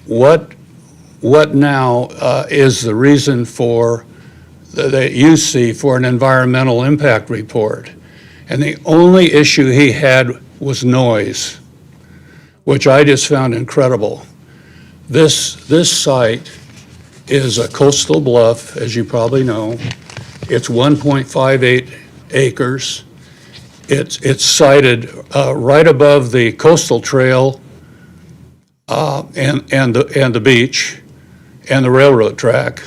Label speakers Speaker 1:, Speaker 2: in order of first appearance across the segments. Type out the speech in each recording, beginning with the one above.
Speaker 1: what now is the reason for that you see for an environmental impact report? And the only issue he had was noise, which I just found incredible. This site is a coastal bluff, as you probably know. It's 1.58 acres. It's sited right above the coastal trail and the beach and the railroad track.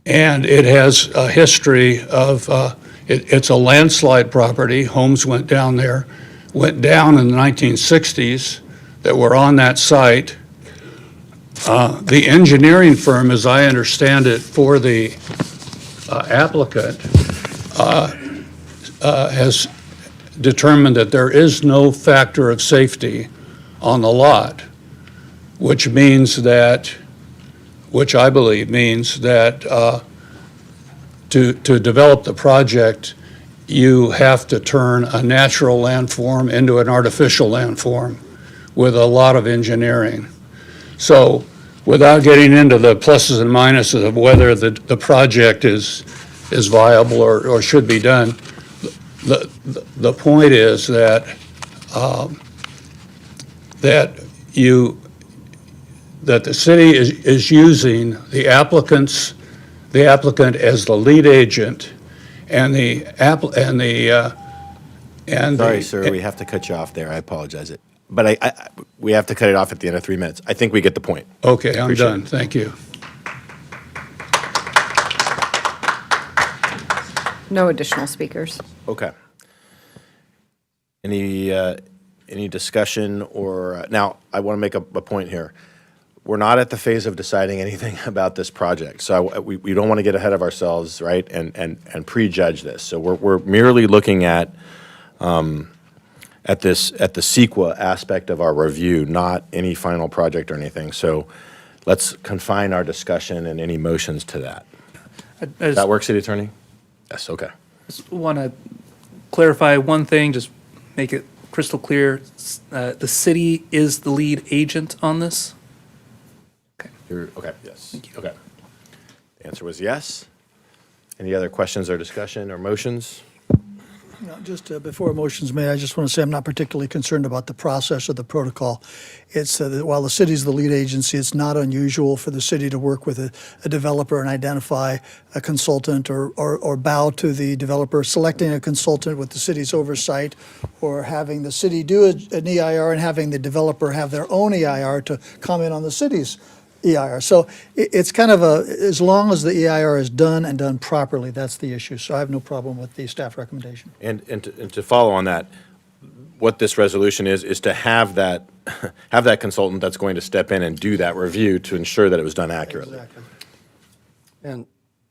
Speaker 1: And it has a history of, it's a landslide property. Homes went down there, went down in the 1960s that were on that site. The engineering firm, as I understand it, for the applicant has determined that there is no factor of safety on the lot, which means that, which I believe means that to develop the project, you have to turn a natural landform into an artificial landform with a lot of engineering. So without getting into the pluses and minuses of whether the project is viable or should be done, the point is that that the city is using the applicant as the lead agent, and
Speaker 2: Sorry, sir, we have to cut you off there. I apologize. But we have to cut it off at the end of 3 minutes. I think we get the point.
Speaker 1: Okay, I'm
Speaker 2: Appreciate
Speaker 1: done.
Speaker 2: it.
Speaker 1: Thank you.
Speaker 3: No additional speakers.
Speaker 2: Okay. Any discussion or, now, I want to make a point here. We're not at the phase of deciding anything about this project, so we don't want to get ahead of ourselves, right, and prejudge this. So we're merely looking at the CEQA aspect of our review, not any final project or anything. So let's confine our discussion and any motions to that. Does that work, City Attorney? Yes, okay.
Speaker 4: Just want to clarify one thing, just make it crystal clear. The city is the lead agent on this?
Speaker 2: Okay, yes. Okay. The answer was yes. Any other questions or discussion or motions?
Speaker 5: Just before a motion's made, I just want to say I'm not particularly concerned about the process or the protocol. It's that while the city's the lead agency, it's not unusual for the city to work with a developer and identify a consultant or bow to the developer, selecting a consultant with the city's oversight, or having the city do an EIR and having the developer have their own EIR to comment on the city's EIR. So it's kind of as long as the EIR is done and done properly, that's the issue. So I have no problem with the staff recommendation.
Speaker 2: And to follow on that, what this resolution is to have that consultant that's going to step in and do that review to ensure that it was done accurately.
Speaker 5: Exactly.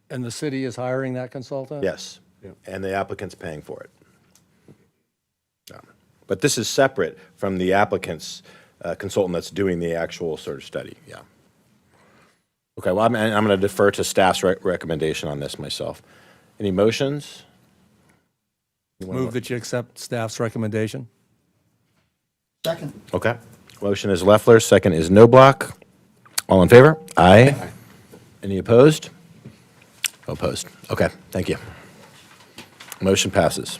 Speaker 6: And the city is hiring that consultant?
Speaker 2: Yes, and the applicant's paying for it. Yeah. But this is separate from the applicant's consultant that's doing the actual sort of study, yeah. Okay, well, I'm going to defer to staff's recommendation on this myself. Any motions?
Speaker 6: Move that you accept staff's recommendation?
Speaker 5: Second.
Speaker 2: Okay. Motion is Leffler, second is Noblock. All in favor? Aye. Any opposed? No opposed. Okay, thank you. Motion passes.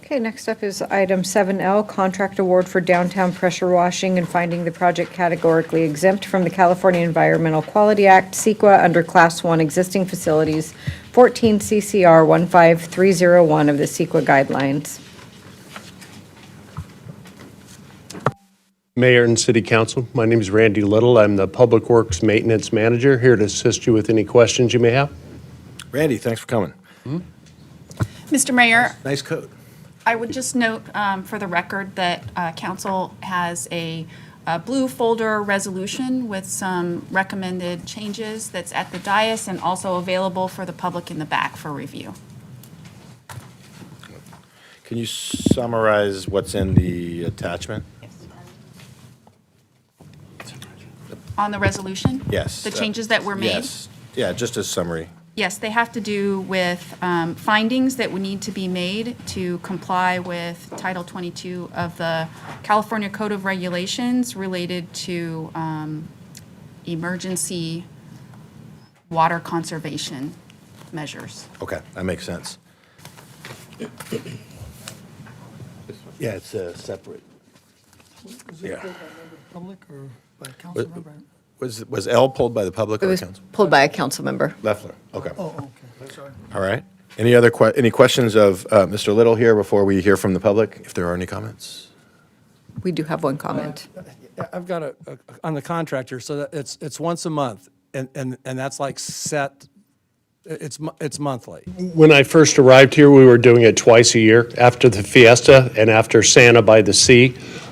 Speaker 3: Okay, next up is item 7L, contract award for downtown pressure washing and finding the project categorically exempt from the California Environmental Quality Act, CEQA, under Class 1 existing facilities, 14 CCR 15301 of the CEQA guidelines.
Speaker 7: Mayor and City Council, my name is Randy Little. I'm the Public Works Maintenance Manager, here to assist you with any questions you may have.
Speaker 2: Randy, thanks for coming.
Speaker 8: Mr. Mayor,
Speaker 2: Nice coat.
Speaker 8: I would just note for the record that council has a blue folder resolution with some recommended changes that's at the dais and also available for the public in the back for review.
Speaker 2: Can you summarize what's in the attachment?
Speaker 8: On the resolution?
Speaker 2: Yes.
Speaker 8: The changes that were made?
Speaker 2: Yes. Yeah, just a summary.
Speaker 8: Yes, they have to do with findings that would need to be made to comply with Title 22 of the California Code of Regulations related to emergency water conservation measures.
Speaker 2: Okay, that makes sense. Yeah, it's separate. Yeah.
Speaker 5: Public or by council member?
Speaker 2: Was L pulled by the public
Speaker 3: It
Speaker 2: or the
Speaker 3: was
Speaker 2: council?
Speaker 3: pulled by a council member.
Speaker 2: Leffler, okay.
Speaker 5: Oh, okay, sorry.
Speaker 2: All right. Any other, any questions of Mr. Little here before we hear from the public, if there are any comments?
Speaker 3: We do have one comment.
Speaker 6: I've got on the contractor, so that it's once a month, and that's like set, it's monthly.
Speaker 7: When I first arrived here, we were doing it twice a year, after the Fiesta and after Santa by the Sea.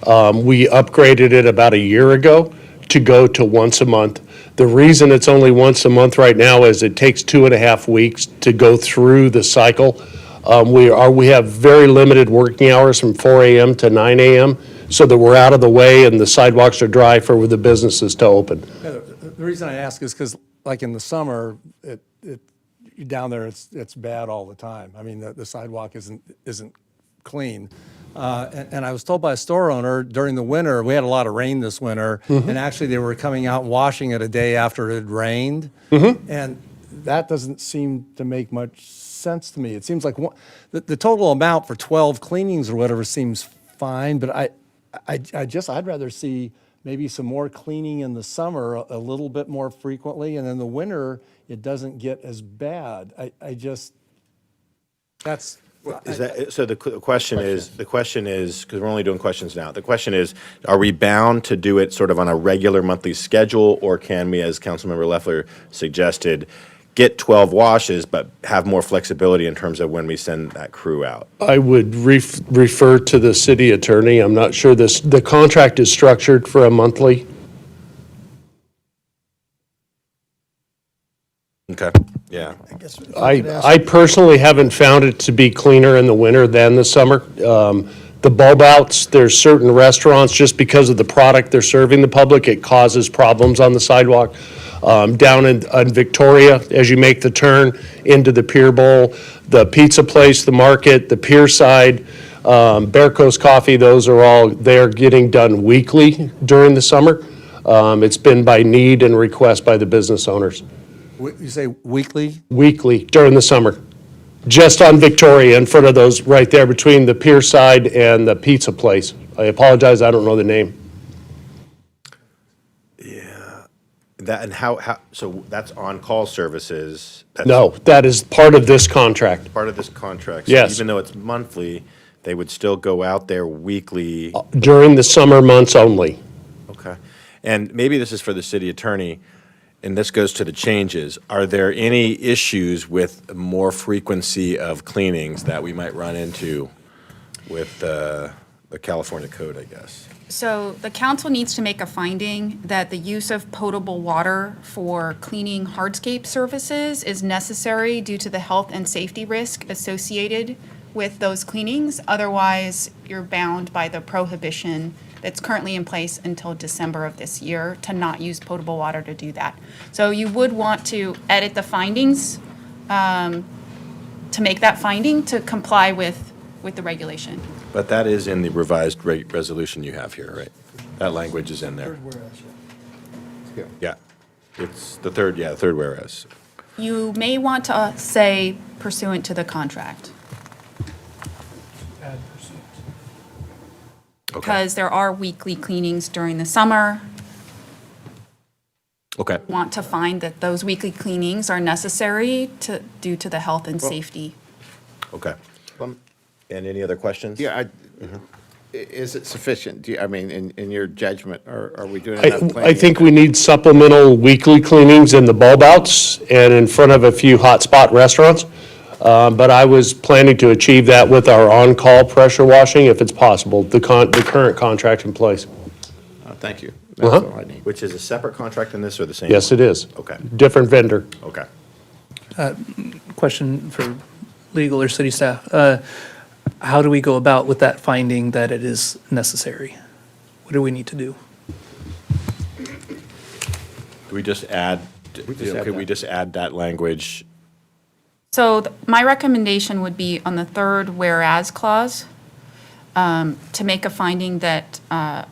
Speaker 7: We upgraded it about a year ago to go to once a month. The reason it's only once a month right now is it takes 2.5 weeks to go through the cycle. We have very limited working hours from 4 a.m. to 9 a.m., so that we're out of the way and the sidewalks are dry for the businesses to open.
Speaker 6: The reason I ask is because, like in the summer, down there, it's bad all the time. I mean, the sidewalk isn't clean. And I was told by a store owner during the winter, we had a lot of rain this winter, and actually they were coming out and washing it a day after it had rained. And that doesn't seem to make much sense to me. It seems like the total amount for 12 cleanings or whatever seems fine, but I'd rather see maybe some more cleaning in the summer, a little bit more frequently, and in the winter, it doesn't get as bad. That's.
Speaker 2: Is that, so the question is, because we're only doing questions now, the question is, are we bound to do it sort of on a regular monthly schedule, or can we, as Councilmember Leffler suggested, get 12 washes, but have more flexibility in terms of when we send that crew out?
Speaker 7: I would refer to the city attorney. I'm not sure the contract is structured for a monthly.
Speaker 2: Okay, yeah.
Speaker 5: I guess if I could ask-
Speaker 7: I personally haven't found it to be cleaner in the winter than the summer. The bulb outs, there's certain restaurants, just because of the product they're serving the public, it causes problems on the sidewalk. Down in Victoria, as you make the turn into the Pier Bowl, the pizza place, the market, the pier side, Bear Coast Coffee, they're getting done weekly during the summer. It's been by need and request by the business owners.
Speaker 6: You say weekly?
Speaker 7: Weekly during the summer, just on Victoria, in front of those, right there between the pier side and the pizza place. I apologize, I don't know the name.
Speaker 2: That, and how, so that's on-call services? That's
Speaker 7: No, that is part of this contract.
Speaker 2: part of this contract? So
Speaker 7: Yes.
Speaker 2: even though it's monthly, they would still go out there weekly?
Speaker 7: During the summer months only.
Speaker 2: Okay. And maybe this is for the city attorney, and this goes to the changes. Are there any issues with more frequency of cleanings that we might run into with the California code, I guess?
Speaker 8: So the council needs to make a finding that the use of potable water for cleaning hardscape services is necessary due to the health and safety risk associated with those cleanings. Otherwise, you're bound by the prohibition that's currently in place until December of this year to not use potable water to do that. So you would want to edit the findings to make that finding to comply with the regulation.
Speaker 2: But that is in the revised resolution you have here, right? That language is in there. Yeah. It's the third whereas.
Speaker 8: You may want to say pursuant to the contract.
Speaker 2: Okay.
Speaker 8: Because there are weekly cleanings during the summer.
Speaker 2: Okay.
Speaker 8: Want to find that those weekly cleanings are necessary due to the health and safety.
Speaker 2: Okay. And any other questions?
Speaker 9: Yeah, is it sufficient? I mean, in your judgment, are we doing enough cleaning?
Speaker 7: I think we need supplemental weekly cleanings in the bulb outs and in front of a few hotspot restaurants. But I was planning to achieve that with our on-call pressure washing if it's possible, the current contract in place.
Speaker 9: Thank you. That's all I need.
Speaker 2: Which is a separate contract than this or the same?
Speaker 7: Yes,
Speaker 2: one?
Speaker 7: it is.
Speaker 2: Okay.
Speaker 7: Different vendor.
Speaker 2: Okay.
Speaker 4: Question for legal or city staff. How do we go about with that finding that it is necessary? What do we need to do?
Speaker 2: Do we just add, could we just add that language
Speaker 8: So my recommendation would be on the third whereas clause, to make a finding that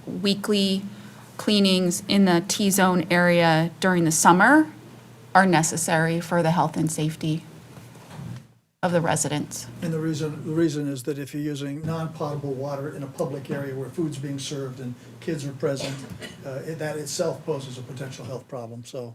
Speaker 8: weekly cleanings in the T-zone area during the summer are necessary for the health and safety of the residents.
Speaker 5: And the reason is that if you're using non-potable water in a public area where food's being served and kids are present, that itself poses a potential health problem. So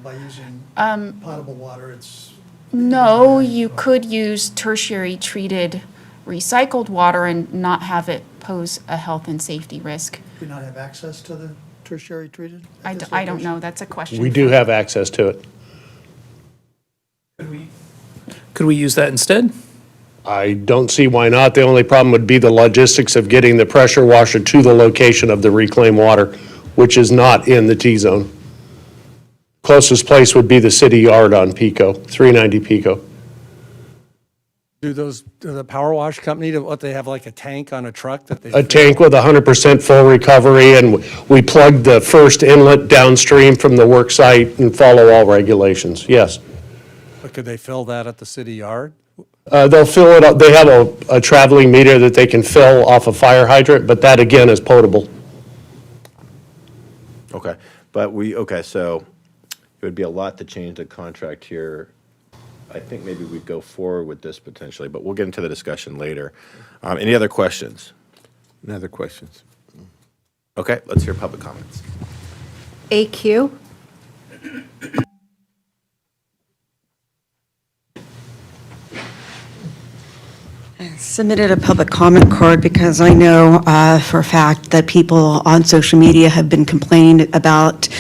Speaker 5: by using potable water, it's.
Speaker 8: No, you could use tertiary treated recycled water and not have it pose a health and safety risk.
Speaker 5: Do you not have access to the tertiary treated?
Speaker 8: I don't know, that's a question.
Speaker 7: We do have access to it.
Speaker 4: Could we use that instead?
Speaker 7: I don't see why not. The only problem would be the logistics of getting the pressure washer to the location of the reclaimed water, which is not in the T-zone. Closest place would be the city yard on Pico, 390 Pico.
Speaker 6: Do the power wash company, they have like a tank on a truck that they?
Speaker 7: A tank with 100% full recovery, and we plug the first inlet downstream from the work site and follow all regulations, yes.
Speaker 6: But could they fill that at the city yard?
Speaker 7: They'll fill it up, they have a traveling meter that they can fill off a fire hydrant, but that again is potable.
Speaker 2: Okay, so it would be a lot to change the contract here. I think maybe we'd go forward with this potentially, but we'll get into the discussion later. Any other questions?
Speaker 9: Any other questions?
Speaker 2: Okay, let's hear public comments.
Speaker 3: AQ?
Speaker 10: Submitted a public comment card because I know for a fact that people on social media have been complaining about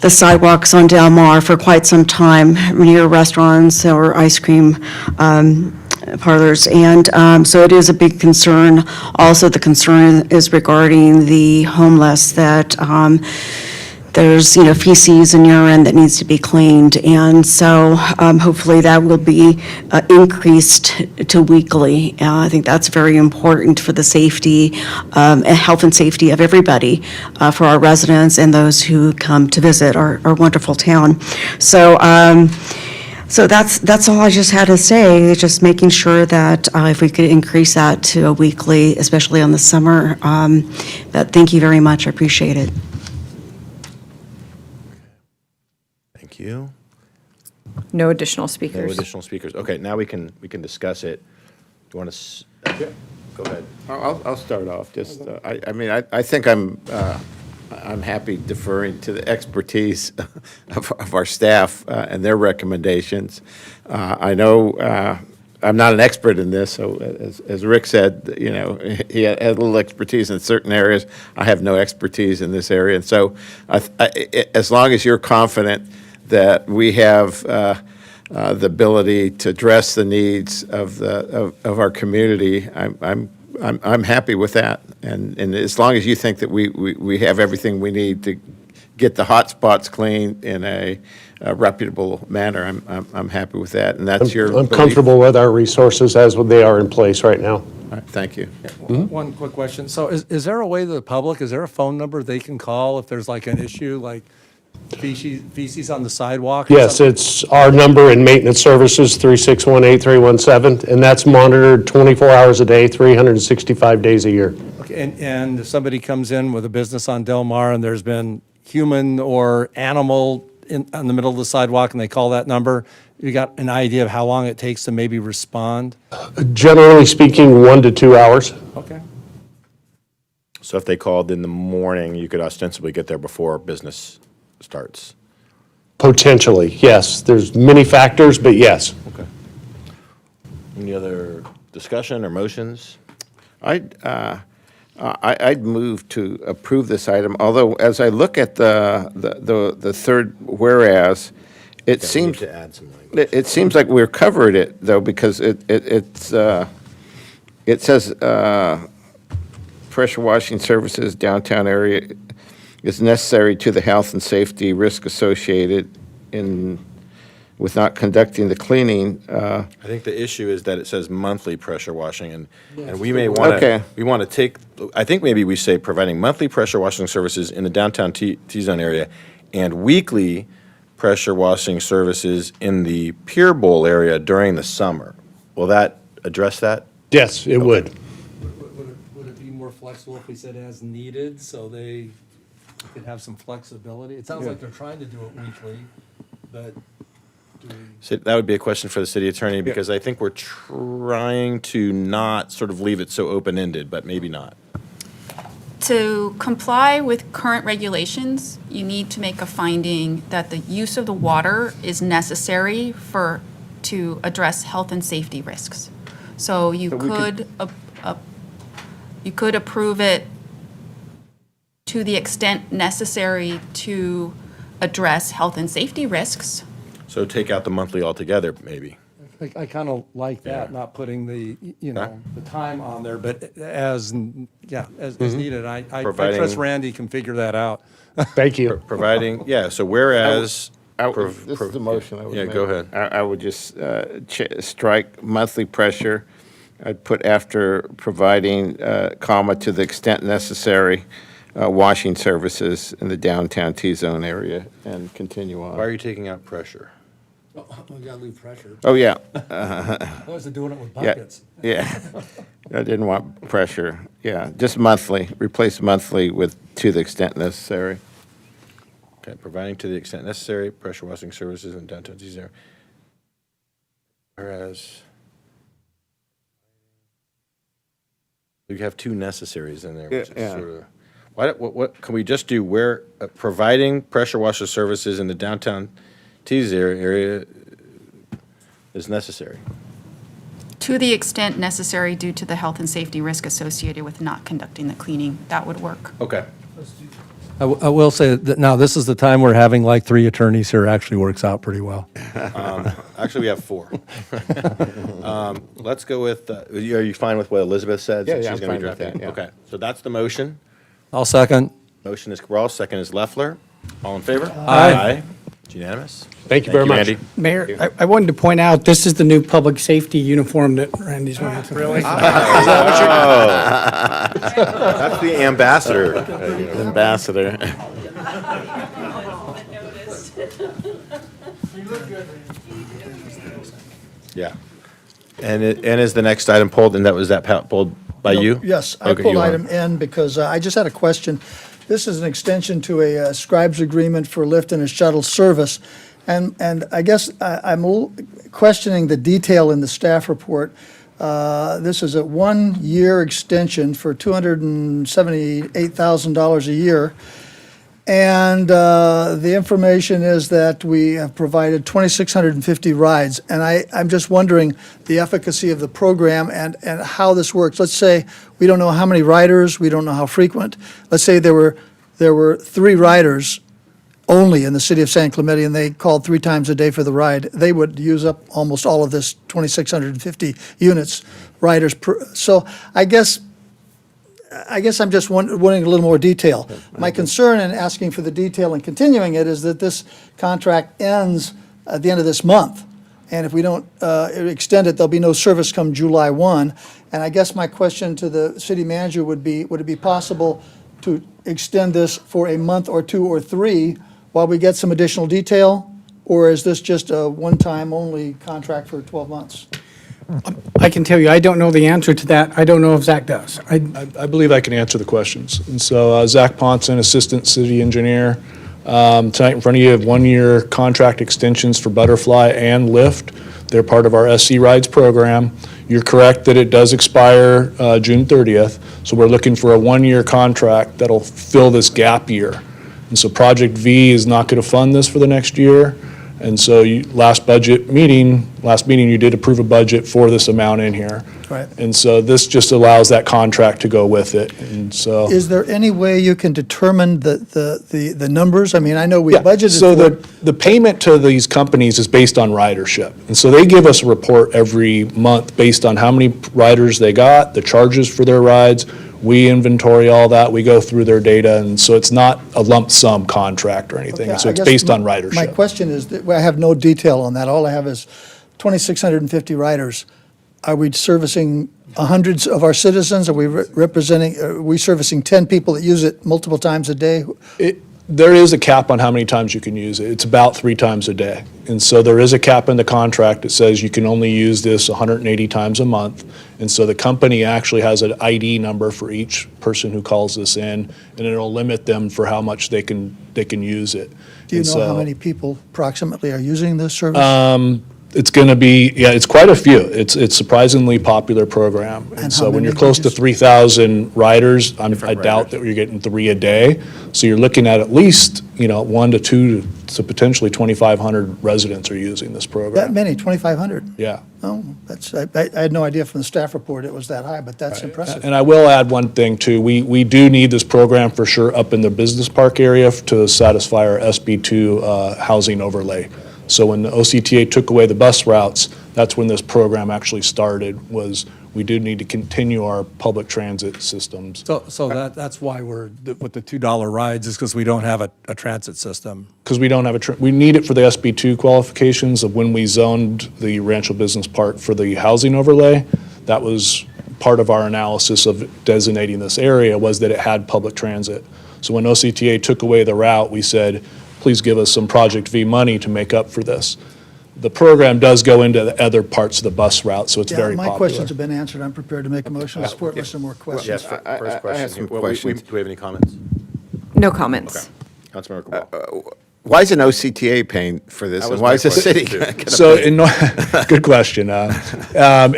Speaker 10: the sidewalks on Del Mar for quite some time near restaurants or ice cream parlors. And so it is a big concern. Also, the concern is regarding the homeless, that there's, feces and urine that needs to be cleaned. And so hopefully that will be increased to weekly. I think that's very important for the safety, and health and safety of everybody, for our residents and those who come to visit our wonderful town. So that's all I just had to say, just making sure that if we could increase that to a weekly, especially on the summer, but thank you very much, I appreciate it.
Speaker 2: Thank you.
Speaker 3: No additional
Speaker 2: No
Speaker 3: speakers.
Speaker 2: additional speakers. Okay, now we can discuss it. Do you want to, go ahead.
Speaker 9: I'll start off, just, I think I'm happy deferring to the expertise of our staff and their recommendations. I know I'm not an expert in this, so as Rick said, he had a little expertise in certain areas. I have no expertise in this area, and so as long as you're confident that we have the ability to address the needs of our community, I'm happy with that. And as long as you think that we have everything we need to get the hot spots clean in a reputable manner, I'm happy with that. And that's your
Speaker 7: I'm
Speaker 9: belief?
Speaker 7: comfortable with our resources as they are in place right now.
Speaker 9: All right, thank you.
Speaker 6: One quick question. So is there a way to the public, is there a phone number they can call if there's like an issue, like feces on the sidewalk? or
Speaker 7: Yes,
Speaker 6: something?
Speaker 7: it's our number in maintenance services, 361-8317, and that's monitored 24 hours a day, 365 days a year.
Speaker 6: Okay, and if somebody comes in with a business on Del Mar and there's been human or animal on the middle of the sidewalk and they call that number, you got an idea of how long it takes to maybe respond?
Speaker 7: Generally speaking, 1 to 2 hours.
Speaker 6: Okay.
Speaker 2: So if they called in the morning, you could ostensibly get there before business starts.
Speaker 7: Potentially, yes. There's many factors, but yes.
Speaker 2: Okay. Any other discussion or motions?
Speaker 9: I'd move to approve this item, although as I look at the third whereas, it
Speaker 2: We
Speaker 9: seems,
Speaker 2: need to add some language.
Speaker 9: it seems like we're covered it, though, because it says pressure washing services downtown area is necessary to the health and safety risk associated with not conducting the cleaning.
Speaker 2: I think the issue is that it says monthly pressure washing, and we may want to,
Speaker 9: Okay.
Speaker 2: I think maybe we say providing monthly pressure washing services in the downtown T-zone area and weekly pressure washing services in the Pier Bowl area during the summer. Will that address that?
Speaker 7: Yes, it would.
Speaker 6: Would it be more flexible if we said as needed, so they could have some flexibility? It sounds like they're trying to do it weekly, but do we?
Speaker 2: So that would be a question for the city attorney, because I think we're trying to not sort of leave it so open-ended, but maybe not.
Speaker 8: To comply with current regulations, you need to make a finding that the use of the water is necessary to address health and safety risks. So you could approve it to the extent necessary to address health and safety risks.
Speaker 2: So take out the monthly altogether, maybe.
Speaker 6: I kind of like that, not putting the, the time on there, but as needed. I
Speaker 2: Providing-
Speaker 6: trust Randy can figure that out.
Speaker 7: Thank you.
Speaker 2: Providing, yeah, so whereas.
Speaker 9: This is the motion I would make.
Speaker 2: Yeah, go ahead.
Speaker 9: I would just strike monthly pressure. I'd put after providing, comma, to the extent necessary, washing services in the downtown T-zone area, and continue on.
Speaker 2: Why are you taking out pressure?
Speaker 6: We gotta leave pressure.
Speaker 9: Oh, yeah.
Speaker 6: Otherwise they're doing it with
Speaker 9: Yeah,
Speaker 6: buckets.
Speaker 9: yeah. I didn't want pressure. Yeah, just monthly. Replace monthly with to the extent necessary.
Speaker 2: Okay, providing to the extent necessary, pressure washing services in downtown T area. Whereas you have two necessaries in there, which is
Speaker 9: Yeah.
Speaker 2: sort of, what, can we just do where, providing pressure washer services in the downtown T area is necessary?
Speaker 8: To the extent necessary due to the health and safety risk associated with not conducting the cleaning, that would work.
Speaker 2: Okay.
Speaker 6: I will say that now this is the time we're having like 3 attorneys here actually works out pretty well.
Speaker 2: Actually, we have 4. Let's go with, are you fine with what Elizabeth said?
Speaker 9: Yeah,
Speaker 2: since
Speaker 9: yeah,
Speaker 2: she's
Speaker 9: I'm
Speaker 2: gonna be
Speaker 9: fine with
Speaker 2: drafting?
Speaker 9: that, yeah.
Speaker 2: Okay, so that's the motion.
Speaker 6: I'll second.
Speaker 2: Motion is Cabral, second is Leffler. All in favor?
Speaker 6: Aye.
Speaker 2: It's unanimous.
Speaker 7: Thank you very much.
Speaker 2: Randy.
Speaker 11: Mayor, I wanted to point out, this is the new public safety uniform that Randy's wearing. Really?
Speaker 2: That's the ambassador.
Speaker 9: Ambassador.
Speaker 2: Yeah. And is the next item pulled, and was that pulled by you?
Speaker 5: Yes, I
Speaker 2: Okay,
Speaker 5: pulled
Speaker 2: you are.
Speaker 5: item N because I just had a question. This is an extension to a scribes agreement for lift and a shuttle service. And I guess I'm a little questioning the detail in the staff report. This is a 1-year extension for $278,000 a year. And the information is that we have provided 2,650 rides. And I'm just wondering the efficacy of the program and how this works. Let's say we don't know how many riders, we don't know how frequent. Let's say there were 3 riders only in the city of San Clemente, and they called 3 times a day for the ride. They would use up almost all of this 2,650 units, riders per. So I guess I'm just wanting a little more detail. My concern in asking for the detail and continuing it is that this contract ends at the end of this month. And if we don't extend it, there'll be no service come July 1. And I guess my question to the city manager would it be possible to extend this for a month or 2 or 3 while we get some additional detail? Or is this just a one-time only contract for 12 months?
Speaker 11: I can tell you, I don't know the answer to that. I don't know if Zach does.
Speaker 12: I believe I can answer the questions. And so Zach Ponson, Assistant City Engineer. Tonight in front of you have 1-year contract extensions for Butterfly and Lyft. They're part of our SC Rides program. You're correct that it does expire June 30th. So we're looking for a 1-year contract that'll fill this gap year. And so Project V is not going to fund this for the next year. And so last meeting, you did approve a budget for this amount in here.
Speaker 5: Right.
Speaker 12: And so this just allows that contract to go with it. And so.
Speaker 5: Is there any way you can determine the numbers? I mean, I know we
Speaker 12: Yeah,
Speaker 5: budgeted
Speaker 12: so
Speaker 5: for.
Speaker 12: the payment to these companies is based on ridership. And so they give us a report every month based on how many riders they got, the charges for their rides. We inventory all that, we go through their data, and so it's not a lump sum contract or anything.
Speaker 5: Okay,
Speaker 12: So
Speaker 5: I
Speaker 12: it's
Speaker 5: guess
Speaker 12: based on
Speaker 5: My
Speaker 12: ridership.
Speaker 5: question is, that I have no detail on that. All I have is 2,650 riders. Are we servicing hundreds of our citizens? Are we servicing 10 people that use it multiple times a day?
Speaker 12: There is a cap on how many times you can use it. It's about 3 times a day. And so there is a cap in the contract that says you can only use this 180 times a month. And so the company actually has an ID number for each person who calls this in, and it'll limit them for how much they can use it.
Speaker 5: Do you
Speaker 12: And
Speaker 5: know how
Speaker 12: so-
Speaker 5: many people approximately are using this service?
Speaker 12: It's going to be, yeah, it's quite a few. It's a surprisingly popular program.
Speaker 5: And
Speaker 12: And
Speaker 5: how
Speaker 12: so when
Speaker 5: many
Speaker 12: you're close to
Speaker 5: did you-
Speaker 12: 3,000 riders, I doubt
Speaker 2: riders.
Speaker 12: that you're getting 3 a day. So you're looking at least, 1 to 2 to potentially 2,500 residents are using this
Speaker 5: That
Speaker 12: program.
Speaker 5: many, 2,500?
Speaker 12: Yeah.
Speaker 5: Oh, I had no idea from the staff report it was that high, but that's impressive.
Speaker 12: And I will add one thing too. We do need this program for sure up in the business park area to satisfy our SB2 housing overlay. So when the OCTA took away the bus routes, that's when this program actually started, was we do need to continue our public transit systems.
Speaker 6: So that's why we're, with the $2 rides, is because we don't have a transit system.
Speaker 12: Because we don't have we need it for the SB2 qualifications of when we zoned the Rancho Business Park for the housing overlay. That was part of our analysis of designating this area, was that it had public transit. So when OCTA took away the route, we said, please give us some Project V money to make up for this. The program does go into the other parts of the bus route, so it's
Speaker 5: Yeah,
Speaker 12: very
Speaker 5: my
Speaker 12: popular.
Speaker 5: questions have been answered. I'm prepared to make a motion to support unless there are more questions.
Speaker 2: Yes, first question.
Speaker 9: have some
Speaker 2: Well,
Speaker 9: questions.
Speaker 2: do we have any comments?
Speaker 3: No comments.
Speaker 2: Councilmember Cabral.
Speaker 9: Why is an OCTA paying for this,
Speaker 2: That
Speaker 9: and
Speaker 2: was
Speaker 9: why
Speaker 2: my
Speaker 9: is the city
Speaker 2: question,
Speaker 9: gonna
Speaker 2: too.
Speaker 9: get a
Speaker 12: So
Speaker 9: pay?
Speaker 12: good question.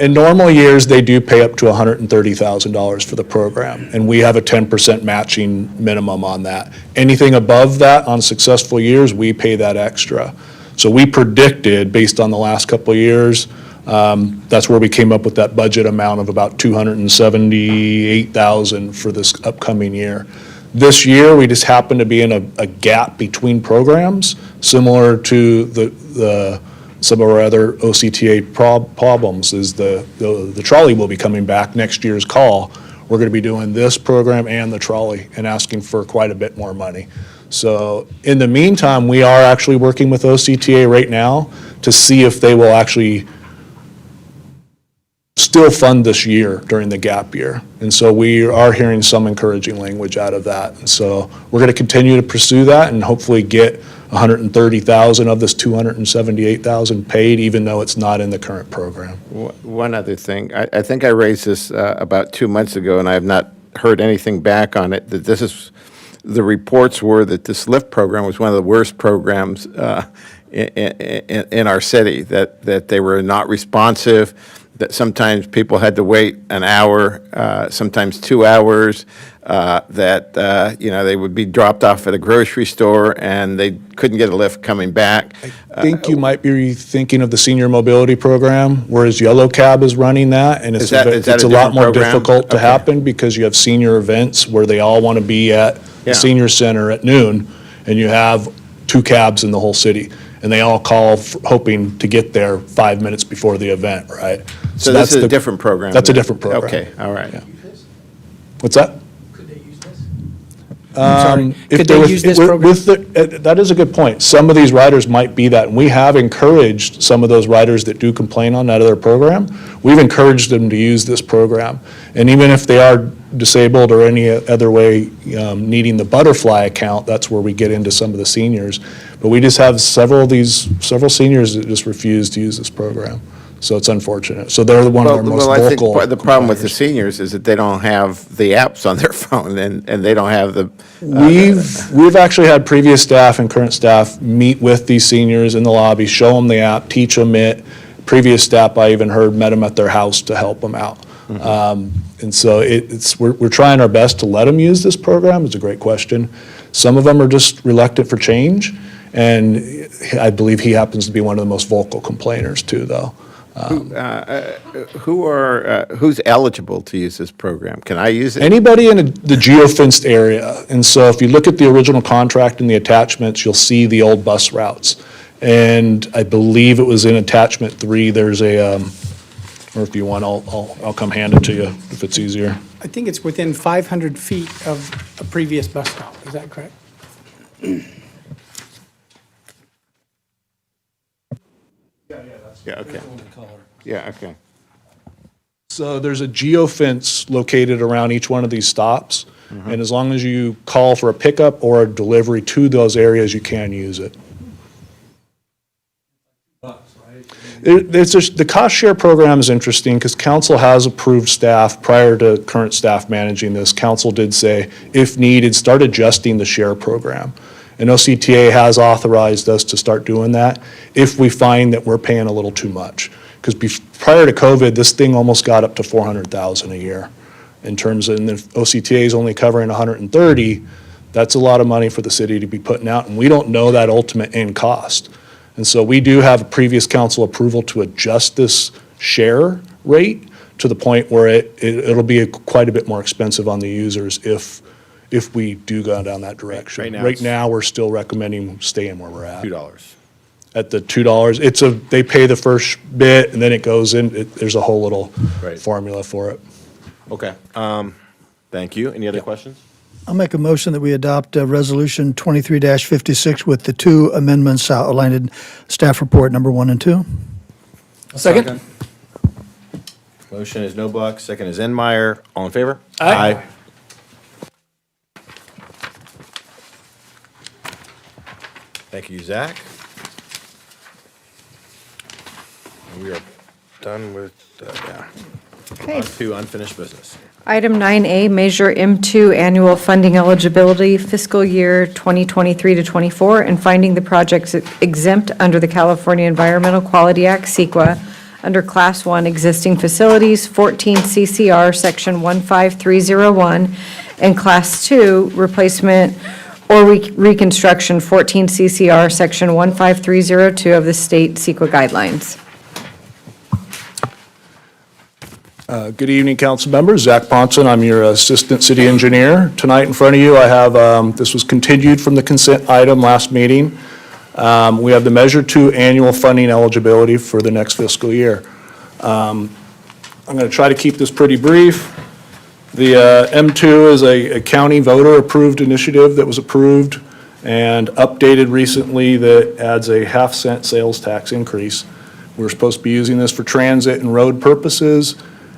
Speaker 12: In normal years, they do pay up to $130,000 for the program, and we have a 10% matching minimum on that. Anything above that on successful years, we pay that extra. So we predicted, based on the last couple of years, that's where we came up with that budget amount of about $278,000 for this upcoming year. This year, we just happen to be in a gap between programs, similar to some of our other OCTA problems, is the trolley will be coming back next year's call. We're going to be doing this program and the trolley and asking for quite a bit more money. So in the meantime, we are actually working with OCTA right now to see if they will actually still fund this year during the gap year. And so we are hearing some encouraging language out of that. And so we're going to continue to pursue that and hopefully get 130,000 of this 278,000 paid, even though it's not in the current program.
Speaker 9: One other thing, I think I raised this about 2 months ago, and I have not heard anything back on it, that the reports were that this LIFT program was one of the worst programs in our city, that they were not responsive, that sometimes people had to wait an hour, sometimes 2 hours, that they would be dropped off at a grocery store and they couldn't get a lift coming back.
Speaker 12: I think you might be thinking of the senior mobility program, whereas Yellow Cab is running that, and
Speaker 9: Is that a
Speaker 12: it's a lot
Speaker 9: different
Speaker 12: more
Speaker 9: program?
Speaker 12: difficult to
Speaker 9: Okay.
Speaker 12: happen because you have senior events where they all want to be at
Speaker 9: Yeah.
Speaker 12: the senior center at noon, and you have 2 cabs in the whole city, and they all call hoping to get there 5 minutes before the event, right?
Speaker 9: So
Speaker 12: that's
Speaker 9: this is
Speaker 12: the-
Speaker 9: a different program?
Speaker 12: That's a
Speaker 9: then?
Speaker 12: different program.
Speaker 9: Okay, all right.
Speaker 12: Yeah. What's that?
Speaker 11: Sorry,
Speaker 12: If
Speaker 11: could
Speaker 12: there
Speaker 11: they
Speaker 12: was-
Speaker 11: use this
Speaker 12: with-
Speaker 11: program?
Speaker 12: with the- That is a good point. Some of these riders might be that, and we have encouraged some of those riders that do complain on that other program, we've encouraged them to use this program. And even if they are disabled or any other way needing the Butterfly account, that's where we get into some of the seniors. But we just have several seniors that just refuse to use this program. So it's unfortunate. So they're one of our most
Speaker 9: Well, I think
Speaker 12: vocal
Speaker 9: the problem with the
Speaker 12: complainers.
Speaker 9: seniors is that they don't have the apps on their phone, and they don't have the.
Speaker 12: We've actually had previous staff and current staff meet with these seniors in the lobby, show them the app, teach them it. Previous staff, I even heard, met them at their house to help them out. And so we're trying our best to let them use this program. It's a great question. Some of them are just reluctant for change, and I believe he happens to be one of the most vocal complainers too, though.
Speaker 9: Who's eligible to use this program? Can I use it?
Speaker 12: Anybody in the geofenced area. And so if you look at the original contract and the attachments, you'll see the old bus routes. And I believe it was in attachment 3, there's or if you want, I'll come hand it to you if it's easier.
Speaker 11: I think it's within 500 feet of a previous bus stop. Is that correct?
Speaker 9: Yeah, okay. Yeah, okay.
Speaker 12: So there's a geofence located around each one of these stops. And as long as you call for a pickup or a delivery to those areas, you can use it. It's just, the cost share program is interesting because council has approved staff prior to current staff managing this. Council did say, if needed, start adjusting the share program. And OCTA has authorized us to start doing that if we find that we're paying a little too much. Because prior to COVID, this thing almost got up to 400,000 a year in terms of, and if OCTA is only covering 130, that's a lot of money for the city to be putting out, and we don't know that ultimate end cost. And so we do have a previous council approval to adjust this share rate to the point where it'll be quite a bit more expensive on the users if we do go down that direction.
Speaker 2: Right now
Speaker 12: We're still recommending staying where we're at.
Speaker 2: $2.
Speaker 12: At the $2, they pay the first bit and then it goes in, there's a whole little
Speaker 2: Right.
Speaker 12: formula for it.
Speaker 2: Okay. Thank you. Any other questions?
Speaker 5: I'll make a motion that we adopt Resolution 23-56 with the two amendments outlined in staff report number 1 and 2.
Speaker 4: Second?
Speaker 2: Motion is Noblock, second is Enmeyer. All in favor?
Speaker 4: Aye.
Speaker 2: Thank you, Zach. And we are done with,
Speaker 3: Okay.
Speaker 2: on to unfinished business.
Speaker 3: Item 9A, Measure M2 Annual Funding Eligibility Fiscal Year 2023 to 24, and finding the projects exempt under the California Environmental Quality Act, CEQA, under Class 1 Existing Facilities, 14 CCR, Section 15301, and Class 2 Replacement or Reconstruction, 14 CCR, Section 15302 of the state CEQA guidelines.
Speaker 12: Good evening, council members. Zach Ponson, I'm your Assistant City Engineer. Tonight in front of you, I have, this was continued from the consent item last meeting. We have the Measure 2 Annual Funding Eligibility for the next fiscal year. I'm going to try to keep this pretty brief. The M2 is a county voter-approved initiative that was approved and updated recently that adds a half-cent sales tax increase. We're supposed to be using this for transit and road purposes.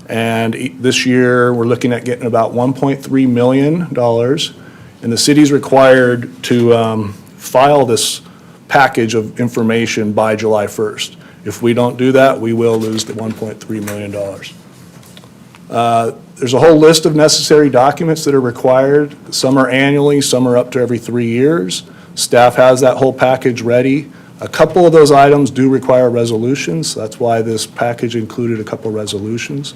Speaker 12: And this year, we're looking at getting about $1.3 million. And the city's required to file this package of information by July 1st. If we don't do that, we will lose the $1.3 million. There's a whole list of necessary documents that are required. Some are annually, some are up to every 3 years. Staff has that whole package ready. A couple of those items do require resolutions. That's why this package included a couple resolutions.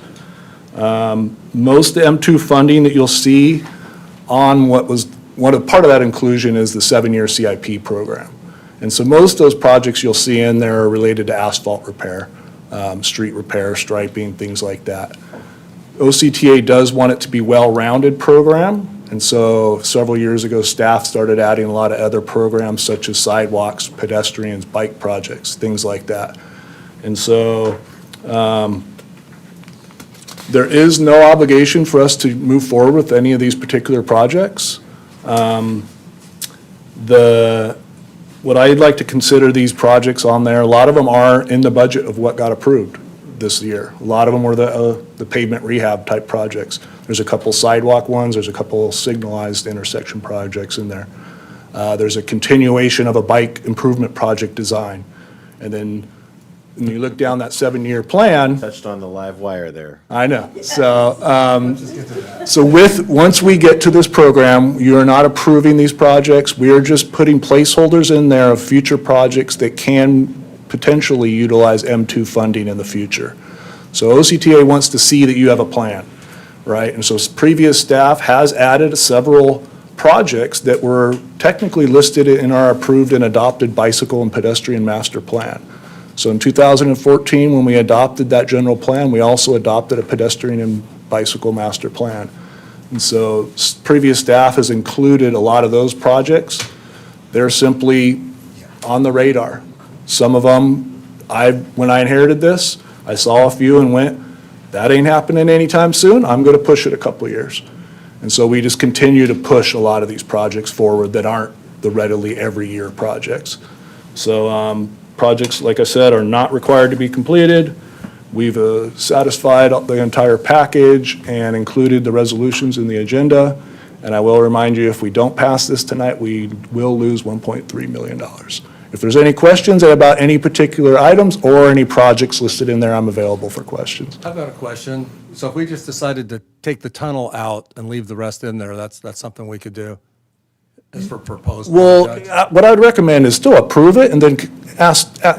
Speaker 12: Most M2 funding that you'll see on part of that inclusion is the 7-year CIP program. And so most of those projects you'll see in there are related to asphalt repair, street repair, striping, things like that. OCTA does want it to be well-rounded program. And so several years ago, staff started adding a lot of other programs such as sidewalks, pedestrians, bike projects, things like that. And so there is no obligation for us to move forward with any of these particular projects. What I'd like to consider these projects on there, a lot of them are in the budget of what got approved this year. A lot of them were the pavement rehab type projects. There's a couple sidewalk ones, there's a couple signalized intersection projects in there. There's a continuation of a bike improvement project design. And then when you look down that 7-year plan.
Speaker 2: Touched on the live wire there.
Speaker 12: I know. So, once we get to this program, you are not approving these projects. We are just putting placeholders in there of future projects that can potentially utilize M2 funding in the future. So OCTA wants to see that you have a plan, right? And so previous staff has added several projects that were technically listed in our approved and adopted bicycle and pedestrian master plan. So in 2014, when we adopted that general plan, we also adopted a pedestrian and bicycle master plan. And so previous staff has included a lot of those projects. They're simply on the radar. Some of them, when I inherited this, I saw a few and went, that ain't happening anytime soon. I'm going to push it a couple of years. And so we just continue to push a lot of these projects forward that aren't the readily every year projects. So projects, like I said, are not required to be completed. We've satisfied the entire package and included the resolutions in the agenda. And I will remind you, if we don't pass this tonight, we will lose $1.3 million. If there's any questions about any particular items or any projects listed in there, I'm available for questions.
Speaker 6: I've got a question. So if we just decided to take the tunnel out and leave the rest in there, that's something we could do as for proposed
Speaker 12: Well,
Speaker 6: projects?
Speaker 12: what I'd recommend is still approve it, and then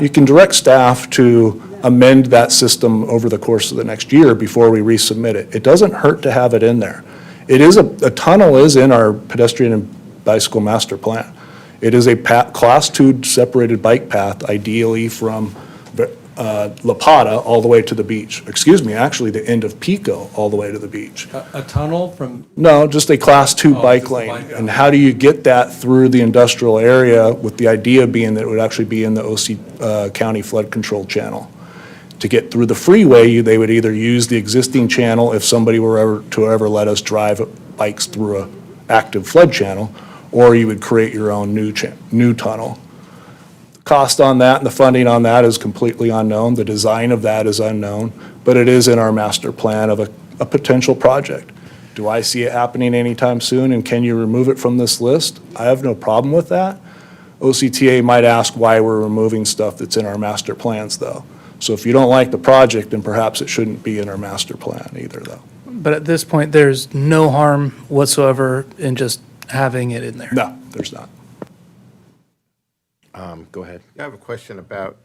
Speaker 12: you can direct staff to amend that system over the course of the next year before we resubmit it. It doesn't hurt to have it in there. It is, a tunnel is in our pedestrian and bicycle master plan. It is a Class 2 separated bike path, ideally from La Pata all the way to the beach. Excuse me, actually, the end of Pico all the way to the beach.
Speaker 6: A tunnel from,
Speaker 12: No, just a Class 2 bike
Speaker 6: just a
Speaker 12: lane.
Speaker 6: bike
Speaker 12: And
Speaker 6: lane.
Speaker 12: how do you get that through the industrial area, with the idea being that it would actually be in the OC County Flood Control Channel? To get through the freeway, they would either use the existing channel if somebody were ever let us drive bikes through a active flood channel, or you would create your own new tunnel. Cost on that and the funding on that is completely unknown. The design of that is unknown, but it is in our master plan of a potential project. Do I see it happening anytime soon, and can you remove it from this list? I have no problem with that. OCTA might ask why we're removing stuff that's in our master plans, though. So if you don't like the project, then perhaps it shouldn't be in our master plan either, though.
Speaker 4: But at this point, there's no harm whatsoever in just having it in there.
Speaker 12: No, there's not.
Speaker 2: Go ahead.
Speaker 9: I have a question about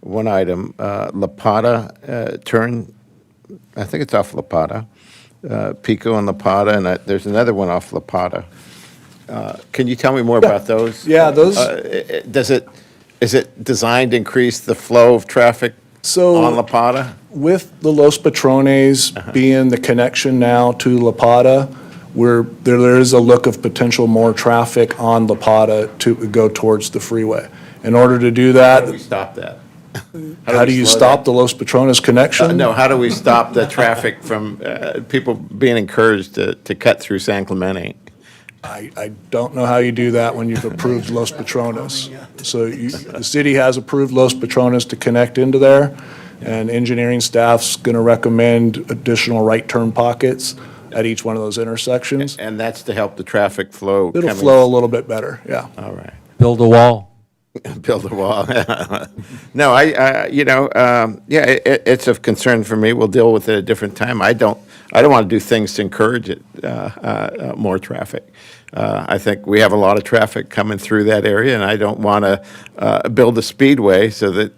Speaker 9: one item, La Pata turn, I think it's off La Pata, Pico and La Pata, and there's another one off La Pata. Can you tell me more about those?
Speaker 12: Yeah, those-
Speaker 9: Is it designed to increase the flow of traffic
Speaker 12: So-
Speaker 9: on La Pata?
Speaker 12: With the Los Patrones being the connection now to La Pata, there is a look of potential more traffic on La Pata to go towards the freeway. In order to do
Speaker 9: How do we
Speaker 12: that,
Speaker 9: stop that?
Speaker 12: how do you
Speaker 9: slow
Speaker 12: stop
Speaker 9: that?
Speaker 12: the Los Patrones connection?
Speaker 9: No, how do we stop the traffic from people being encouraged to cut through San Clemente?
Speaker 12: I don't know how you do that when you've approved Los Patrones. So the city has approved Los Patrones to connect into there, and engineering staff's going to recommend additional right turn pockets at each one of those intersections.
Speaker 9: And that's to help the traffic flow.
Speaker 12: It'll
Speaker 9: coming-
Speaker 12: flow a little bit better, yeah.
Speaker 9: All right.
Speaker 6: build a wall.
Speaker 9: Build a wall. No, yeah, it's of concern for me. We'll deal with it at a different time. I don't want to do things to encourage it, more traffic. I think we have a lot of traffic coming through that area, and I don't want to build a speedway so that,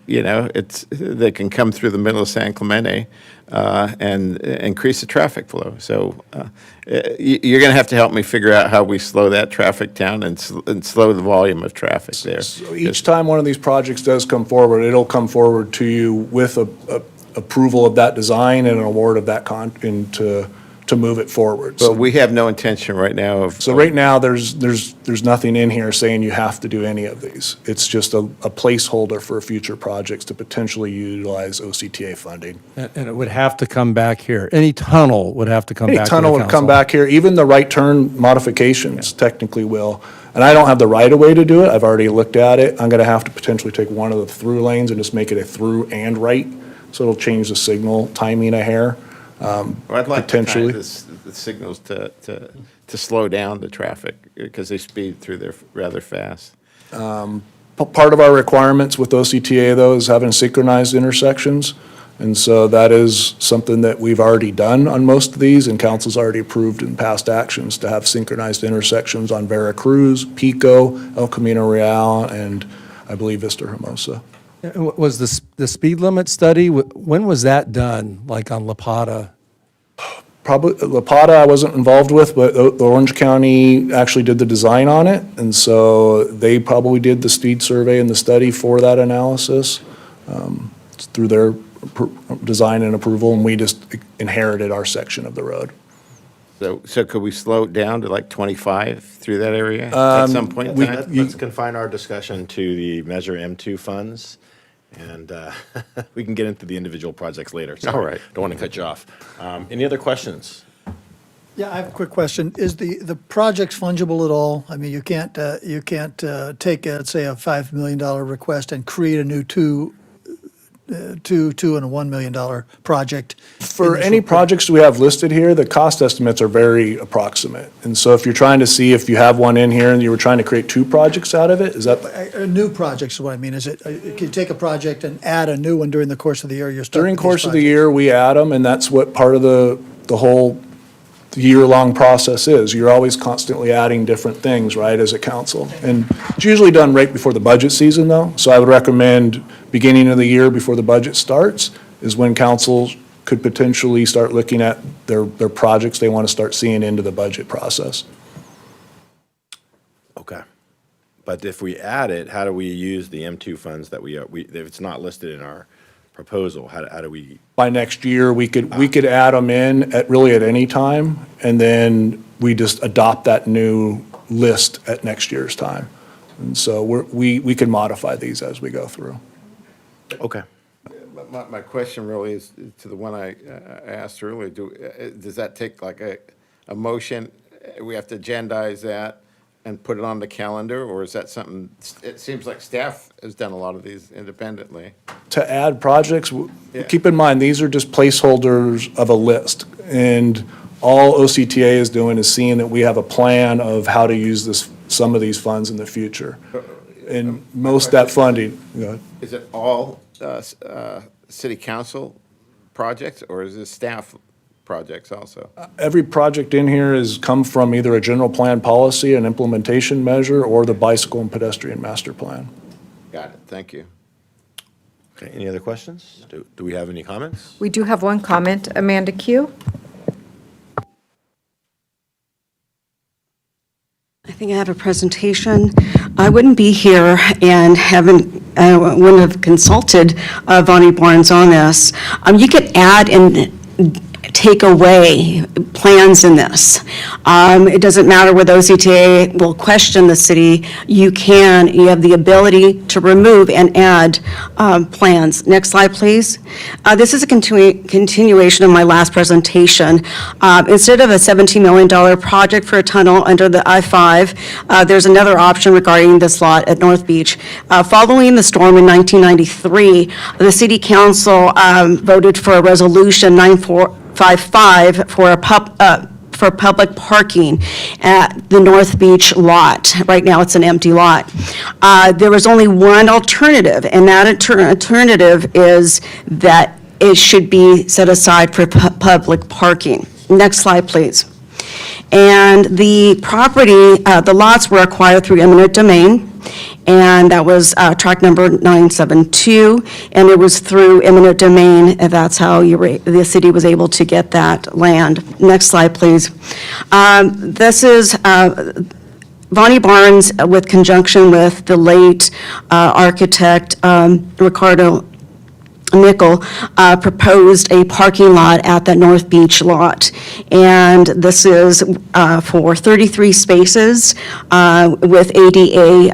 Speaker 9: they can come through the middle of San Clemente and increase the traffic flow. So you're going to have to help me figure out how we slow that traffic down and slow the volume of traffic there.
Speaker 12: So each time one of these projects does come forward, it'll come forward to you with a approval of that design and an award of that to move it forward.
Speaker 9: But we have no intention right now of.
Speaker 12: So right now, there's nothing in here saying you have to do any of these. It's just a placeholder for future projects to potentially utilize OCTA funding.
Speaker 6: And it would have to come back here. Any tunnel would have to come back
Speaker 12: Any
Speaker 6: to the
Speaker 12: tunnel would come
Speaker 6: council.
Speaker 12: back here, even the right turn modifications technically will. And I don't have the right of way to do it. I've already looked at it. I'm gonna have to potentially take one of the through lanes and just make it a through and right. So it'll change the signal timing a hair.
Speaker 9: Well, I'd like to
Speaker 12: potentially.
Speaker 9: time the signals to slow down the traffic because they speed through there rather fast.
Speaker 12: Part of our requirements with OCTA, though, is having synchronized intersections. And so that is something that we've already done on most of these, and council's already approved in past actions to have synchronized intersections on Veracruz, Pico, El Camino Real, and I believe Vista Hermosa.
Speaker 6: Was the speed limit study, when was that done, like on La Pata?
Speaker 12: Probably, La Pata I wasn't involved with, but the Orange County actually did the design on it, and so they probably did the speed survey and the study for that analysis through their design and approval, and we just inherited our section of the road.
Speaker 9: So could we slow it down to like 25 through that area at some point in time?
Speaker 2: Let's confine our discussion to the Measure M2 funds, and we can get into the individual projects later. Sorry.
Speaker 9: All right.
Speaker 2: Don't want to cut you off. Any other questions?
Speaker 5: Yeah, I have a quick question. Is the projects fungible at all? I mean, you can't take, say, a $5 million request and create a new two and a $1 million project.
Speaker 12: For any projects we have listed here, the cost estimates are very approximate. And so if you're trying to see if you have one in here and you were trying to create two projects out of it, is that?
Speaker 5: New projects is what I mean. Is it, can you take a project and add a new one during the course of the year? You're stuck
Speaker 12: During
Speaker 5: with these
Speaker 12: course of the
Speaker 5: projects?
Speaker 12: year, we add them, and that's what part of the whole year-long process is. You're always constantly adding different things, right, as a council. And it's usually done right before the budget season, though. So I would recommend beginning of the year before the budget starts is when council could potentially start looking at their projects they want to start seeing into the budget process.
Speaker 2: Okay. But if we add it, how do we use the M2 funds that if it's not listed in our proposal, how do we?
Speaker 12: By next year, we could add them in at any time, and then we just adopt that new list at next year's time. And so we can modify these as we go through.
Speaker 2: Okay.
Speaker 9: My question really is to the one I asked earlier. Does that take like a motion? We have to agendize that and put it on the calendar, or is that something, it seems like staff has done a lot of these independently.
Speaker 12: To add projects,
Speaker 9: Yeah.
Speaker 12: keep in mind, these are just placeholders of a list. And all OCTA is doing is seeing that we have a plan of how to use some of these funds in the future. And most of that funding,
Speaker 9: Is it all city council projects, or is it staff projects also?
Speaker 12: every project in here has come from either a general plan policy, an implementation measure, or the bicycle and pedestrian master plan.
Speaker 9: Got it, thank you.
Speaker 2: Okay, any other questions? Do we have any comments?
Speaker 3: We do have one comment, Amanda Q.
Speaker 10: I think I have a presentation. I wouldn't be here and wouldn't have consulted Vonnie Barnes on this. You could add and take away plans in this. It doesn't matter whether OCTA will question the city. You have the ability to remove and add plans. Next slide, please. This is a continuation of my last presentation. Instead of a $17 million project for a tunnel under the I-5, there's another option regarding this lot at North Beach. Following the storm in 1993, the city council voted for a resolution 9455 for public parking at the North Beach lot. Right now, it's an empty lot. There was only one alternative, and that alternative is that it should be set aside for public parking. Next slide, please. And the property, the lots were acquired through eminent domain, and that was track number 972, and it was through eminent domain, and that's how the city was able to get that land. Next slide, please. This is Vonnie Barnes, with conjunction with the late architect Ricardo Nickel, proposed a parking lot at the North Beach lot. And this is for 33 spaces with ADA,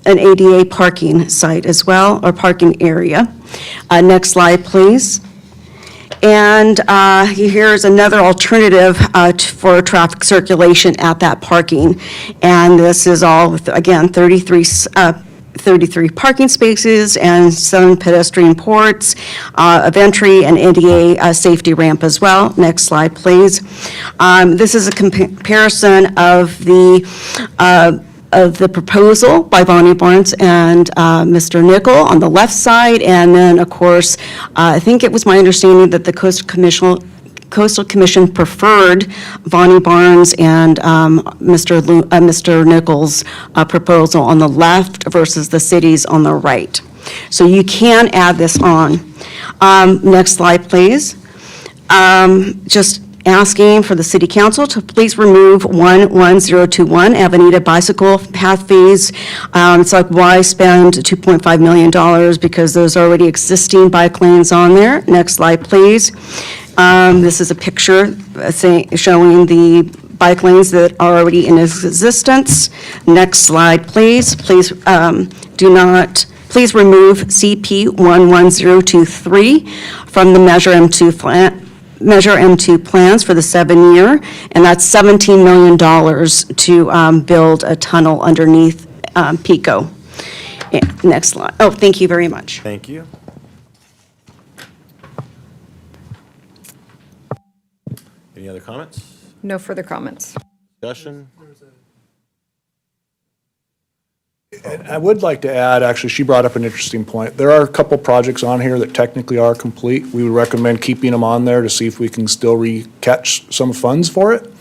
Speaker 10: an ADA parking site as well, or parking area. Next slide, please. And here's another alternative for traffic circulation at that parking. And this is all with, again, 33 parking spaces and 7 pedestrian ports of entry and ADA safety ramp as well. Next slide, please. This is a comparison of the proposal by Vonnie Barnes and Mr. Nickel on the left side, and then, of course, I think it was my understanding that the Coastal Commission preferred Vonnie Barnes and Mr. Nichols' proposal on the left versus the city's on the right. So you can add this on. Next slide, please. Just asking for the city council to please remove 11021 Avenida bicycle path fees. It's like, why spend $2.5 million because there's already existing bike lanes on there. Next slide, please. This is a picture showing the bike lanes that are already in existence. Next slide, please. Please please remove CP 11023 from the Measure M2 plans for the 7-year, and that's $17 million to build a tunnel underneath Pico. Next slide. Oh, thank you very much.
Speaker 2: Thank you. Any other comments?
Speaker 3: No further comments.
Speaker 2: Discussion?
Speaker 12: I would like to add, actually, she brought up an interesting point. There are a couple projects on here that technically are complete. We would recommend keeping them on there to see if we can still catch some funds for it.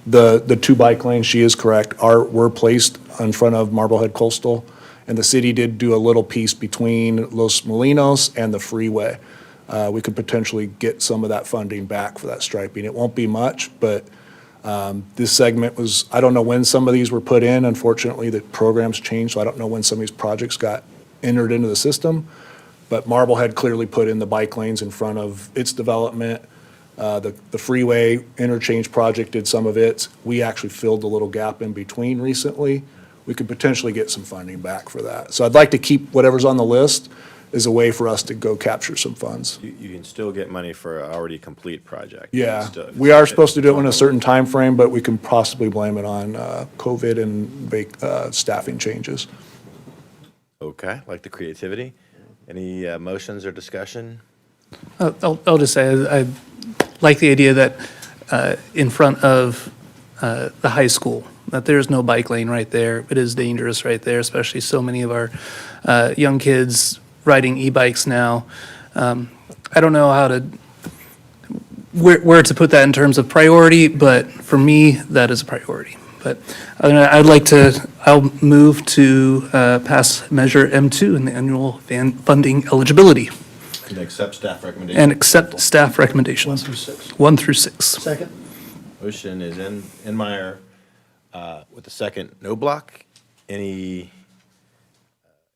Speaker 12: The two bike lanes, she is correct, were placed in front of Marblehead Coastal, and the city did do a little piece between Los Molinos and the freeway. We could potentially get some of that funding back for that striping. It won't be much, but this segment was, I don't know when some of these were put in. Unfortunately, the programs changed, so I don't know when some of these projects got entered into the system. But Marblehead clearly put in the bike lanes in front of its development. The freeway interchange project did some of it. We actually filled the little gap in between recently. We could potentially get some funding back for that. So I'd like to keep whatever's on the list as a way for us to go capture some funds.
Speaker 2: You can still get money for an already complete project.
Speaker 12: Yeah, we are supposed to do it in a certain time frame, but we can possibly blame it on COVID and staffing changes.
Speaker 2: Okay, like the creativity. Any motions or discussion?
Speaker 4: I'll just say, I like the idea that in front of the high school, that there's no bike lane right there. It is dangerous right there, especially so many of our young kids riding e-bikes now. I don't know how to, where to put that in terms of priority, but for me, that is a priority. But I'll move to pass Measure M2 in the annual funding eligibility
Speaker 2: And accept staff recommendations.
Speaker 4: and accept staff recommendations.
Speaker 5: 1 through 6.
Speaker 4: 1 through 6.
Speaker 5: Second?
Speaker 2: Motion is in Meyer with the second no block. Any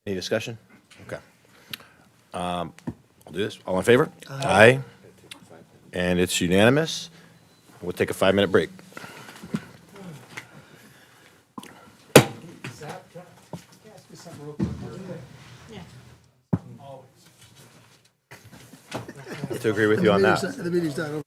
Speaker 2: discussion? Okay. I'll do this. All in favor? Aye. And it's unanimous. We'll take a 5-minute break. I have to agree with you on that.
Speaker 5: The meeting's not over.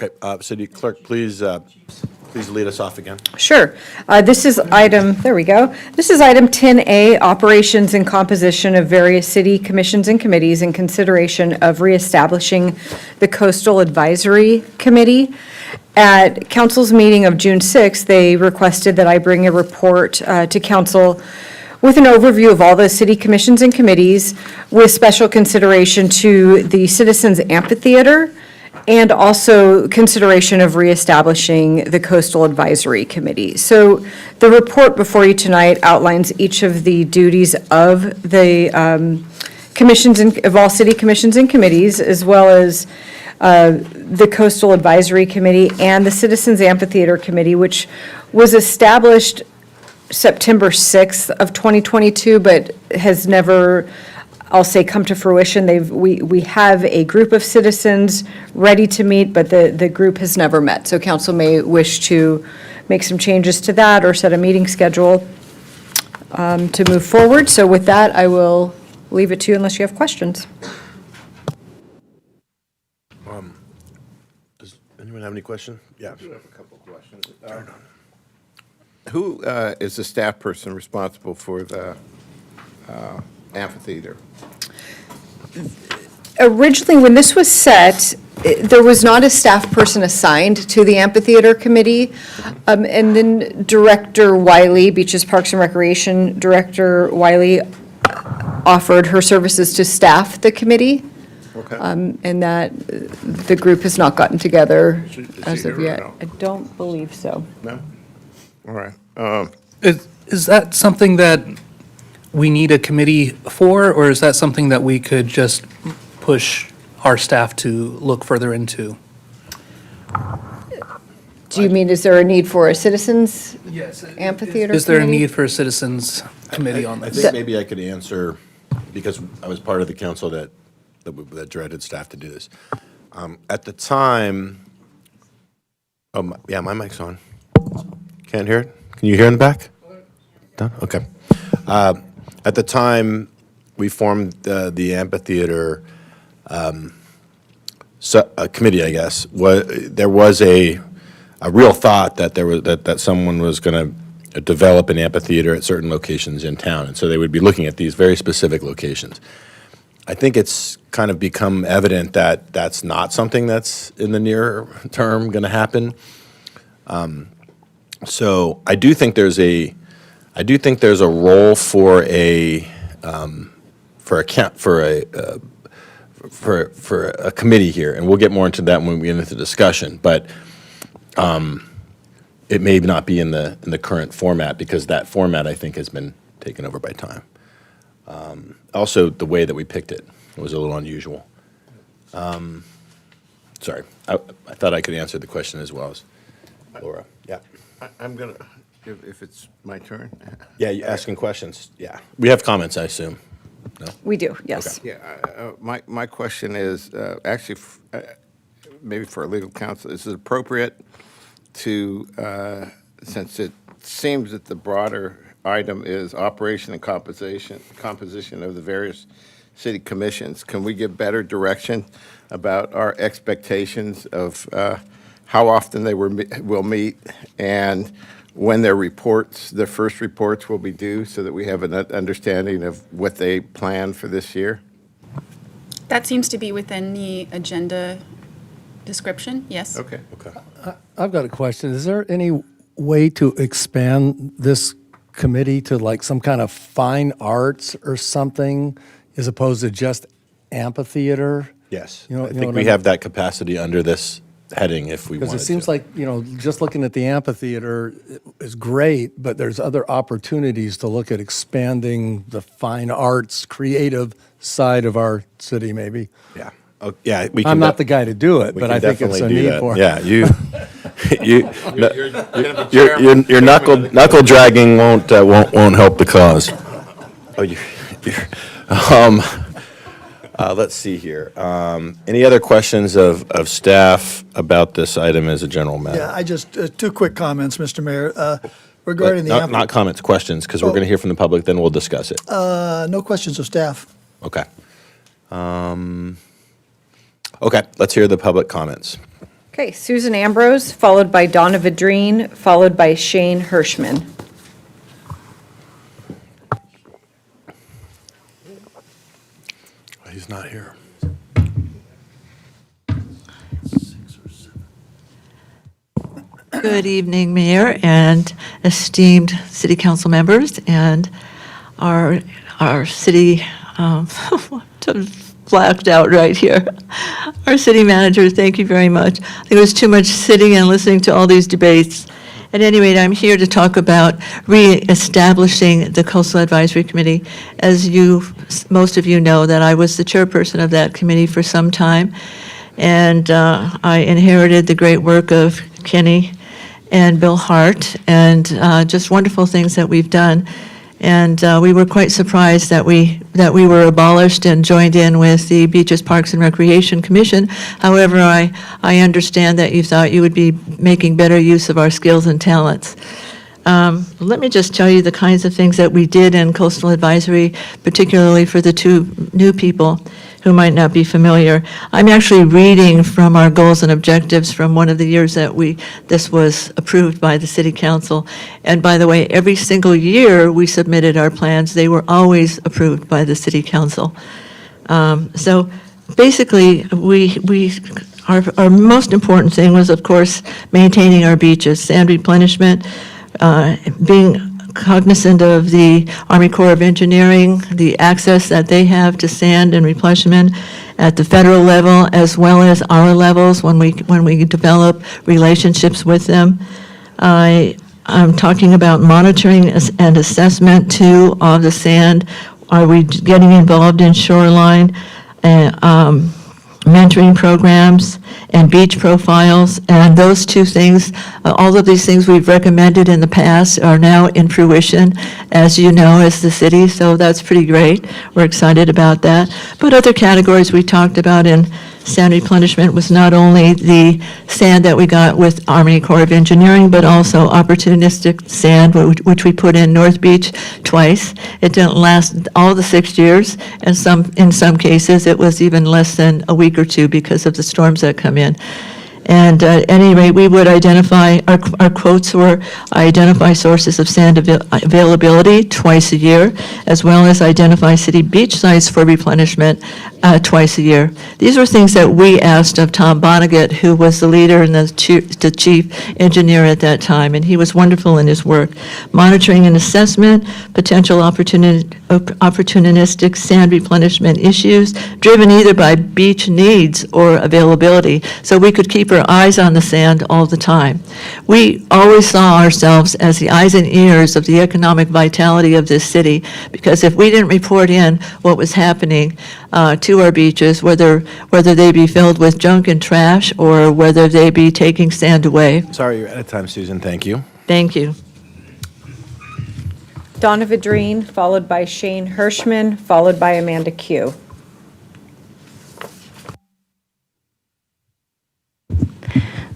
Speaker 2: Okay, City Clerk, please lead us off again.
Speaker 3: Sure. This is item, there we go. This is item 10A, operations and composition of various city commissions and committees in consideration of reestablishing the Coastal Advisory Committee. At council's meeting of June 6th, they requested that I bring a report to council with an overview of all the city commissions and committees with special consideration to the Citizens Amphitheater and also consideration of reestablishing the Coastal Advisory Committee. So the report before you tonight outlines each of the duties of the commissions, of all city commissions and committees, as well as the Coastal Advisory Committee and the Citizens Amphitheater Committee, which was established September 6th of 2022, but has never, I'll say, come to fruition. We have a group of citizens ready to meet, but the group has never met. So council may wish to make some changes to that or set a meeting schedule to move forward. So with that, I will leave it to you unless you have questions.
Speaker 2: Does anyone have any question? Yeah.
Speaker 9: I have a couple of questions. Who is the staff person responsible for the amphitheater?
Speaker 3: Originally, when this was set, there was not a staff person assigned to the amphitheater committee. And then Director Wiley, Beaches, Parks and Recreation Director Wiley, offered her services to staff the committee.
Speaker 9: Okay.
Speaker 3: And that the group has not gotten together
Speaker 9: Is she
Speaker 3: as of
Speaker 9: here or
Speaker 3: yet.
Speaker 9: no?
Speaker 3: I don't believe so.
Speaker 9: No? All right.
Speaker 4: Is that something that we need a committee for, or is that something that we could just push our staff to look further into?
Speaker 3: Do you mean, is there a need for a citizens
Speaker 4: Yes.
Speaker 3: amphitheater
Speaker 4: Is there a
Speaker 3: committee?
Speaker 4: need for a citizens committee on
Speaker 2: I
Speaker 4: this?
Speaker 2: think maybe I could answer, because I was part of the council that directed staff to do this. At the time, yeah, my mic's on. Can't hear it? Can you hear in the back? Done? Okay. At the time, we formed the amphitheater committee, I guess. There was a real thought that someone was going to develop an amphitheater at certain locations in town, and so they would be looking at these very specific locations. I think it's kind of become evident that that's not something that's in the near term going to happen. So I do think there's a role for a committee here, and we'll get more into that when we get into the discussion. But it may not be in the current format, because that format, I think, has been taken over by time. Also, the way that we picked it was a little unusual. Sorry, I thought I could answer the question as well as Laura. Yeah.
Speaker 9: I'm going to, if it's my turn.
Speaker 2: Yeah, you asking questions. Yeah. We have comments, I assume. No?
Speaker 3: We do, yes.
Speaker 9: Yeah, my question is, actually, maybe for our legal counsel, is it appropriate to, since it seems that the broader item is operation and composition of the various city commissions, can we give better direction about our expectations of how often they will meet and when their first reports will be due, so that we have an understanding of what they plan for this year?
Speaker 8: That seems to be within the agenda description, yes.
Speaker 9: Okay.
Speaker 6: I've got a question. Is there any way to expand this committee to like some kind of fine arts or something, as opposed to just amphitheater?
Speaker 2: Yes.
Speaker 6: You know-
Speaker 2: I
Speaker 6: you know
Speaker 2: think
Speaker 6: what
Speaker 2: we
Speaker 6: I
Speaker 2: have that capacity under this heading if we wanted to.
Speaker 6: Because it seems like, just looking at the amphitheater is great, but there's other opportunities to look at expanding the fine arts, creative side of our city, maybe.
Speaker 2: Yeah. Oh, yeah, we can.
Speaker 6: I'm not the guy to do it,
Speaker 2: we
Speaker 6: but
Speaker 2: can
Speaker 6: I think it's a
Speaker 2: definitely do
Speaker 6: need
Speaker 2: that.
Speaker 6: for it.
Speaker 2: Yeah,
Speaker 9: You're
Speaker 2: your knuckle dragging won't help the cause. Oh, let's see here. Any other questions of staff about this item as a general matter?
Speaker 5: Yeah, I just, two quick comments, Mr. Mayor. Regarding the
Speaker 2: Not comments, questions, because we're
Speaker 5: Oh.
Speaker 2: going to hear from the public, then we'll discuss it.
Speaker 5: no questions of staff.
Speaker 2: Okay. Okay, let's hear the public comments.
Speaker 3: Okay, Susan Ambrose, followed by Donna Vidrine, followed by Shane Hirschman.
Speaker 2: He's not here.
Speaker 13: Good evening, Mayor and esteemed city council members and our city, blacked out right here. Our city manager, thank you very much. I think it was too much sitting and listening to all these debates. At any rate, I'm here to talk about reestablishing the Coastal Advisory Committee. As most of you know, that I was the chairperson of that committee for some time, and I inherited the great work of Kenny and Bill Hart, and just wonderful things that we've done. And we were quite surprised that we were abolished and joined in with the Beaches, Parks, and Recreation Commission. However, I understand that you thought you would be making better use of our skills and talents. Let me just tell you the kinds of things that we did in Coastal Advisory, particularly for the two new people who might not be familiar. I'm actually reading from our goals and objectives from one of the years that this was approved by the City Council. And by the way, every single year we submitted our plans, they were always approved by the City Council. So basically, our most important thing was, of course, maintaining our beaches, sand replenishment, being cognizant of the Army Corps of Engineering, the access that they have to sand and replenishment at the federal level, as well as our levels when we develop relationships with them. I'm talking about monitoring and assessment too of the sand. Are we getting involved in shoreline mentoring programs and beach profiles? And those two things, all of these things we've recommended in the past are now in fruition, as you know, as the city, so that's pretty great. We're excited about that. But other categories we talked about in sand replenishment was not only the sand that we got with Army Corps of Engineering, but also opportunistic sand, which we put in North Beach twice. It didn't last all the 6 years, and in some cases, it was even less than a week or two because of the storms that come in. And at any rate, we would identify, our quotes were, identify sources of sand availability twice a year, as well as identify city beach sites for replenishment twice a year. These were things that we asked of Tom Vonnegut, who was the leader and the chief engineer at that time, and he was wonderful in his work. Monitoring and assessment, potential opportunistic sand replenishment issues, driven either by beach needs or availability, so we could keep our eyes on the sand all the time. We always saw ourselves as the eyes and ears of the economic vitality of this city, because if we didn't report in what was happening to our beaches, whether they be filled with junk and trash or whether they be taking sand away.
Speaker 2: Sorry, you're out of time, Susan. Thank you.
Speaker 13: Thank you.
Speaker 3: Donna Vidrine, followed by Shane Hirschman, followed by Amanda Q.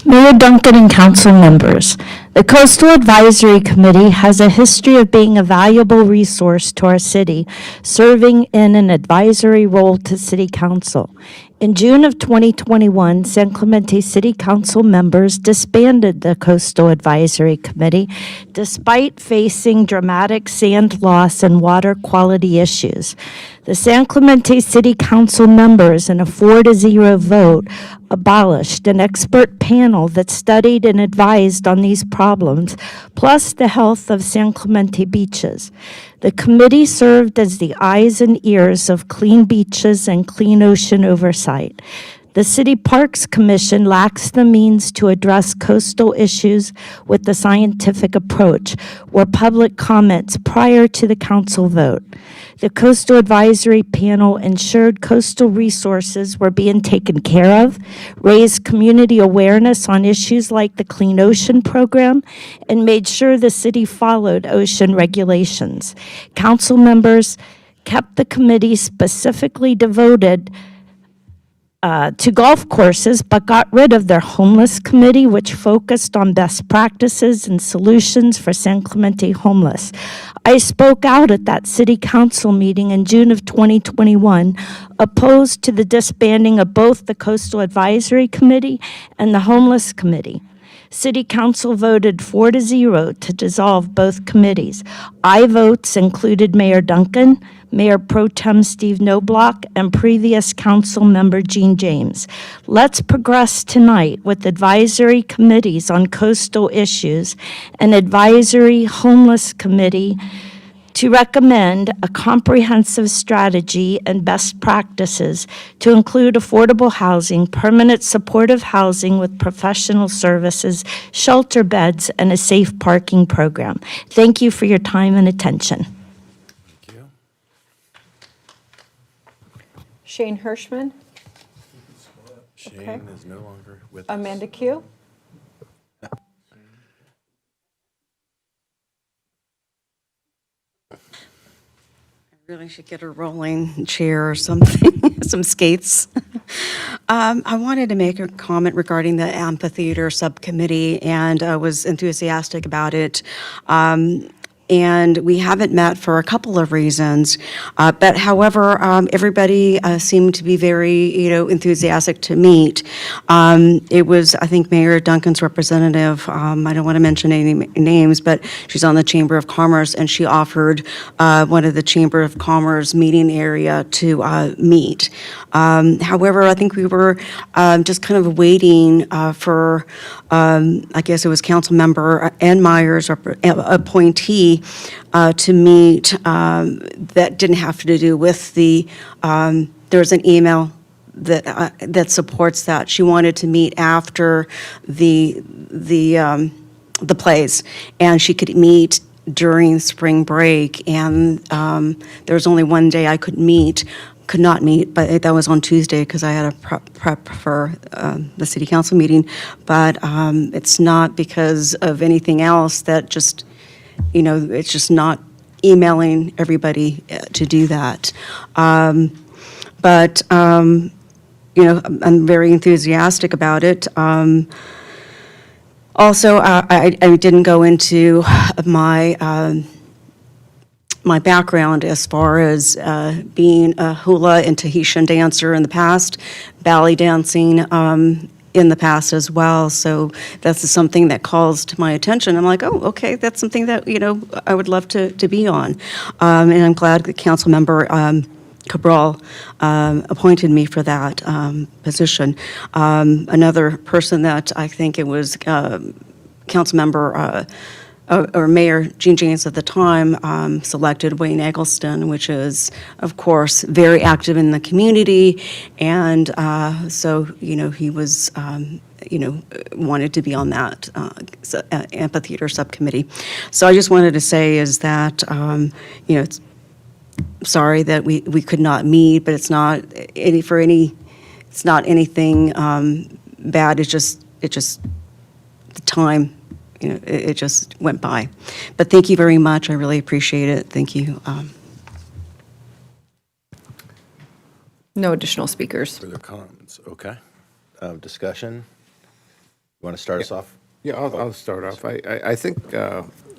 Speaker 14: Mayor Duncan and council members, the Coastal Advisory Committee has a history of being a valuable resource to our city, serving in an advisory role to City Council. In June of 2021, San Clemente City Council members disbanded the Coastal Advisory Committee despite facing dramatic sand loss and water quality issues. The San Clemente City Council members, in a 4-0 vote, abolished an expert panel that studied and advised on these problems, plus the health of San Clemente beaches. The committee served as the eyes and ears of clean beaches and clean ocean oversight. The City Parks Commission lacks the means to address coastal issues with the scientific approach or public comments prior to the council vote. The Coastal Advisory Panel ensured coastal resources were being taken care of, raised community awareness on issues like the Clean Ocean Program, and made sure the city followed ocean regulations. Council members kept the committee specifically devoted to golf courses, but got rid of their homeless committee, which focused on best practices and solutions for San Clemente homeless. I spoke out at that city council meeting in June of 2021, opposed to the disbanding of both the Coastal Advisory Committee and the Homeless Committee. City Council voted 4-0 to dissolve both committees. Aye votes included Mayor Duncan, Mayor Pro Tem Steve Knobloch, and previous council member Gene James. Let's progress tonight with advisory committees on coastal issues and advisory homeless committee to recommend a comprehensive strategy and best practices to include affordable housing, permanent supportive housing with professional services, shelter beds, and a safe parking program. Thank you for your time and attention.
Speaker 3: Shane Hirschman,
Speaker 2: Shane is no longer with us.
Speaker 3: Amanda Q.
Speaker 10: Really should get a rolling chair or something, some skates. I wanted to make a comment regarding the amphitheater subcommittee, and I was enthusiastic about it. And we haven't met for a couple of reasons. But however, everybody seemed to be very, enthusiastic to meet. It was, I think, Mayor Duncan's representative, I don't want to mention any names, but she's on the Chamber of Commerce, and she offered one of the Chamber of Commerce meeting area to meet. However, I think we were just kind of waiting for, I guess it was Councilmember Ann Myers, appointee, to meet that didn't have to do with the, there was an email that supports that. She wanted to meet after the plays, and she could meet during spring break, and there was only one day I could not meet, but that was on Tuesday because I had a prep for the city council meeting. But it's not because of anything else, that just, it's just not emailing everybody to do that. But I'm very enthusiastic about it. Also, I didn't go into my my background as far as being a hula and Tahitian dancer in the past, ballet dancing in the past as well. So that's something that calls to my attention. I'm like, oh, okay, that's something that, I would love to be on. And I'm glad that Councilmember Cabral appointed me for that position. Another person that I think it was Councilmember or Mayor Gene James at the time selected Wayne Eggleston, which is, of course, very active in the community. And so, he was, wanted to be on that amphitheater subcommittee. So I just wanted to say is that, it's sorry that we could not meet, but it's not it's not anything bad. It's just the time. It just went by. But thank you very much. I really appreciate it. Thank you.
Speaker 3: No additional speakers.
Speaker 2: Further comments? Okay. Discussion? You want to start us off?
Speaker 9: Yeah, I'll start off. I think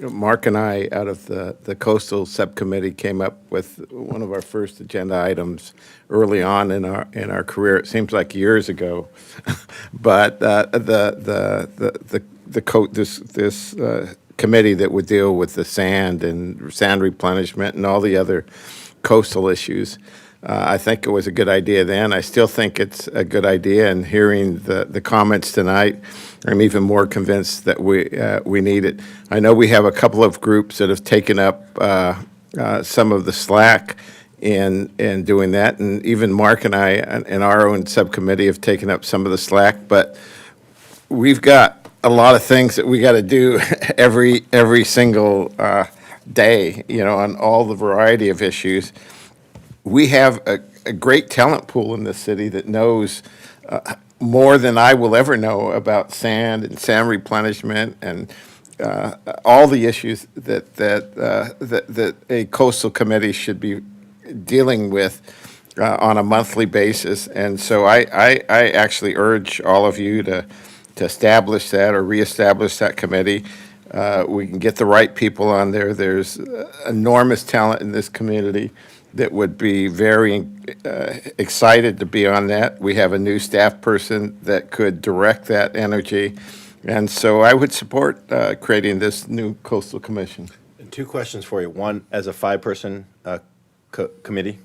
Speaker 9: Mark and I, out of the Coastal Subcommittee, came up with one of our first agenda items early on in our career. It seems like years ago, but this committee that would deal with the sand and sand replenishment and all the other coastal issues. I think it was a good idea then. I still think it's a good idea, and hearing the comments tonight, I'm even more convinced that we need it. I know we have a couple of groups that have taken up some of the slack in doing that, and even Mark and I in our own subcommittee have taken up some of the slack, but we've got a lot of things that we got to do every single day, on all the variety of issues. We have a great talent pool in this city that knows more than I will ever know about sand and sand replenishment and all the issues that a coastal committee should be dealing with. on a monthly basis. And so I actually urge all of you to establish that or reestablish that committee. We can get the right people on there. There's enormous talent in this community that would be very excited to be on that. We have a new staff person that could direct that energy. And so I would support creating this new coastal commission.
Speaker 2: And two questions for you. One, as a five-person committee,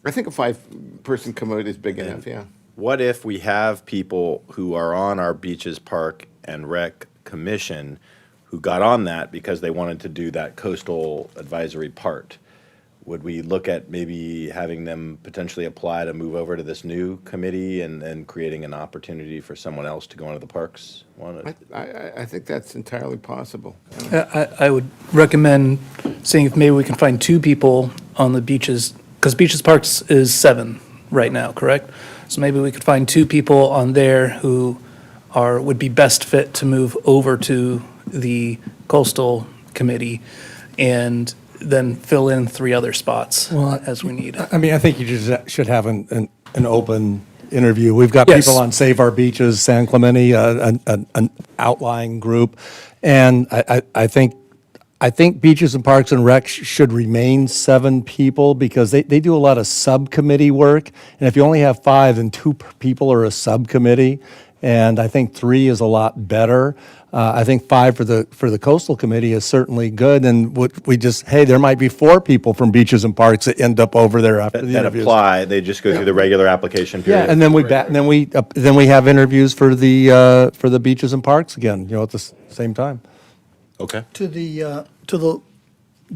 Speaker 9: I think a 5-person committee is big enough, yeah.
Speaker 2: what if we have people who are on our Beaches, Park, and Rec Commission who got on that because they wanted to do that coastal advisory part? Would we look at maybe having them potentially apply to move over to this new committee and then creating an opportunity for someone else to go into the parks?
Speaker 9: I think that's entirely possible.
Speaker 4: I would recommend seeing if maybe we can find two people on the beaches, because Beaches Parks is 7 right now, correct? So maybe we could find two people on there who would be best fit to move over to the coastal committee and then fill in 3 other spots as we need.
Speaker 6: I mean, I think you just should have an open interview. We've got
Speaker 4: Yes.
Speaker 6: people on Save Our Beaches, San Clemente, an outlying group. And I think Beaches and Parks and Rec should remain 7 people because they do a lot of subcommittee work. And if you only have 5, then 2 people are a subcommittee. And I think 3 is a lot better. I think 5 for the coastal committee is certainly good. And there might be 4 people from Beaches and Parks that end up over there after the
Speaker 2: That
Speaker 6: interviews.
Speaker 2: apply, they just go through the regular application period?
Speaker 6: Yeah, and then we have interviews for the Beaches and Parks again, at the same time.
Speaker 2: Okay.
Speaker 5: To the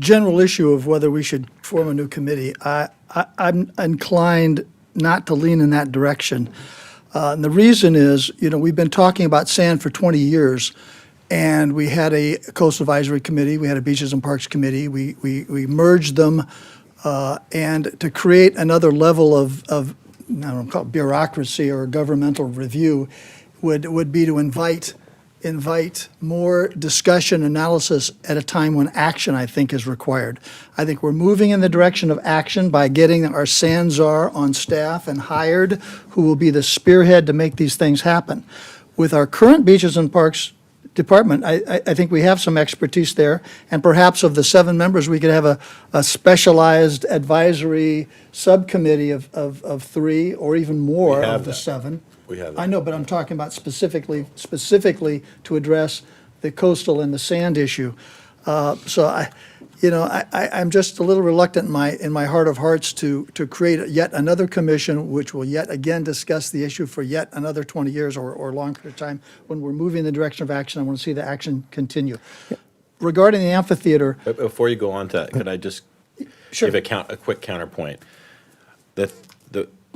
Speaker 5: general issue of whether we should form a new committee, I'm inclined not to lean in that direction. And the reason is, we've been talking about sand for 20 years, and we had a Coastal Advisory Committee, we had a Beaches and Parks Committee, we merged them, and to create another level of I don't know, call it bureaucracy or governmental review would be to invite more discussion, analysis at a time when action, I think, is required. I think we're moving in the direction of action by getting our sand czar on staff and hired, who will be the spearhead to make these things happen. With our current Beaches and Parks Department, I think we have some expertise there, and perhaps of the 7 members, we could have a specialized advisory subcommittee of 3 or even more
Speaker 2: We have
Speaker 5: of the
Speaker 2: that.
Speaker 5: 7.
Speaker 2: We have
Speaker 5: I
Speaker 2: that.
Speaker 5: know, but I'm talking about specifically to address the coastal and the sand issue. So I'm just a little reluctant in my heart of hearts to create yet another commission, which will yet again discuss the issue for yet another 20 years or longer time. When we're moving in the direction of action, I want to see the action continue. Regarding the amphitheater,
Speaker 2: But before you go on to that, could I just
Speaker 5: Sure.
Speaker 2: give a quick counterpoint?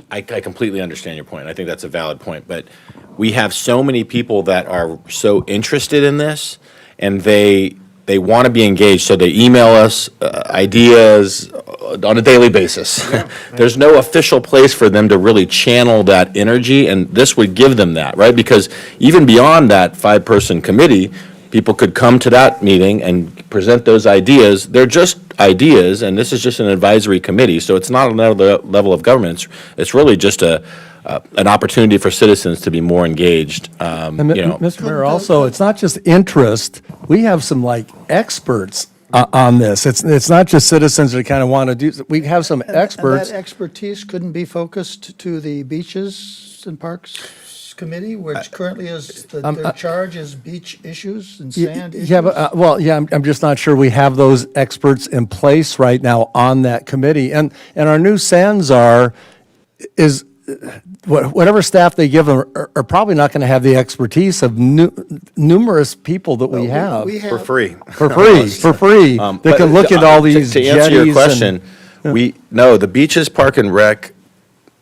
Speaker 2: I completely understand your point. I think that's a valid point. But we have so many people that are so interested in this, and they want to be engaged, so they email us ideas on a daily basis. There's no official place for them to really channel that energy, and this would give them that, right? Because even beyond that 5-person committee, people could come to that meeting and present those ideas. They're just ideas, and this is just an advisory committee, so it's not another level of government. It's really just an opportunity for citizens to be more engaged.
Speaker 6: And Mr. Mayor, also, it's not just interest. We have some experts on this. It's not just citizens that kind of want to do, we have some experts.
Speaker 5: and that expertise couldn't be focused to the Beaches and Parks Committee, which currently is, their charge is beach issues and sand issues?
Speaker 6: Yeah, but, I'm just not sure we have those experts in place right now on that committee. And our new sand czar is, whatever staff they give them are probably not going to have the expertise of numerous people that we have.
Speaker 5: We
Speaker 2: For
Speaker 5: have-
Speaker 2: free.
Speaker 6: For free. They
Speaker 2: But
Speaker 6: can look at all these
Speaker 2: To answer your
Speaker 6: jetties
Speaker 2: question,
Speaker 6: and-
Speaker 2: the Beaches, Park, and Rec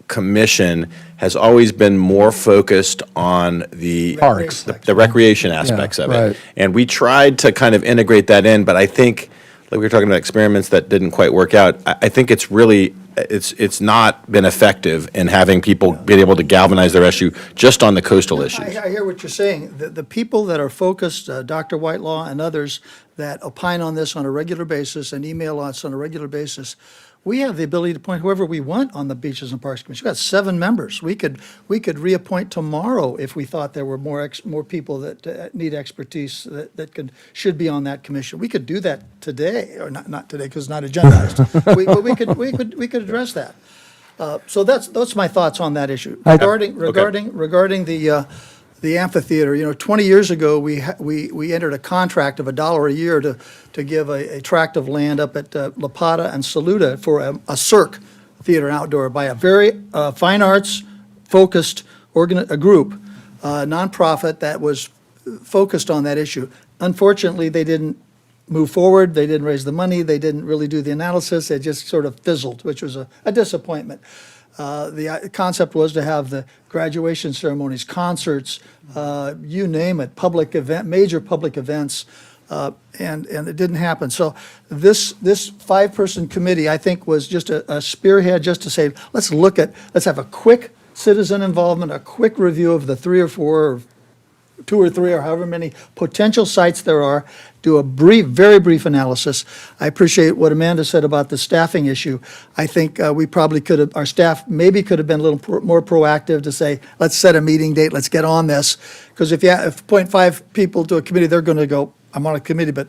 Speaker 2: Commission has always been more focused on the
Speaker 6: Parks.
Speaker 2: the recreation aspects of it.
Speaker 6: right.
Speaker 2: And we tried to kind of integrate that in, but I think, like we were talking about experiments that didn't quite work out, I think it's really it's not been effective in having people be able to galvanize their issue just on the coastal issues.
Speaker 5: I hear what you're saying. The people that are focused, Dr. Whitelaw and others that opine on this on a regular basis and email us on a regular basis, we have the ability to appoint whoever we want on the Beaches and Parks Commission. We've got 7 members. We could reappoint tomorrow if we thought there were more people that need expertise that should be on that commission. We could do that today, or not today because it's not agendized. But we could address that. So that's my thoughts on that issue. Regarding the amphitheater, 20 years ago, we entered a contract of $1 a year to give a tract of land up at La Pata and Saluda for a Cirque theater outdoor by a very fine arts focused a group, nonprofit that was focused on that issue. Unfortunately, they didn't move forward. They didn't raise the money. They didn't really do the analysis. It just sort of fizzled, which was a disappointment. The concept was to have the graduation ceremonies, concerts, you name it, major public events, and it didn't happen. So this 5-person committee, I think, was just a spearhead just to say, let's have a quick citizen involvement, a quick review of the 3 or 4 or 2 or 3 or however many potential sites there are, do a very brief analysis. I appreciate what Amanda said about the staffing issue. I think we probably our staff maybe could have been a little more proactive to say, let's set a meeting date, let's get on this. Because if 0.5 people to a committee, they're going to go, I'm on a committee, but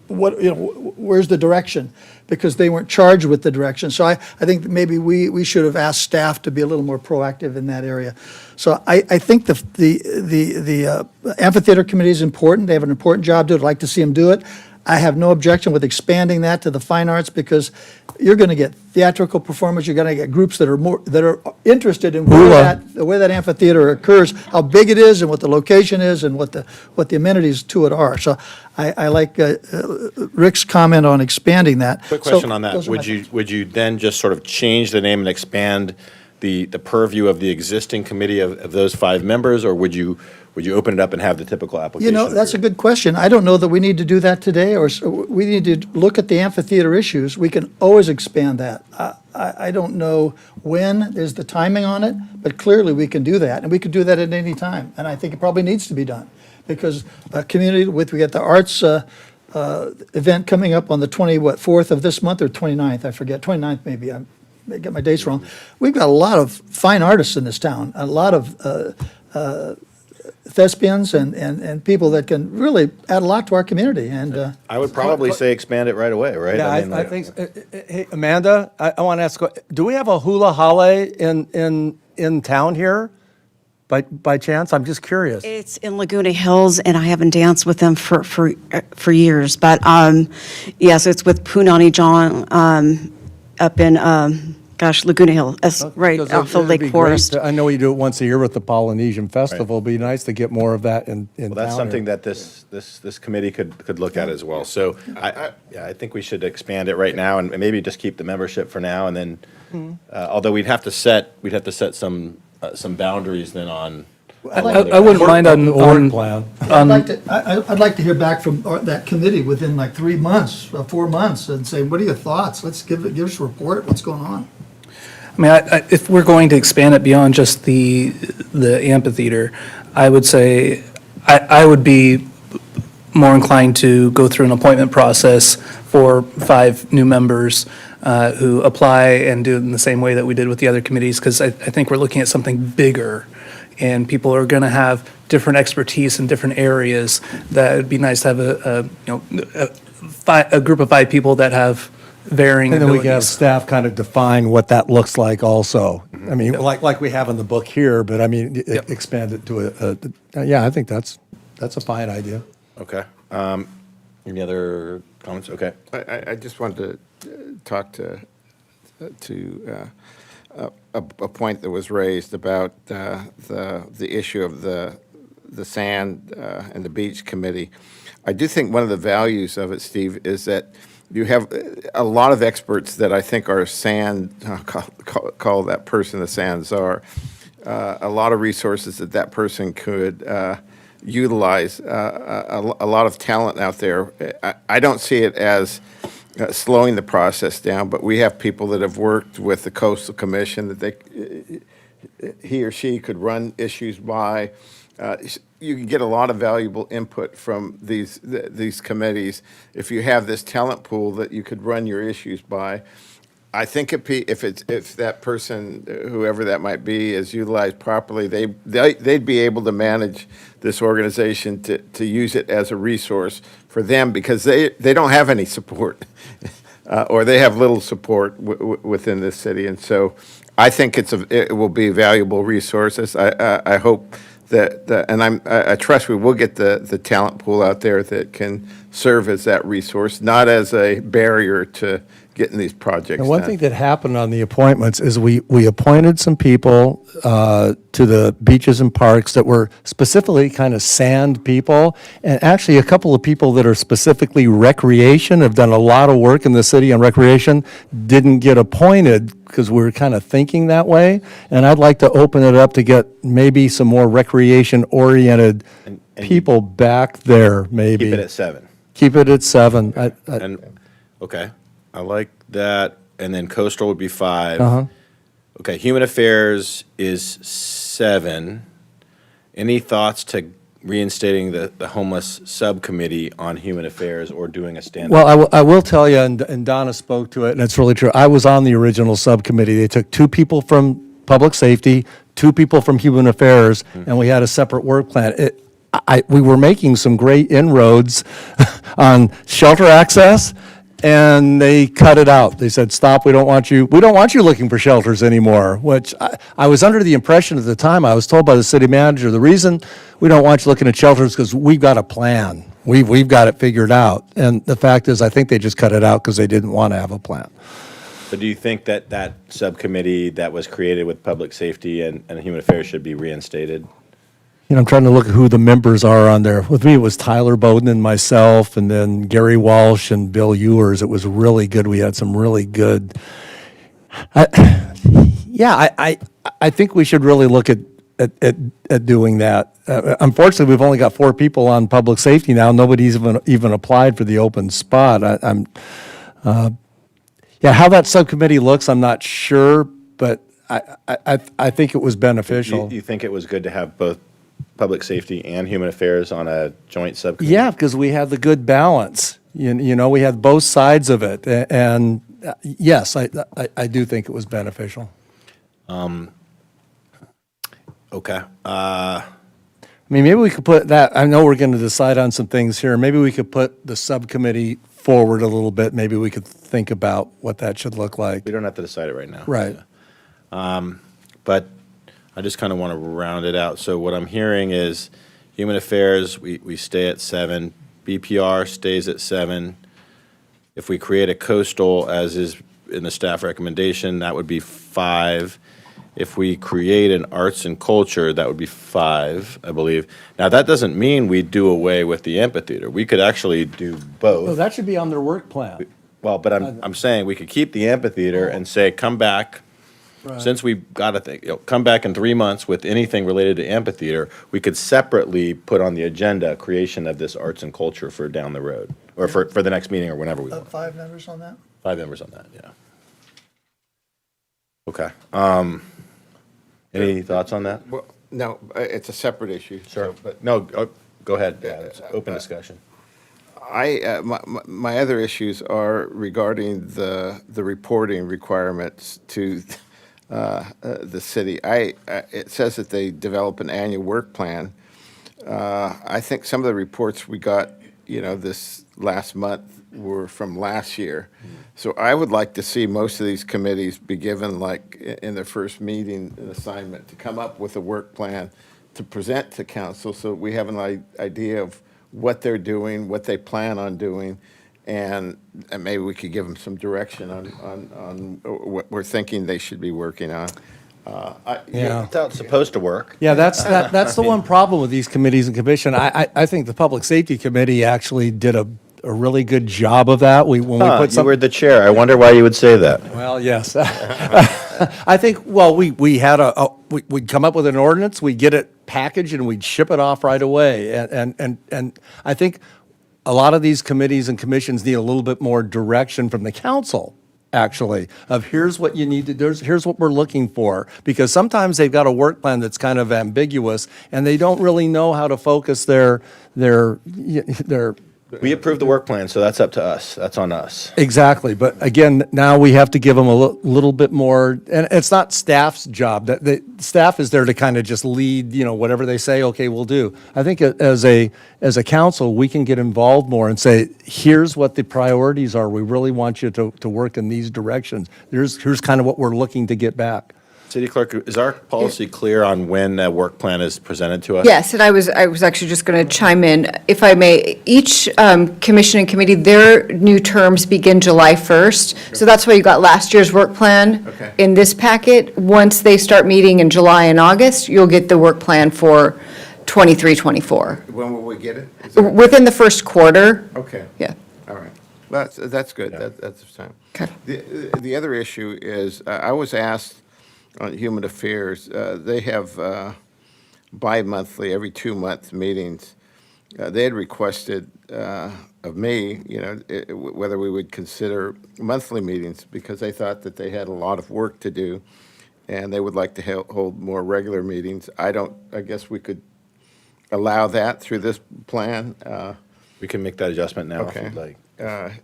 Speaker 5: where's the direction? Because they weren't charged with the direction. So I think that maybe we should have asked staff to be a little more proactive in that area. So I think the amphitheater committee is important. They have an important job to do. I'd like to see them do it. I have no objection with expanding that to the fine arts because you're going to get theatrical performers. You're going to get groups that are interested in the way that amphitheater occurs, how big it is, and what the location is, and what the amenities to it are. So I like Rick's comment on expanding that.
Speaker 2: Quick question on that. Would you then just sort of change the name and expand the purview of the existing committee of those 5 members, or would you open it up and have the typical application?
Speaker 5: That's a good question. I don't know that we need to do that today, or we need to look at the amphitheater issues. We can always expand that. I don't know when there's the timing on it, but clearly we can do that, and we could do that at any time. And I think it probably needs to be done because a community we got the arts event coming up on the 4th of this month or 29th, I forget, 29th maybe. I get my dates wrong. We've got a lot of fine artists in this town, a lot of thespians and people that can really add a lot to our community. And
Speaker 2: I would probably say expand it right away, right?
Speaker 6: Yeah, I think, hey, Amanda, I want to ask, do we have a hula hale in town here by chance? I'm just curious.
Speaker 10: It's in Laguna Hills, and I haven't danced with them for years. But yes, it's with Punani John up in Laguna Hills, right off of Lake Forest.
Speaker 6: I know you do it once a year with the Polynesian Festival. It'd be nice to get more of that in town.
Speaker 2: Well, that's something
Speaker 6: here.
Speaker 2: that this committee could look at as well. So I think we should expand it right now and maybe just keep the membership for now, and then although we'd have to set some boundaries then on.
Speaker 4: I wouldn't mind on
Speaker 6: org plan.
Speaker 5: I'd like to hear back from that committee within like 3 months, 4 months, and say, what are your thoughts? Let's give us a report. What's going on?
Speaker 4: I mean, if we're going to expand it beyond just the amphitheater, I would say I would be more inclined to go through an appointment process for 5 new members who apply and do it in the same way that we did with the other committees, because I think we're looking at something bigger, and people are going to have different expertise in different areas. That it'd be nice to have a group of 5 people that have varying
Speaker 6: And then we can have
Speaker 4: abilities.
Speaker 6: staff kind of define what that looks like also. I mean, like we have in the book here, but I mean, expand it to yeah, I think that's a fine idea.
Speaker 2: Okay. Any other comments? Okay.
Speaker 9: I just wanted to talk to a point that was raised about the issue of the sand and the beach committee. I do think one of the values of it, Steve, is that you have a lot of experts that I think are sand, call that person the sand czar, a lot of resources that person could utilize, a lot of talent out there. I don't see it as slowing the process down, but we have people that have worked with the Coastal Commission that he or she could run issues by. You can get a lot of valuable input from these committees if you have this talent pool that you could run your issues by. I think if that person, whoever that might be, is utilized properly, they'd be able to manage this organization to use it as a resource for them, because they don't have any support, or they have little support within this city. And so I think it will be valuable resources. I hope and I trust we will get the talent pool out there that can serve as that resource, not as a barrier to getting these projects
Speaker 6: And one
Speaker 9: done.
Speaker 6: thing that happened on the appointments is we appointed some people to the beaches and parks that were specifically kind of sand people, and actually a couple of people that are specifically recreation, have done a lot of work in the city on recreation, didn't get appointed because we were kind of thinking that way. And I'd like to open it up to get maybe some more recreation-oriented people back there, maybe.
Speaker 2: Keep it at 7.
Speaker 6: Keep it at 7.
Speaker 2: Okay, I like that. And then coastal would be 5.
Speaker 6: Uh-huh.
Speaker 2: Okay, human affairs is 7. Any thoughts to reinstating the homeless subcommittee on human affairs, or doing a stand?
Speaker 6: Well, I will tell you, and Donna spoke to it, and it's really true. I was on the original subcommittee. They took 2 people from public safety, 2 people from human affairs, and we had a separate work plan. We were making some great inroads on shelter access, and they cut it out. They said, stop, we don't want you looking for shelters anymore, which I was under the impression at the time, I was told by the city manager, the reason we don't want you looking at shelters is because we've got a plan. We've got it figured out. And the fact is, I think they just cut it out because they didn't want to have a plan.
Speaker 2: But do you think that subcommittee that was created with public safety and human affairs should be reinstated?
Speaker 6: You know, I'm trying to look at who the members are on there. With me, it was Tyler Bowden and myself, and then Gary Walsh and Bill Ewers. It was really good. We had some really good. I think we should really look at doing that. Unfortunately, we've only got 4 people on public safety now. Nobody's even applied for the open spot. How that subcommittee looks, I'm not sure, but I think it was beneficial.
Speaker 2: You think it was good to have both public safety and human affairs on a joint subcommittee?
Speaker 6: Yeah, because we had the good balance. You know, we had both sides of it. And yes, I do think it was beneficial.
Speaker 2: Okay.
Speaker 6: I mean, maybe we could put that, I know we're going to decide on some things here. Maybe we could put the subcommittee forward a little bit. Maybe we could think about what that should look like.
Speaker 2: We don't have to decide it right now.
Speaker 6: Right.
Speaker 2: But I just kind of want to round it out. So what I'm hearing is human affairs, we stay at 7. BPR stays at 7. If we create a coastal, as is in the staff recommendation, that would be 5. If we create an arts and culture, that would be 5, I believe. Now, that doesn't mean we do away with the amphitheater. We could actually do both.
Speaker 6: Oh, that should be on their work plan.
Speaker 2: Well, but I'm saying we could keep the amphitheater and say, come back.
Speaker 6: Right.
Speaker 2: Since we've got to think, come back in 3 months with anything related to amphitheater, we could separately put on the agenda creation of this arts and culture for down the road, or for the next meeting, or whenever we want.
Speaker 5: 5 members on that?
Speaker 2: 5 members on that, yeah. Okay. Any thoughts on that?
Speaker 9: Well, no, it's a separate issue.
Speaker 2: Sure. But no, go ahead. Yeah, it's open discussion.
Speaker 9: My other issues are regarding the reporting requirements to the city. It says that they develop an annual work plan. I think some of the reports we got, this last month were from last year. So I would like to see most of these committees be given, like, in their first meeting, an assignment to come up with a work plan to present to council, so we have an idea of what they're doing, what they plan on doing, and maybe we could give them some direction on what we're thinking they should be working on.
Speaker 6: Yeah.
Speaker 2: That's how it's supposed to work.
Speaker 6: Yeah, that's the one problem with these committees and commission. I think the Public Safety Committee actually did a really good job of that. When we put
Speaker 2: You were the chair. I wonder why you would say that.
Speaker 6: Well, yes. I think, we had we'd come up with an ordinance, we'd get it packaged, and we'd ship it off right away. And I think a lot of these committees and commissions need a little bit more direction from the council, actually, of here's what you need to do, here's what we're looking for. Because sometimes they've got a work plan that's kind of ambiguous, and they don't really know how to focus their
Speaker 2: We approved the work plan, so that's up to us. That's on us.
Speaker 6: Exactly, but again, now we have to give them a little bit more, and it's not staff's job, that the staff is there to kind of just lead, whatever they say, okay, we'll do. I think as a council, we can get involved more and say, here's what the priorities are, we really want you to work in these directions. Here's kind of what we're looking to get back.
Speaker 2: City Clerk, is our policy clear on when a work plan is presented to us?
Speaker 3: Yes, and I was actually just going to chime in, if I may. Each commission and committee, their new terms begin July 1st. So that's why you got last year's work plan
Speaker 9: Okay.
Speaker 3: in this packet. Once they start meeting in July and August, you'll get the work plan for 23-24.
Speaker 9: When will we get it? Is it-
Speaker 3: Within the first quarter.
Speaker 9: Okay.
Speaker 3: Yeah.
Speaker 9: All right. Well, that's good. That's the time.
Speaker 3: Okay.
Speaker 9: The other issue is, I was asked on Human Affairs, they have bi-monthly, every 2-month meetings. They had requested of me, whether we would consider monthly meetings, because they thought that they had a lot of work to do, and they would like to hold more regular meetings. I guess we could allow that through this plan.
Speaker 2: We can make that adjustment now if
Speaker 9: Okay.
Speaker 2: you'd like,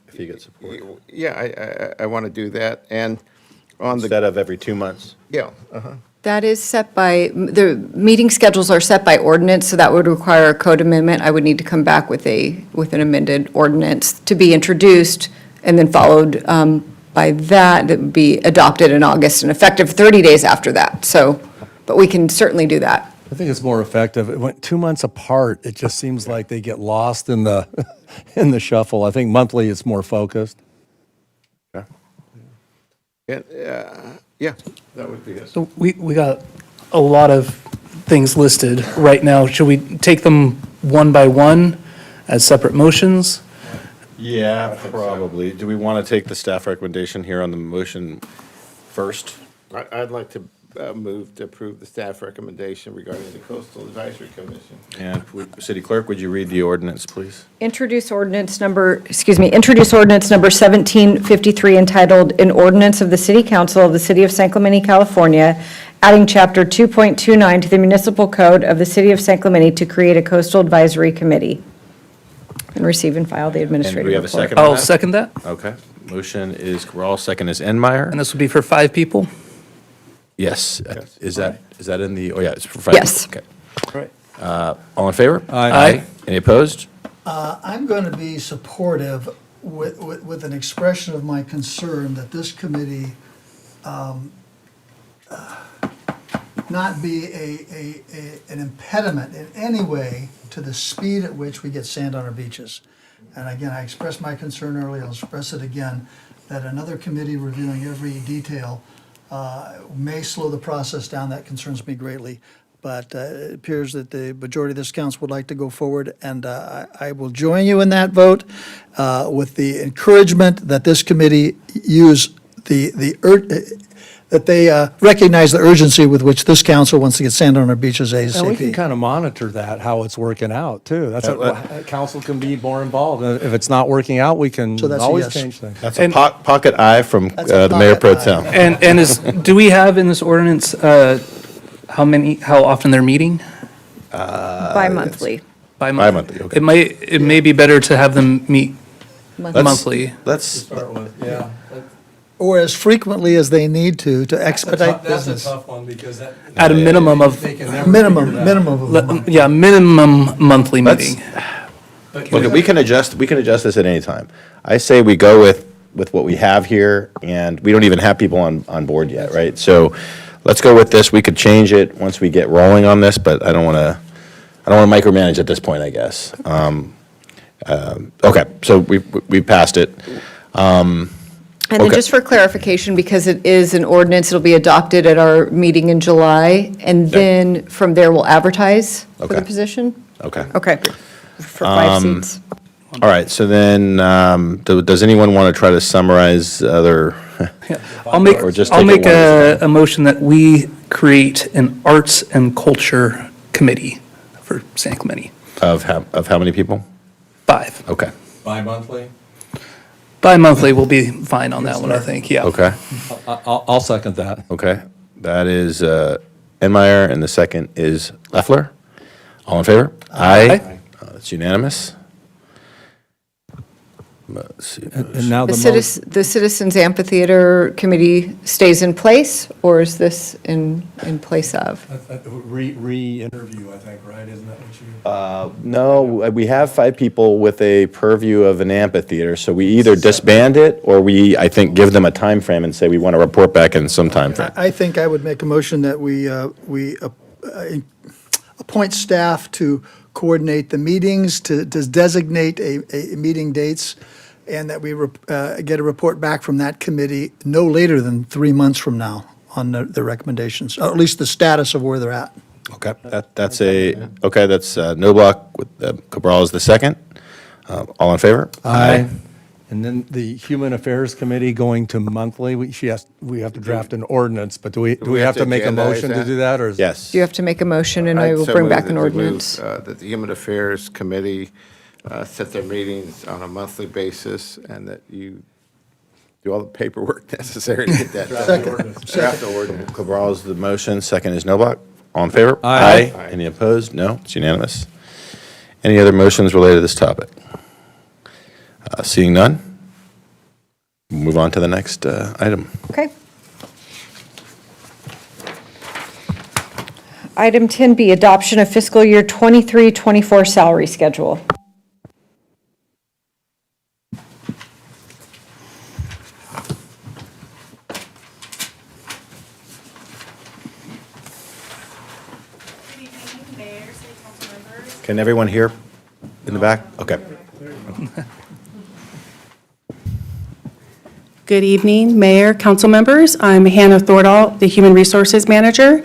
Speaker 2: if you get support.
Speaker 9: Yeah, I want to do that, and on the,
Speaker 2: Instead of every 2 months.
Speaker 9: yeah,
Speaker 3: That is set by, the meeting schedules are set by ordinance, so that would require a code amendment. I would need to come back with an amended ordinance to be introduced, and then followed by that would be adopted in August and effective 30 days after that. So, but we can certainly do that.
Speaker 6: I think it's more effective. It went 2 months apart, it just seems like they get lost in the, in the shuffle. I think monthly is more focused.
Speaker 9: yeah, that would be it.
Speaker 4: So we got a lot of things listed right now. Should we take them one by one as separate motions?
Speaker 2: Yeah, probably. Do we want to take the staff recommendation here on the motion first?
Speaker 9: I'd like to move to approve the staff recommendation regarding the Coastal Advisory Commission.
Speaker 2: And City Clerk, would you read the ordinance, please?
Speaker 3: Introduce ordinance number 1753 entitled, "An Ordinance of the City Council of the City of San Clemente, California, adding Chapter 2.29 to the Municipal Code of the City of San Clemente to create a Coastal Advisory Committee." And receive and file the
Speaker 2: And do
Speaker 3: administrative
Speaker 2: we have a
Speaker 3: report.
Speaker 2: second on
Speaker 4: I'll
Speaker 2: that?
Speaker 4: second that,
Speaker 2: Okay. Motion is Corral, second is Enmeyer.
Speaker 4: and this would be for 5 people.
Speaker 2: Yes. Is that in the, oh yeah, it's for 5.
Speaker 3: Yes.
Speaker 2: Okay.
Speaker 4: Right.
Speaker 2: All in favor?
Speaker 4: Aye.
Speaker 2: Any opposed?
Speaker 5: I'm going to be supportive with an expression of my concern that this committee not be an impediment in any way to the speed at which we get sand on our beaches. And again, I expressed my concern earlier, I'll express it again, that another committee reviewing every detail may slow the process down. That concerns me greatly. But it appears that the majority of this council would like to go forward, and I will join you in that vote with the encouragement that this committee use that they recognize the urgency with which this council wants to get sand on our beaches ASAP.
Speaker 6: And we can kind of monitor that, how it's working out, too. That's, council can be more involved. If it's not working out, we can
Speaker 5: So that's a
Speaker 6: always
Speaker 5: yes.
Speaker 6: change things.
Speaker 2: That's a pocket eye from
Speaker 5: That's a
Speaker 2: the Mayor Pro
Speaker 5: pocket
Speaker 2: Tem.
Speaker 4: And do we have in this ordinance how often they're meeting?
Speaker 3: Bi-monthly.
Speaker 2: Bi-monthly, okay.
Speaker 4: It may be better to have them meet monthly.
Speaker 2: Let's,
Speaker 6: Yeah.
Speaker 5: Or as frequently as they need to expedite
Speaker 6: That's a
Speaker 5: business.
Speaker 6: tough one, because that.
Speaker 4: At a minimum of,
Speaker 5: Minimum of a month.
Speaker 4: yeah, minimum monthly
Speaker 2: Let's-
Speaker 4: meeting.
Speaker 2: look, we can adjust this at any time. I say we go with what we have here, and we don't even have people on board yet, right? So let's go with this. We could change it once we get rolling on this, but I don't want to micromanage at this point, I guess. Okay, so we passed it.
Speaker 3: And then
Speaker 2: Okay.
Speaker 3: just for clarification, because it is an ordinance, it'll be adopted at our meeting in July, and then from there we'll advertise for the
Speaker 2: Okay.
Speaker 3: position?
Speaker 2: Okay.
Speaker 3: Okay, for 5 seats.
Speaker 2: All right, so then, does anyone want to try to summarize other?
Speaker 4: I'll make
Speaker 2: Or just take it one
Speaker 4: a motion that we create an arts and culture committee for San Clemente.
Speaker 2: Of how many people?
Speaker 4: 5.
Speaker 2: Okay,
Speaker 6: Bi-monthly?
Speaker 4: Bi-monthly will be fine on that one, I think, yeah.
Speaker 2: okay,
Speaker 6: I'll second that.
Speaker 2: okay. That is Enmeyer, and the second is Leffler. All in favor? Aye. That's unanimous. Let's see.
Speaker 6: And now
Speaker 3: The
Speaker 6: the motion.
Speaker 3: the Citizens Amphitheater Committee stays in place, or is this in place of?
Speaker 6: Re-interview, I think, right? Isn't that what you?
Speaker 2: No, we have 5 people with a purview of an amphitheater, so we either disband it or we, I think, give them a time frame and say we want to report back in some time frame.
Speaker 5: I think I would make a motion that we appoint staff to coordinate the meetings, to designate a meeting dates, and that we get a report back from that committee no later than 3 months from now on the recommendations, or at least the status of where they're at.
Speaker 2: Okay, that's Noblock with Cabral is the second. All in favor?
Speaker 6: Aye. And then the Human Affairs Committee going to monthly, we have to draft an ordinance, but do we have to make a
Speaker 9: agendize
Speaker 6: motion to
Speaker 9: that?
Speaker 6: do that, or?
Speaker 2: Yes.
Speaker 3: Do you have to make a motion, and I
Speaker 9: I'd
Speaker 3: will
Speaker 9: so
Speaker 3: bring
Speaker 9: move
Speaker 3: back
Speaker 9: that
Speaker 3: an
Speaker 9: we move,
Speaker 3: ordinance?
Speaker 9: That the Human Affairs Committee set their meetings on a monthly basis, and that you do all the paperwork necessary to get that done. Draft the ordinance.
Speaker 2: Cabral is the motion, second is Noblock. All in favor?
Speaker 6: Aye.
Speaker 2: Any opposed? No, it's unanimous. Any other motions related to this topic? Seeing none, move on to the next item.
Speaker 3: Okay. Item 10B, adoption of fiscal year 23-24 salary schedule.
Speaker 2: Can everyone hear in the back? Okay.
Speaker 15: Good evening, Mayor, council members. I'm Hannah Thordahl, the Human Resources Manager.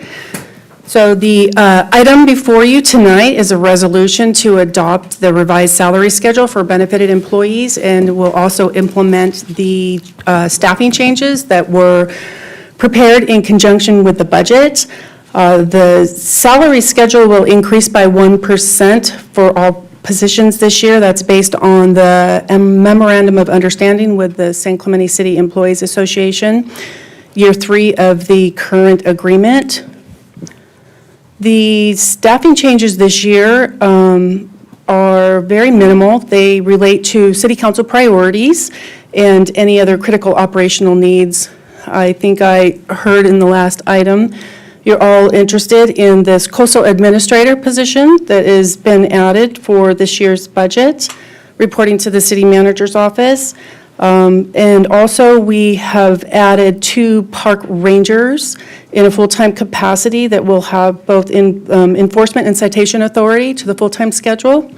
Speaker 15: So the item before you tonight is a resolution to adopt the revised salary schedule for benefited employees, and will also implement the staffing changes that were prepared in conjunction with the budget. The salary schedule will increase by 1% for all positions this year. That's based on the memorandum of understanding with the San Clemente City Employees Association, year 3 of the current agreement. The staffing changes this year are very minimal. They relate to city council priorities and any other critical operational needs. I think I heard in the last item, you're all interested in this coastal administrator position that has been added for this year's budget, reporting to the city manager's office. And also, we have added 2 park rangers in a full-time capacity that will have both enforcement and citation authority to the full-time schedule.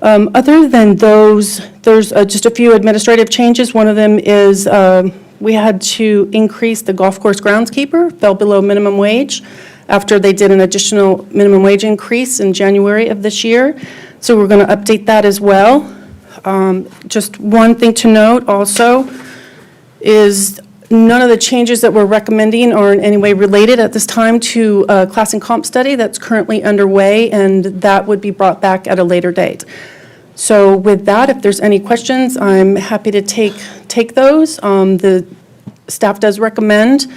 Speaker 15: Other than those, there's just a few administrative changes. One of them is we had to increase the golf course groundskeeper, fell below minimum wage after they did an additional minimum wage increase in January of this year. So we're going to update that as well. Just one thing to note also is none of the changes that we're recommending are in any way related at this time to a class and comp study that's currently underway, and that would be brought back at a later date. So with that, if there's any questions, I'm happy to take those. The staff does recommend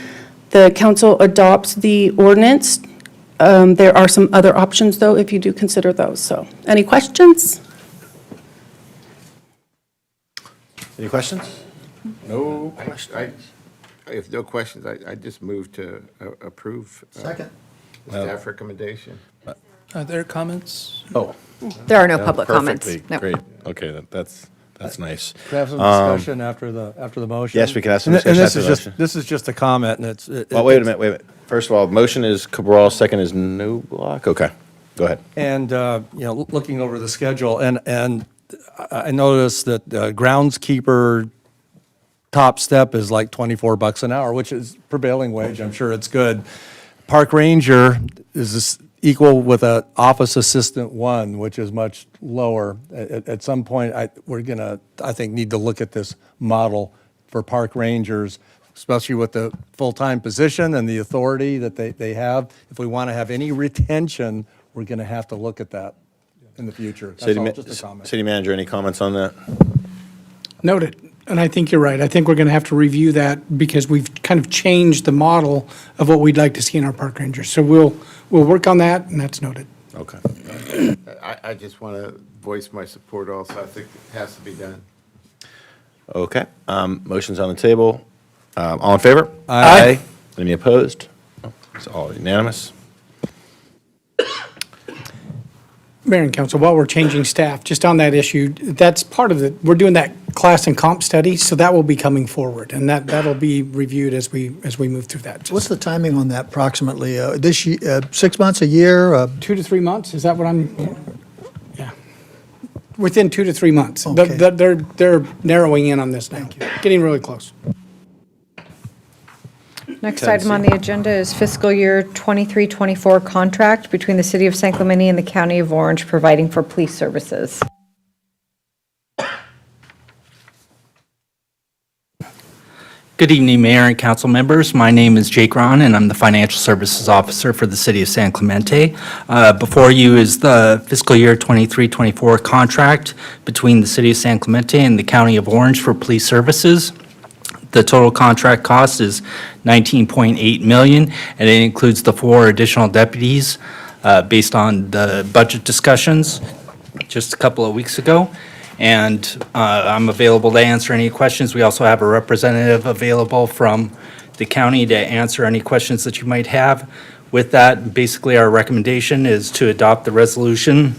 Speaker 15: the council adopts the ordinance. There are some other options, though, if you do consider those. So any questions?
Speaker 2: Any questions?
Speaker 9: No questions. If no questions, I just move to approve.
Speaker 5: Second.
Speaker 9: The staff recommendation.
Speaker 4: Are there comments?
Speaker 2: Oh.
Speaker 3: There are no public comments.
Speaker 2: Perfectly,
Speaker 3: No.
Speaker 2: great. Okay, that's nice.
Speaker 6: Can we have some discussion after the motion?
Speaker 2: Yes, we can have some
Speaker 6: And
Speaker 2: discussion
Speaker 6: this
Speaker 2: after
Speaker 6: is
Speaker 2: the
Speaker 6: just,
Speaker 2: motion.
Speaker 6: this is just a comment, and it's.
Speaker 2: Well, wait a minute. First of all, motion is Cabral, second is Noblock. Okay, go ahead.
Speaker 6: And, looking over the schedule, and I noticed that groundskeeper top step is like $24 an hour, which is prevailing wage. I'm sure it's good. Park ranger is equal with a office assistant 1, which is much lower. At some point, we're gonna, I think, need to look at this model for park rangers, especially with the full-time position and the authority that they have. If we want to have any retention, we're going to have to look at that. in the future. That's
Speaker 2: City
Speaker 6: all,
Speaker 2: ma-
Speaker 6: just a comment.
Speaker 2: City manager, any comments on that?
Speaker 11: Noted. And I think you're right. I think we're going to have to review that because we've kind of changed the model of what we'd like to see in our park rangers. So we'll work on that, and that's noted.
Speaker 2: Okay.
Speaker 9: I just want to voice my support also. I think it has to be done.
Speaker 2: Okay, motion's on the table. All in favor?
Speaker 6: Aye.
Speaker 2: Any opposed? It's all unanimous.
Speaker 11: Mayor and council, while we're changing staff, just on that issue, that's part of the, we're doing that class and comp study, so that will be coming forward, and that'll be reviewed as we move through that.
Speaker 5: What's the timing on that approximately? This year, 6 months, a year?
Speaker 11: 2 to 3 months, is that what I'm, yeah. Within 2 to 3 months.
Speaker 5: Okay.
Speaker 11: They're narrowing in on this now, getting really close.
Speaker 3: Next item on the agenda is fiscal year 23-24 contract between the City of San Clemente and the County of Orange providing for police services.
Speaker 16: Good evening, Mayor and council members. My name is Jake Ron, and I'm the Financial Services Officer for the City of San Clemente. Before you is the fiscal year 23-24 contract between the City of San Clemente and the County of Orange for police services. The total contract cost is $19.8 million, and it includes the 4 additional deputies based on the budget discussions just a couple of weeks ago. And I'm available to answer any questions. We also have a representative available from the county to answer any questions that you might have. With that, basically our recommendation is to adopt the resolution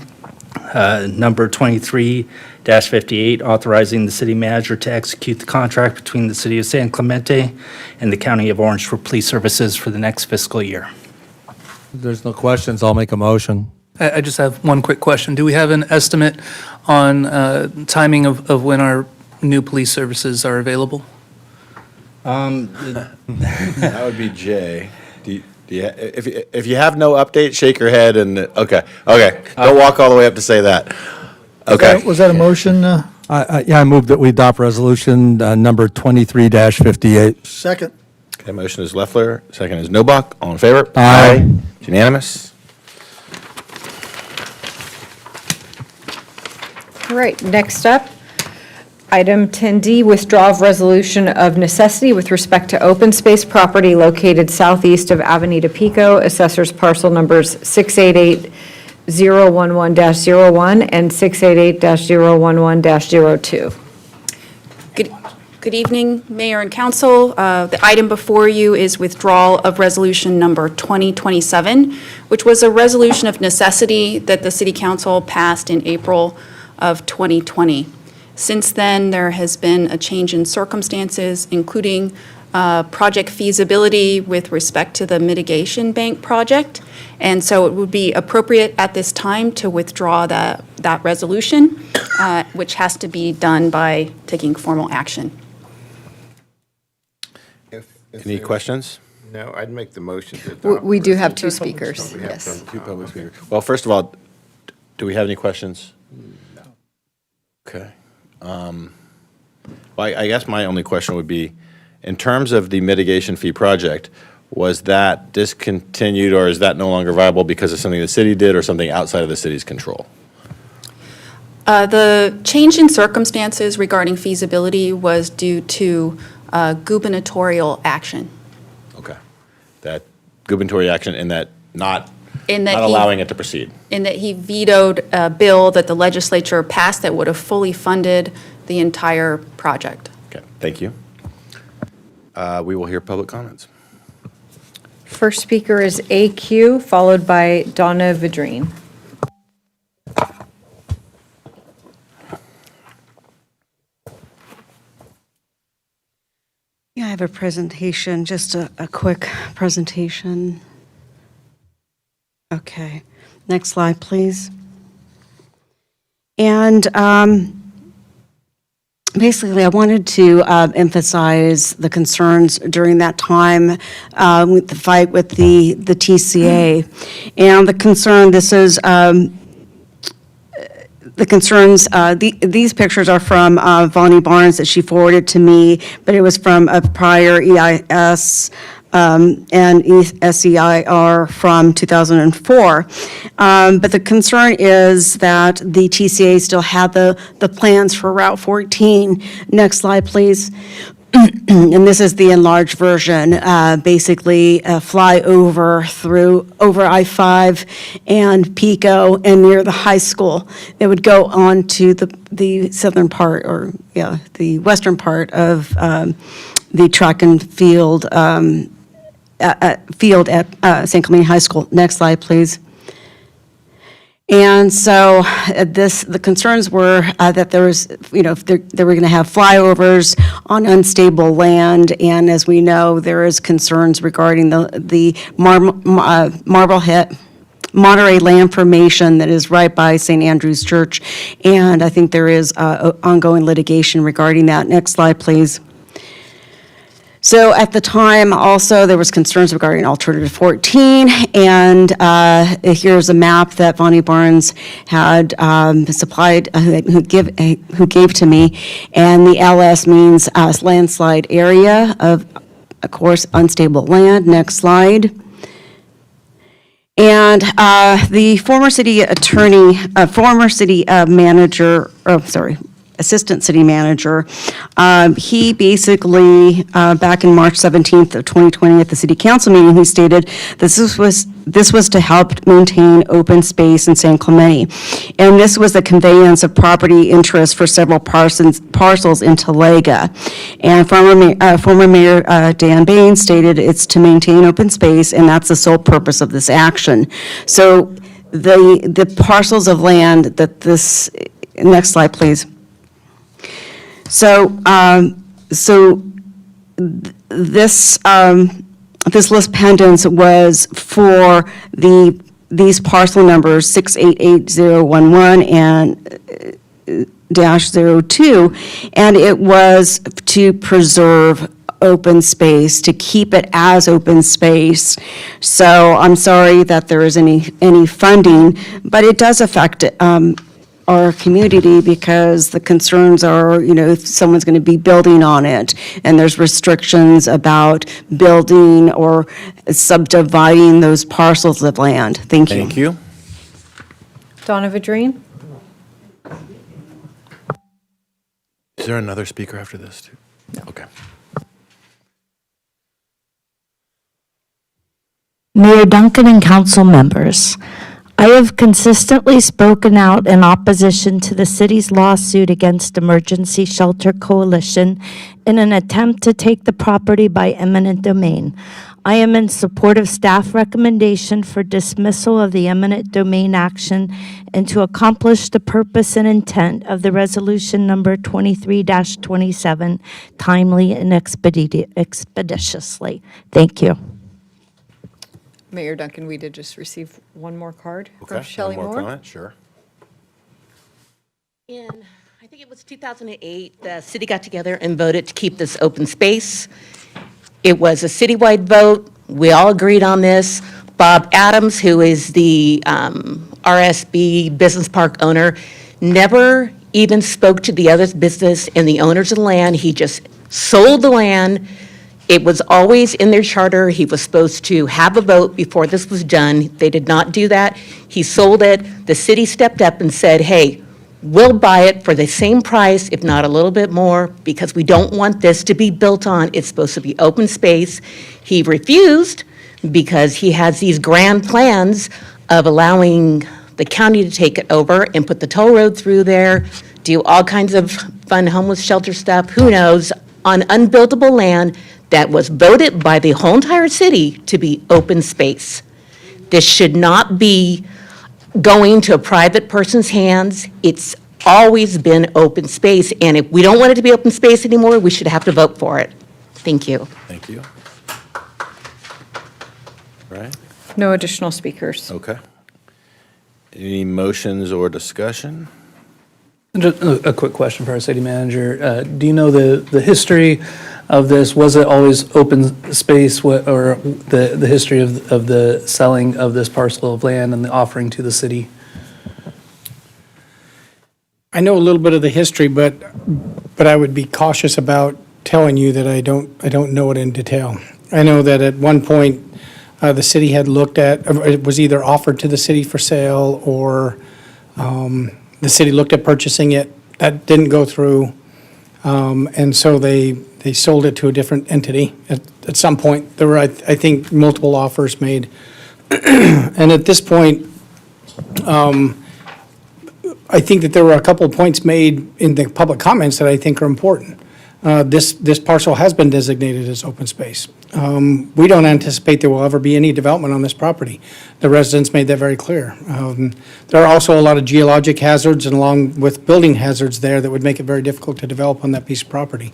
Speaker 16: number 23-58, authorizing the city manager to execute the contract between the City of San Clemente and the County of Orange for police services for the next fiscal year.
Speaker 6: If there's no questions, I'll make a motion.
Speaker 4: I just have one quick question. Do we have an estimate on timing of when our new police services are available?
Speaker 2: That would be Jay. If you have no update, shake your head and, okay. Don't walk all the way up to say that. Okay.
Speaker 5: Was that a motion?
Speaker 6: Yeah, I move that we adopt resolution number 23-58.
Speaker 5: Second.
Speaker 2: Okay, motion is Leffler, second is Nobach. All in favor?
Speaker 6: Aye.
Speaker 2: It's unanimous.
Speaker 3: All right, next up, item 10D, withdrawal of resolution of necessity with respect to open space property located southeast of Avenida Pico, assessors parcel numbers 688-011-01 and 688-011-02.
Speaker 8: Good evening, Mayor and Council. The item before you is withdrawal of resolution number 2027, which was a resolution of necessity that the City Council passed in April of 2020. Since then, there has been a change in circumstances, including project feasibility with respect to the mitigation bank project. And so it would be appropriate at this time to withdraw that resolution, which has to be done by taking formal action.
Speaker 2: Any questions?
Speaker 9: No, I'd make the motion to adopt.
Speaker 3: We do have 2 speakers,
Speaker 9: We have
Speaker 3: yes.
Speaker 9: two public speakers.
Speaker 2: Well, first of all, do we have any questions? No. Okay. Well, I guess my only question would be, in terms of the mitigation fee project, was that discontinued or is that no longer viable because of something the city did or something outside of the city's control?
Speaker 8: The change in circumstances regarding feasibility was due to gubernatorial action.
Speaker 2: Okay. That gubernatorial action in that not
Speaker 8: In that
Speaker 2: not allowing it to proceed.
Speaker 8: In that he vetoed a bill that the legislature passed that would have fully funded the entire project.
Speaker 2: Okay, thank you. We will hear public comments.
Speaker 3: First speaker is AQ, followed by Donna Vidrine.
Speaker 10: Yeah, I have a presentation, just a quick presentation. Okay, next slide, please. And basically, I wanted to emphasize the concerns during that time with the fight with the TCA. And the concern, this is the concerns, these pictures are from Vonnie Barnes that she forwarded to me, but it was from a prior EIS and SEIR from 2004. But the concern is that the TCA still had the plans for Route 14. Next slide, please. And this is the enlarged version, basically a flyover over I-5 and Pico and near the high school. It would go on to the southern part, or, the western part of the track and field, field at St. Clemente High School. Next slide, please. And so the concerns were that there was, if they were going to have flyovers on unstable land, and as we know, there is concerns regarding the Marblehead, Monterey land formation that is right by St. Andrew's Church, and I think there is ongoing litigation regarding that. Next slide, please. So at the time, also, there was concerns regarding Alternative 14, and here's a map that Vonnie Barnes had supplied, who gave to me, and the LS means landslide area of course, unstable land. Next slide. And the former city attorney, former city manager, assistant city manager, he basically, back in March 17th of 2020 at the city council meeting, he stated this was to help maintain open space in San Clemente. And this was the conveyance of property interest for several parcels in Talega. And former Mayor Dan Bain stated it's to maintain open space, and that's the sole purpose of this action. So the parcels of land that this, next slide, please. So, this list pendants was for these parcel numbers 6888011 and -02, and it was to preserve open space, to keep it as open space. So I'm sorry that there is any funding, but it does affect our community, because the concerns are, if someone's going to be building on it, and there's restrictions about building or subdividing those parcels of land. Thank you.
Speaker 2: Thank you.
Speaker 3: Donna Vadrine?
Speaker 2: Is there another speaker after this, too? No. Okay.
Speaker 14: Mayor Duncan and council members, I have consistently spoken out in opposition to the city's lawsuit against Emergency Shelter Coalition in an attempt to take the property by eminent domain. I am in support of staff recommendation for dismissal of the eminent domain action and to accomplish the purpose and intent of the resolution number 23-27 timely and expeditiously. Thank you.
Speaker 3: Mayor Duncan, we did just receive one more card
Speaker 2: Okay.
Speaker 3: from Shelley
Speaker 2: One more
Speaker 3: Moore.
Speaker 2: comment? Sure.
Speaker 17: In, I think it was 2008, the city got together and voted to keep this open space. It was a citywide vote. We all agreed on this. Bob Adams, who is the RSB Business Park owner, never even spoke to the other business and the owners of the land. He just sold the land. It was always in their charter. He was supposed to have a vote before this was done. They did not do that. He sold it. The city stepped up and said, hey, we'll buy it for the same price, if not a little bit more, because we don't want this to be built on. It's supposed to be open space. He refused because he has these grand plans of allowing the county to take it over and put the toll road through there, do all kinds of fun homeless shelter stuff, who knows, on unbuildable land that was voted by the whole entire city to be open space. This should not be going to a private person's hands. It's always been open space, and if we don't want it to be open space anymore, we should have to vote for it. Thank you.
Speaker 2: Thank you. Right?
Speaker 3: No additional speakers.
Speaker 2: Okay. Any motions or discussion?
Speaker 4: Just a quick question for our city manager. Do you know the history of this? Was it always open space, or the history of the selling of this parcel of land and the offering to the city?
Speaker 11: I know a little bit of the history, but I would be cautious about telling you that I don't know it in detail. I know that at one point, the city had looked at, it was either offered to the city for sale or the city looked at purchasing it. That didn't go through. And so they sold it to a different entity. At some point, there were, I think, multiple offers made. And at this point, I think that there were a couple of points made in the public comments that I think are important. This parcel has been designated as open space. We don't anticipate there will ever be any development on this property. The residents made that very clear. There are also a lot of geologic hazards and along with building hazards there that would make it very difficult to develop on that piece of property.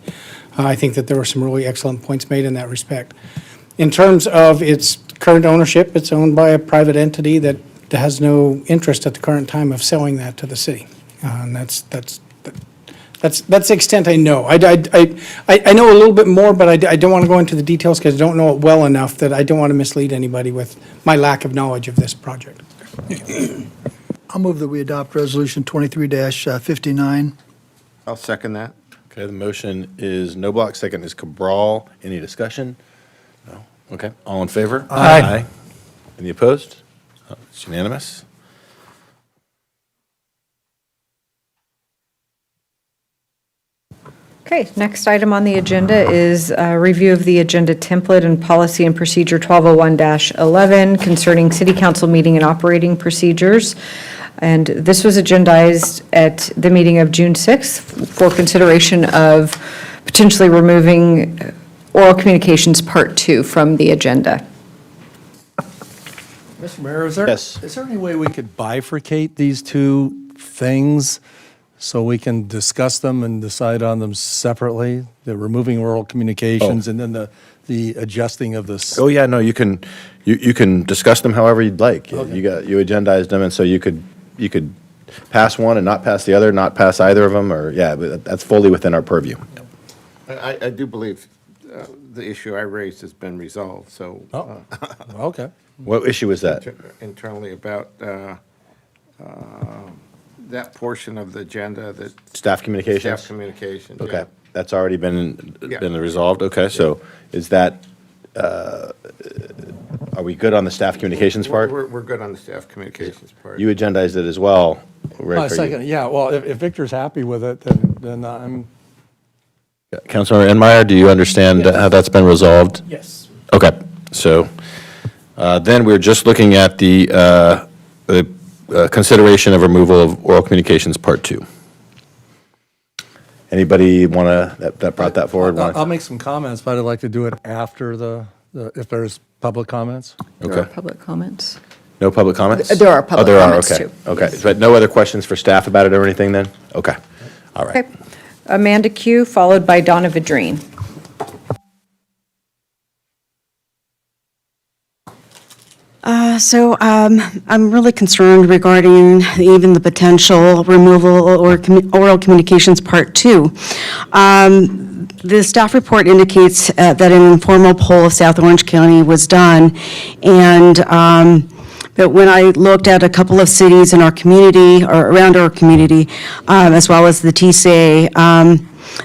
Speaker 11: I think that there were some really excellent points made in that respect. In terms of its current ownership, it's owned by a private entity that has no interest at the current time of selling that to the city. And that's the extent I know. I know a little bit more, but I don't want to go into the details because I don't know it well enough that I don't want to mislead anybody with my lack of knowledge of this project.
Speaker 5: I'll move that we adopt Resolution 23-59.
Speaker 9: I'll second that.
Speaker 2: Okay, the motion is Noblock, second is Cabral. Any discussion? No? Okay, all in favor?
Speaker 11: Aye.
Speaker 2: Any opposed? It's unanimous.
Speaker 3: Okay, next item on the agenda is a review of the agenda template and policy and procedure 1201-11 concerning city council meeting and operating procedures. And this was agendized at the meeting of June 6th for consideration of potentially removing oral communications part 2 from the agenda.
Speaker 6: Mr. Mayor,
Speaker 2: Yes.
Speaker 6: is there any way we could bifurcate these two things so we can discuss them and decide on them separately? The removing oral communications and then the adjusting of this?
Speaker 2: Oh, yeah, no, you can discuss them however you'd like.
Speaker 6: Okay.
Speaker 2: You agendized them, and so you could pass one and not pass the other, not pass either of them, or, yeah, but that's fully within our purview.
Speaker 9: I do believe the issue I raised has been resolved, so.
Speaker 6: Oh, okay.
Speaker 2: What issue is that?
Speaker 9: Internally about that portion of the agenda that.
Speaker 2: Staff communications?
Speaker 9: Staff communications, yeah.
Speaker 2: Okay, that's already been
Speaker 9: Yeah.
Speaker 2: resolved, okay, so is that, are we good on the staff communications part?
Speaker 9: We're good on the staff communications part.
Speaker 2: You agendized it as well, right? for you.
Speaker 6: Second, yeah, well, if Victor's happy with it, then I'm,
Speaker 2: Councilmember Enmeyer, do you understand how that's been resolved?
Speaker 11: Yes.
Speaker 2: Okay, so then we're just looking at the consideration of removal of oral communications, Part 2. Anybody want to, that brought that forward?
Speaker 6: I'll make some comments, but I'd like to do it after if there's public comments.
Speaker 2: Okay.
Speaker 3: Public comments.
Speaker 2: No public comments?
Speaker 3: There are public
Speaker 2: Oh, there are,
Speaker 3: comments,
Speaker 2: okay.
Speaker 3: too.
Speaker 2: Okay, but no other questions for staff about it or anything then? Okay, all right.
Speaker 3: Okay. Amanda Q, followed by Donna Vidrine.
Speaker 10: So I'm really concerned regarding even the potential removal or oral communications part 2. The staff report indicates that an informal poll of South Orange County was done, and but when I looked at a couple of cities in our community, or around our community, as well as the TCA,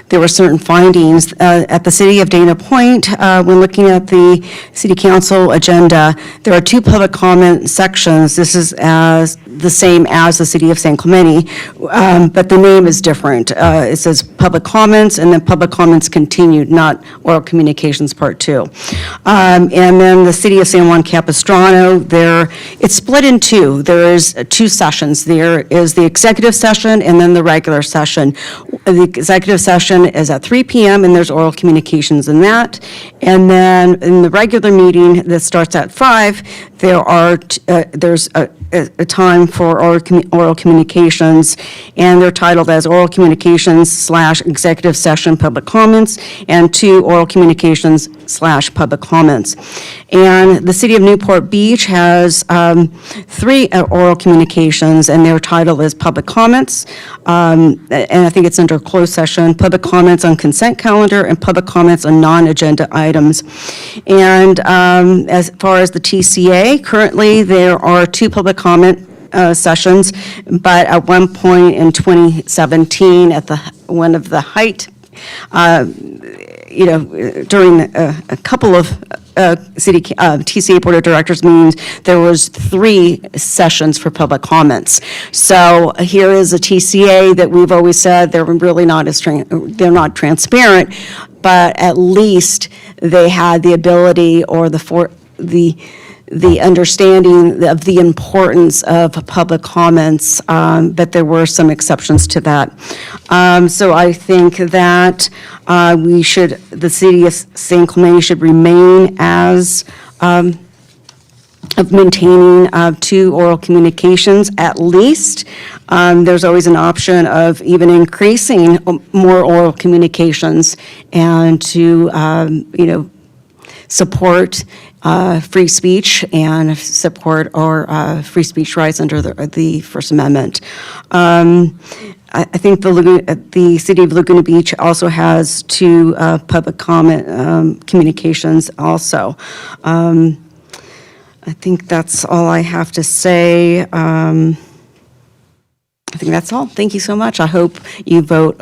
Speaker 10: there were certain findings. At the city of Dana Point, when looking at the city council agenda, there are 2 public comment sections. This is the same as the city of San Clemente, but the name is different. It says public comments and then public comments continued, not oral communications part 2. And then the city of San Juan Capistrano, it's split in 2. There is 2 sessions. There is the executive session and then the regular session. The executive session is at 3 p.m. and there's oral communications in that. And then in the regular meeting that starts at 5, there's a time for oral communications, and they're titled as oral communications / executive session public comments and 2 oral communications / public comments. And the city of Newport Beach has 3 oral communications, and their title is public comments, and I think it's under closed session, public comments on consent calendar and public comments on non-agenda items. And as far as the TCA, currently there are 2 public comment sessions, but at one point in 2017, at one of the height during a couple of TCA Board of Directors meetings, there was 3 sessions for public comments. So here is a TCA that we've always said they're really not they're not transparent, but at least they had the ability or the understanding of the importance of public comments, but there were some exceptions to that. So I think that the city of San Clemente should remain as of maintaining 2 oral communications at least. There's always an option of even increasing more oral communications and to, support free speech and support our free speech rights under the First Amendment. I think the city of Laguna Beach also has 2 public comment communications also. I think that's all I have to say. I think that's all. Thank you so much. I hope you vote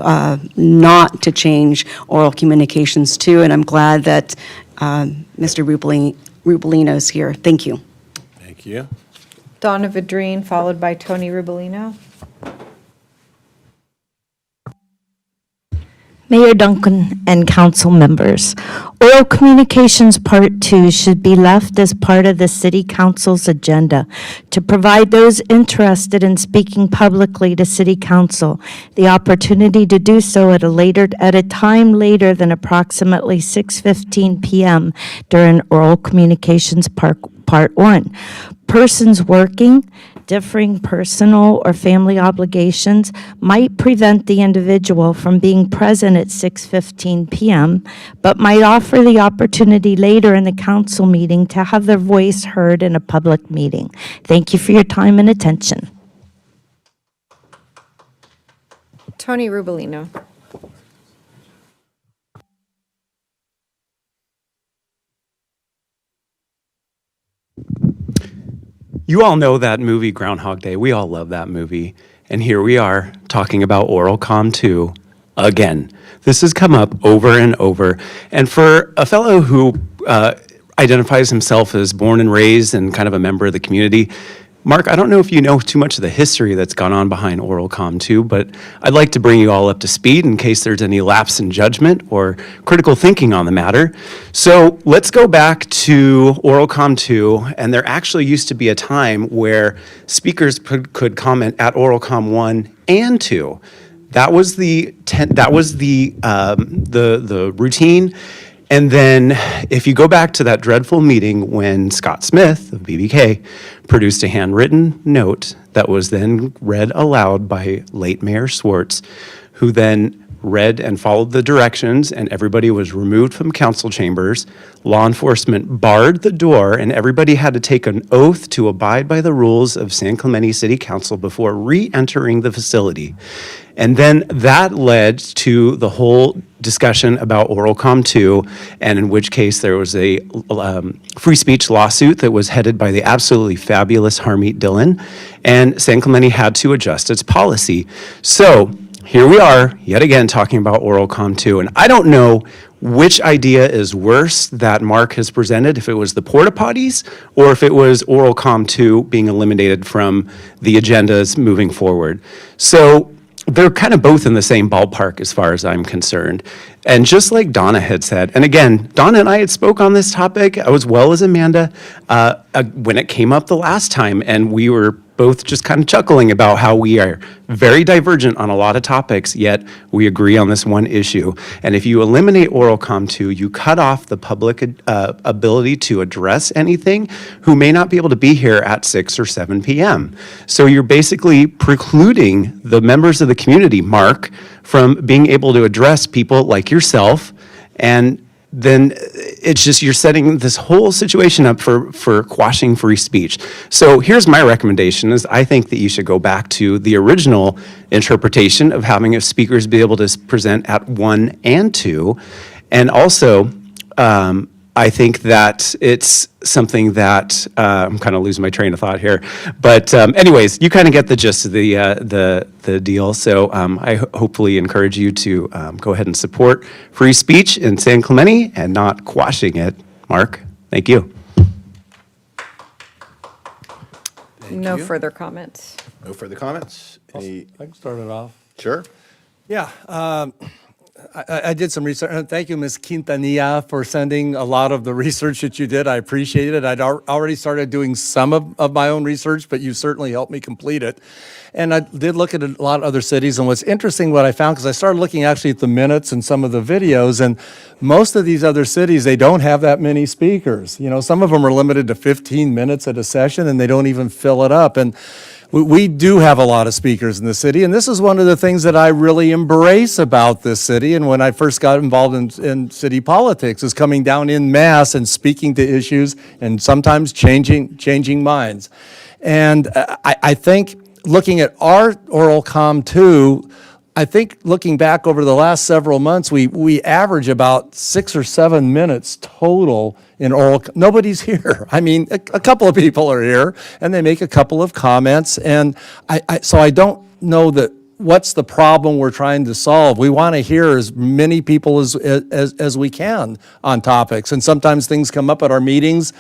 Speaker 10: not to change oral communications too, and I'm glad that Mr. Rubolino is here. Thank you.
Speaker 2: Thank you.
Speaker 3: Donna Vadrine, followed by Tony Rubolino.
Speaker 14: Mayor Duncan and council members, oral communications part 2 should be left as part of the city council's agenda to provide those interested in speaking publicly to city council the opportunity to do so at a time later than approximately 6:15 p.m. during oral communications part 1. Persons working, differing personal or family obligations might prevent the individual from being present at 6:15 p.m., but might offer the opportunity later in the council meeting to have their voice heard in a public meeting. Thank you for your time and attention.
Speaker 3: Tony Rubolino.
Speaker 18: You all know that movie Groundhog Day. We all love that movie. And here we are talking about OralComm 2 again. This has come up over and over. And for a fellow who identifies himself as born and raised and kind of a member of the community, Mark, I don't know if you know too much of the history that's gone on behind OralComm 2, but I'd like to bring you all up to speed in case there's any lapse in judgment or critical thinking on the matter. So let's go back to OralComm 2, and there actually used to be a time where speakers could comment at OralComm 1 and 2. That was the routine. And then if you go back to that dreadful meeting when Scott Smith of BBK produced a handwritten note that was then read aloud by late Mayor Swartz, who then read and followed the directions, and everybody was removed from council chambers. Law enforcement barred the door, and everybody had to take an oath to abide by the rules of San Clemente City Council before re-entering the facility. And then that led to the whole discussion about OralComm 2, and in which case there was a free speech lawsuit that was headed by the absolutely fabulous Harmeet Dillon, and San Clemente had to adjust its policy. So here we are, yet again, talking about OralComm 2, and I don't know which idea is worse that Mark has presented, if it was the porta potties or if it was OralComm 2 being eliminated from the agendas moving forward. So they're kind of both in the same ballpark as far as I'm concerned. And just like Donna had said, and again, Donna and I had spoke on this topic as well as Amanda when it came up the last time, and we were both just kind of chuckling about how we are very divergent on a lot of topics, yet we agree on this one issue. And if you eliminate OralComm 2, you cut off the public ability to address anything who may not be able to be here at 6 or 7 p.m. So you're basically precluding the members of the community, Mark, from being able to address people like yourself, and then it's just you're setting this whole situation up for quashing free speech. So here's my recommendation is I think that you should go back to the original interpretation of having speakers be able to present at 1 and 2, and also I think that it's something that, I'm kind of losing my train of thought here. But anyways, you kind of get the gist of the deal. So I hopefully encourage you to go ahead and support free speech in San Clemente and not quashing it. Mark, thank you.
Speaker 3: No
Speaker 2: you.
Speaker 3: further comments.
Speaker 2: No further comments? Any,
Speaker 6: I can start it off.
Speaker 2: sure?
Speaker 6: Yeah, I did some research, and thank you, Ms. Quintanilla, for sending a lot of the research that you did. I appreciate it. I'd already started doing some of my own research, but you certainly helped me complete it. And I did look at a lot of other cities, and what's interesting, what I found, because I started looking actually at the minutes and some of the videos, and most of these other cities, they don't have that many speakers. You know, some of them are limited to 15 minutes at a session, and they don't even fill it up. And we do have a lot of speakers in the city, and this is one of the things that I really embrace about this city. And when I first got involved in city politics, is coming down in mass and speaking to issues and sometimes changing minds. And I think looking at our oral comm too, I think looking back over the last several months, we average about 6 or 7 minutes total in oral. Nobody's here. I mean, a couple of people are here, and they make a couple of comments, and so I don't know that what's the problem we're trying to solve. We want to hear as many people as we can on topics, and sometimes things come up at our meetings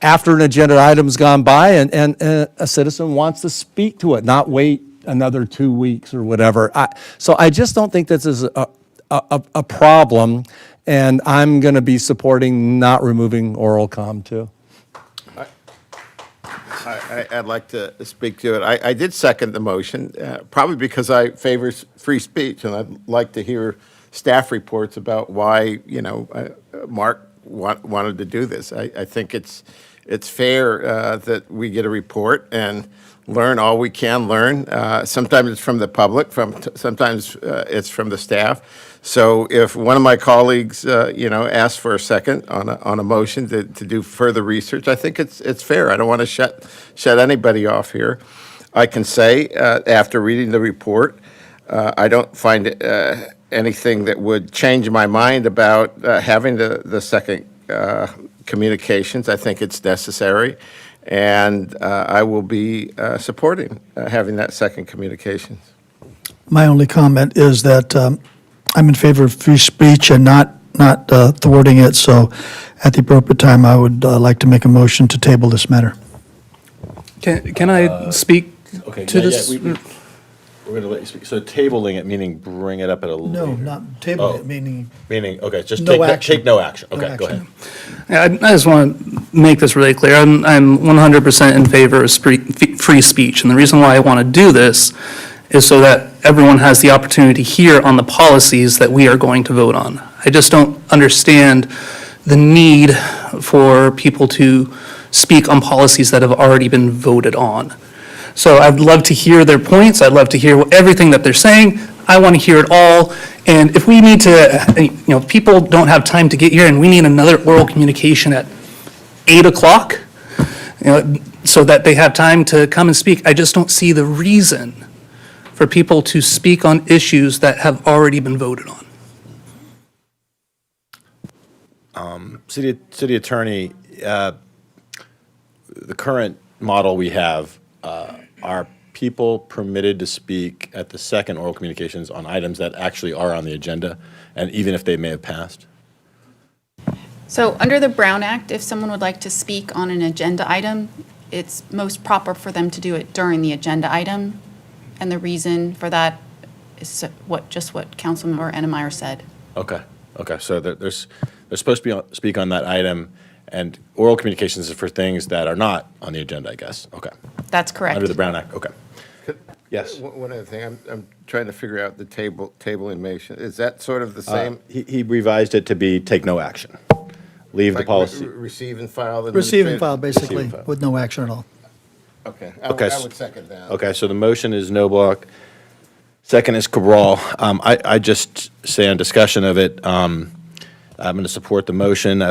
Speaker 6: after an agenda item's gone by, and a citizen wants to speak to it, not wait another 2 weeks or whatever. So I just don't think this is a problem, and I'm going to be supporting not removing oral comm too.
Speaker 9: I'd like to speak to it. I did second the motion, probably because I favor free speech, and I'd like to hear staff reports about why, Mark wanted to do this. I think it's fair that we get a report and learn all we can learn. Sometimes it's from the public, sometimes it's from the staff. So if one of my colleagues, asks for a second on a motion to do further research, I think it's fair. I don't want to shut anybody off here. I can say, after reading the report, I don't find anything that would change my mind about having the second communications. I think it's necessary. And I will be supporting having that second communications.
Speaker 5: My only comment is that I'm in favor of free speech and not thwarting it, so at the appropriate time, I would like to make a motion to table this matter.
Speaker 4: Can I speak to this?
Speaker 2: We're going to let you speak. So tabling it, meaning bring it up at a later.
Speaker 5: No, not tabling it, meaning
Speaker 2: Meaning, okay, just
Speaker 5: No action.
Speaker 2: take no action.
Speaker 5: No
Speaker 2: Okay, go
Speaker 5: action.
Speaker 2: ahead.
Speaker 4: Yeah, I just want to make this really clear. I'm 100% in favor of free speech, and the reason why I want to do this is so that everyone has the opportunity to hear on the policies that we are going to vote on. I just don't understand the need for people to speak on policies that have already been voted on. So I'd love to hear their points. I'd love to hear everything that they're saying. I want to hear it all. And if we need to, people don't have time to get here and we need another oral communication at 8 o'clock, so that they have time to come and speak, I just don't see the reason for people to speak on issues that have already been voted on.
Speaker 2: City Attorney, the current model we have, are people permitted to speak at the second oral communications on items that actually are on the agenda, and even if they may have passed?
Speaker 8: So under the Brown Act, if someone would like to speak on an agenda item, it's most proper for them to do it during the agenda item. And the reason for that is what Councilmember Ennemeyer said.
Speaker 2: Okay, so they're supposed to speak on that item, and oral communications is for things that are not on the agenda, I guess. Okay.
Speaker 8: That's correct.
Speaker 2: Under the Brown Act, okay. Yes.
Speaker 9: One other thing, I'm trying to figure out the tabling motion. Is that sort of the same?
Speaker 2: He revised it to be take no action. Leave the
Speaker 9: Like
Speaker 2: policy.
Speaker 9: Receive and file?
Speaker 5: receive and file, basically,
Speaker 2: Receive and file.
Speaker 5: with no action at all.
Speaker 9: Okay,
Speaker 2: Okay,
Speaker 9: I would second that.
Speaker 2: Okay, so the motion is Noblock. Second is Cabral. I just say on discussion of it, I'm going to support the motion.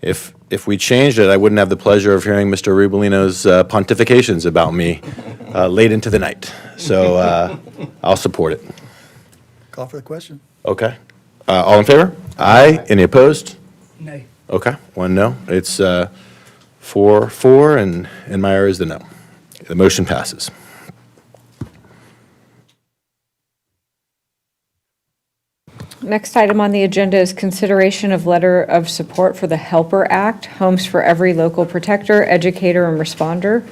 Speaker 2: If we changed it, I wouldn't have the pleasure of hearing Mr. Rubelino's pontifications about me late into the night. So I'll support it.
Speaker 5: Call for the question.
Speaker 2: Okay. All in favor? Aye. Any opposed?
Speaker 4: Nay.
Speaker 2: Okay, one no. It's 4-4, and Meyer is the no. The motion passes.
Speaker 3: Next item on the agenda is consideration of letter of support for the Helper Act, Homes for Every Local Protector, Educator, and Responder.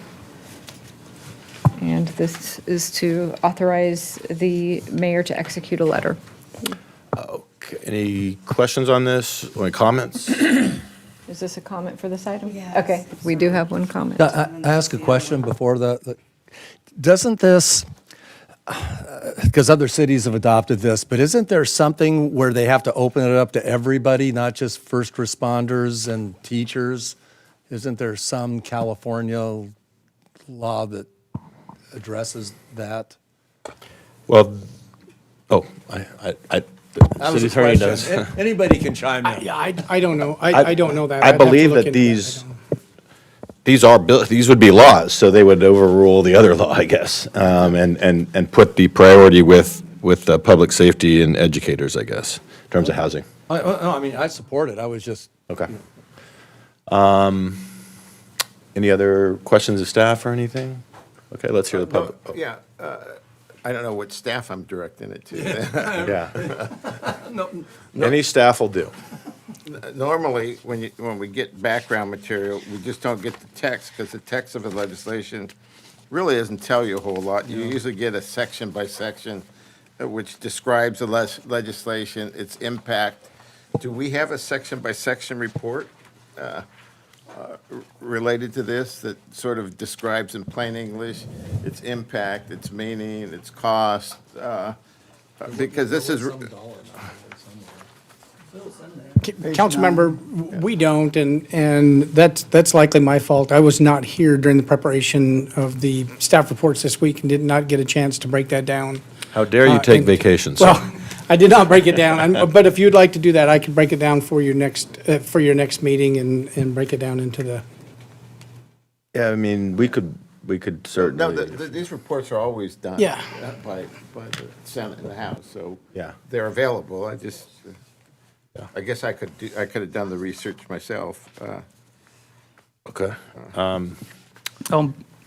Speaker 3: And this is to authorize the mayor to execute a letter.
Speaker 2: Okay, any questions on this, or any comments?
Speaker 3: Is this a comment for this item? Yes. Okay, we do have one comment.
Speaker 6: I ask a question before doesn't this, because other cities have adopted this, but isn't there something where they have to open it up to everybody, not just first responders and teachers? Isn't there some California law that addresses that?
Speaker 2: Well,
Speaker 6: That was
Speaker 2: city
Speaker 6: a
Speaker 2: attorney
Speaker 6: question.
Speaker 2: does.
Speaker 6: Anybody can chime in.
Speaker 11: Yeah, I don't know. I don't know that.
Speaker 2: I
Speaker 11: I'd have to
Speaker 2: believe
Speaker 11: look
Speaker 2: that
Speaker 11: into that.
Speaker 2: these would be laws, so they would overrule the other law, I guess, and put the priority with public safety and educators, I guess, in terms of housing.
Speaker 6: No, I mean, I support it. I was just.
Speaker 2: Okay. Any other questions of staff or anything? Okay, let's hear the public.
Speaker 9: Yeah, I don't know what staff I'm directing it to.
Speaker 2: Yeah. Any staff will do.
Speaker 9: Normally, when we get background material, we just don't get the text, because the text of the legislation really doesn't tell you a whole lot. You usually get a section by section, which describes the legislation, its impact. Do we have a section by section report related to this that sort of describes in plain English its impact, its meaning, its cost? Because this is.
Speaker 11: Councilmember, we don't, and that's likely my fault. I was not here during the preparation of the staff reports this week and did not get a chance to break that down.
Speaker 2: How dare you take
Speaker 11: and-
Speaker 2: vacation, sir?
Speaker 11: Well, I did not break it down, but if you'd like to do that, I could break it down for your next meeting and break it down into the.
Speaker 2: Yeah, I mean, we could
Speaker 9: No,
Speaker 2: certainly.
Speaker 9: these reports are always done.
Speaker 11: Yeah.
Speaker 9: By the Senate and the House, so.
Speaker 2: Yeah.
Speaker 9: They're available. I guess I could have done the research myself.
Speaker 2: Okay.
Speaker 4: Um,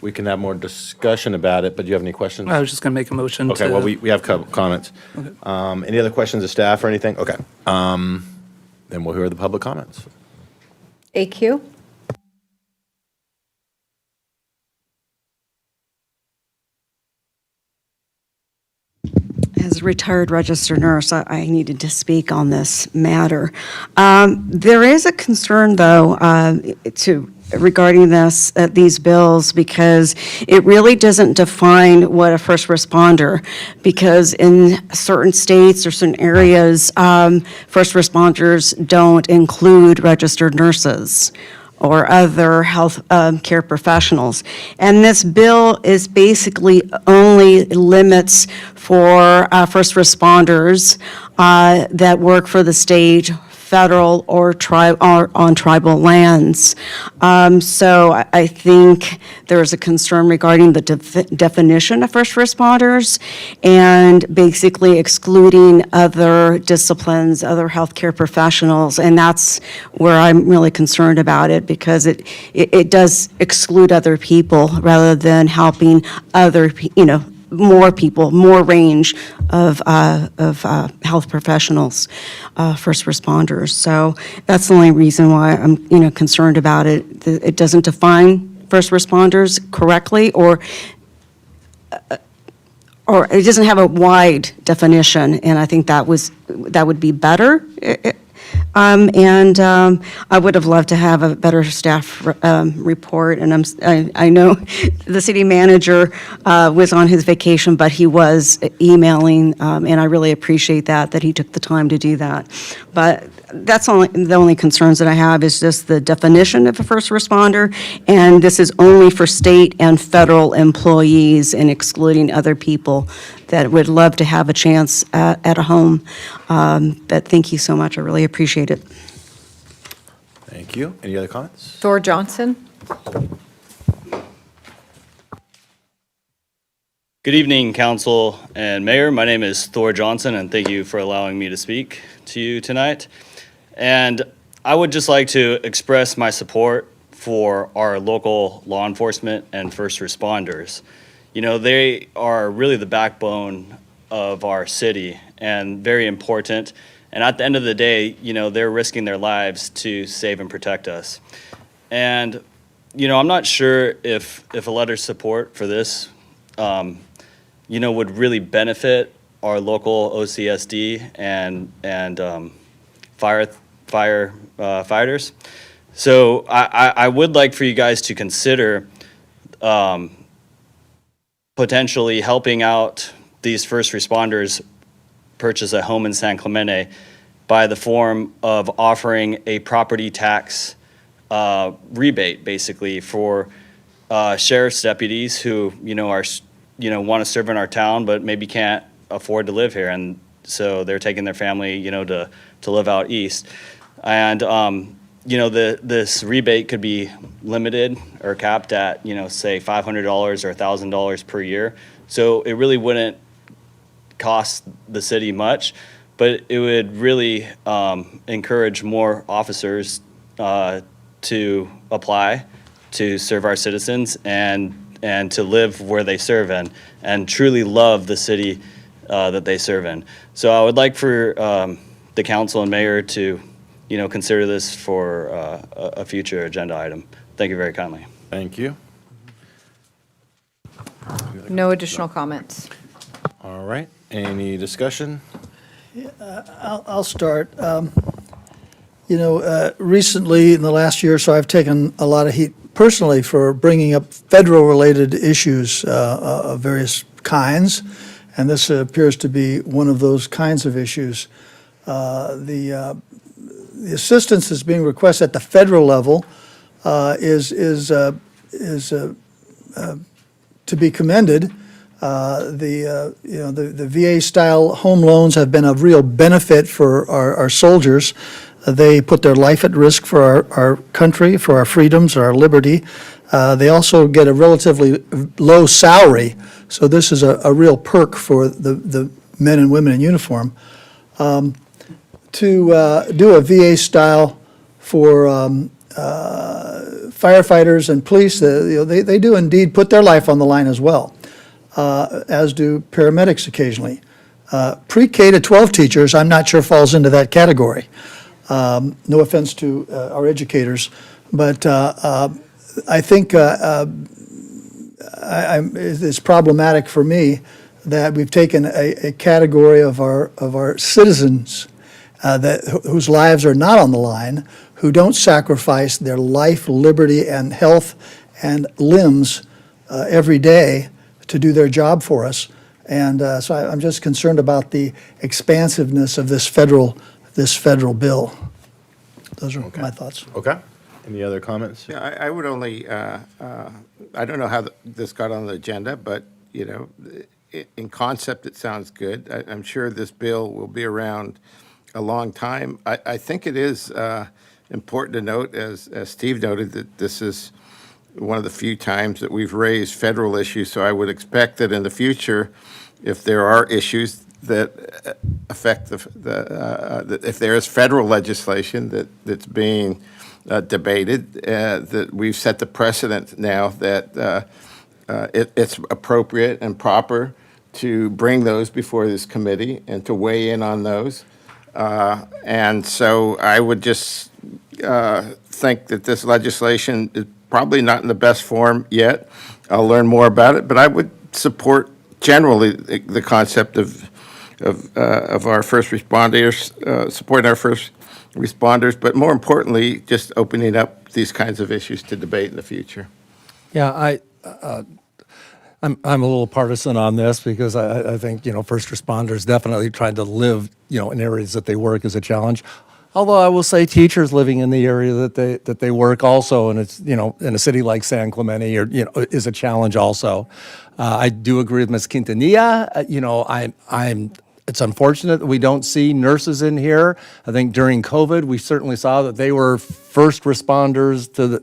Speaker 2: We can have more discussion about it, but do you have any questions?
Speaker 4: I was just going to make a motion to.
Speaker 2: Okay, well, we have comments. Any other questions of staff or anything? Okay. Then we'll hear the public comments.
Speaker 3: AQ?
Speaker 10: As a retired registered nurse, I needed to speak on this matter. There is a concern, though, regarding these bills, because it really doesn't define what a first responder, because in certain states or certain areas, first responders don't include registered nurses or other health care professionals. And this bill is basically only limits for first responders that work for the state, federal, or on tribal lands. So I think there's a concern regarding the definition of first responders and basically excluding other disciplines, other healthcare professionals. And that's where I'm really concerned about it, because it does exclude other people rather than helping other, more people, more range of health professionals, first responders. So that's the only reason why I'm, concerned about it. It doesn't define first responders correctly, or it doesn't have a wide definition, and I think that would be better. And I would have loved to have a better staff report, and I know the city manager was on his vacation, but he was emailing, and I really appreciate that he took the time to do that. But that's the only concerns that I have is just the definition of a first responder, and this is only for state and federal employees and excluding other people that would love to have a chance at a home. But thank you so much. I really appreciate it.
Speaker 2: Thank you. Any other comments?
Speaker 3: Thor Johnson?
Speaker 19: Good evening, Council and Mayor. My name is Thor Johnson, and thank you for allowing me to speak to you tonight. And I would just like to express my support for our local law enforcement and first responders. You know, they are really the backbone of our city and very important. And at the end of the day, you know, they're risking their lives to save and protect us. And, you know, I'm not sure if a letter of support for this, you know, would really benefit our local OCSD and firefighters. So I would like for you guys to consider potentially helping out these first responders purchase a home in San Clemente by the form of offering a property tax rebate, basically, for sheriff's deputies who, you know, are, you know, want to serve in our town but maybe can't afford to live here, and so they're taking their family, you know, to live out east. And you know, this rebate could be limited or capped at, you know, say $500 or $1,000 per year. So it really wouldn't cost the city much, but it would really encourage more officers to apply to serve our citizens and to live where they serve in and truly love the city that they serve in. So I would like for the council and mayor to, you know, consider this for a future agenda item. Thank you very kindly.
Speaker 2: Thank you.
Speaker 3: No additional comments.
Speaker 2: All right. Any discussion?
Speaker 5: I'll start. You know, recently, in the last year or so, I've taken a lot of heat personally for bringing up federal-related issues of various kinds, and this appears to be one of those kinds of issues. The assistance that's being requested at the federal level is to be commended. The VA-style home loans have been a real benefit for our soldiers. They put their life at risk for our country, for our freedoms, our liberty. They also get a relatively low salary, so this is a real perk for the men and women in uniform. To do a VA style for firefighters and police, they do indeed put their life on the line as well, as do paramedics occasionally. Pre-K to 12 teachers, I'm not sure falls into that category. No offense to our educators, but I think it's problematic for me that we've taken a category of our citizens whose lives are not on the line, who don't sacrifice their life, liberty, and health and limbs every day to do their job for us. And so I'm just concerned about the expansiveness of this federal bill. Those are my thoughts.
Speaker 2: Okay. Any other comments?
Speaker 9: Yeah, I would only, I don't know how this got on the agenda, but, you know, in concept, it sounds good. I'm sure this bill will be around a long time. I think it is important to note, as Steve noted, that this is one of the few times that we've raised federal issues, so I would expect that in the future, if there are issues that affect if there is federal legislation that's being debated, that we've set the precedent now that it's appropriate and proper to bring those before this committee and to weigh in on those. And so I would just think that this legislation is probably not in the best form yet. I'll learn more about it, but I would support generally the concept of our first responders, supporting our first responders, but more importantly, just opening up these kinds of issues to debate in the future.
Speaker 6: Yeah, I'm a little partisan on this because I think, you know, first responders definitely trying to live, you know, in areas that they work is a challenge. Although I will say teachers living in the area that they work also, and it's, you know, in a city like San Clemente, or, you know, is a challenge also. I do agree with Ms. Quintanilla. You know, it's unfortunate that we don't see nurses in here. I think during COVID, we certainly saw that they were first responders to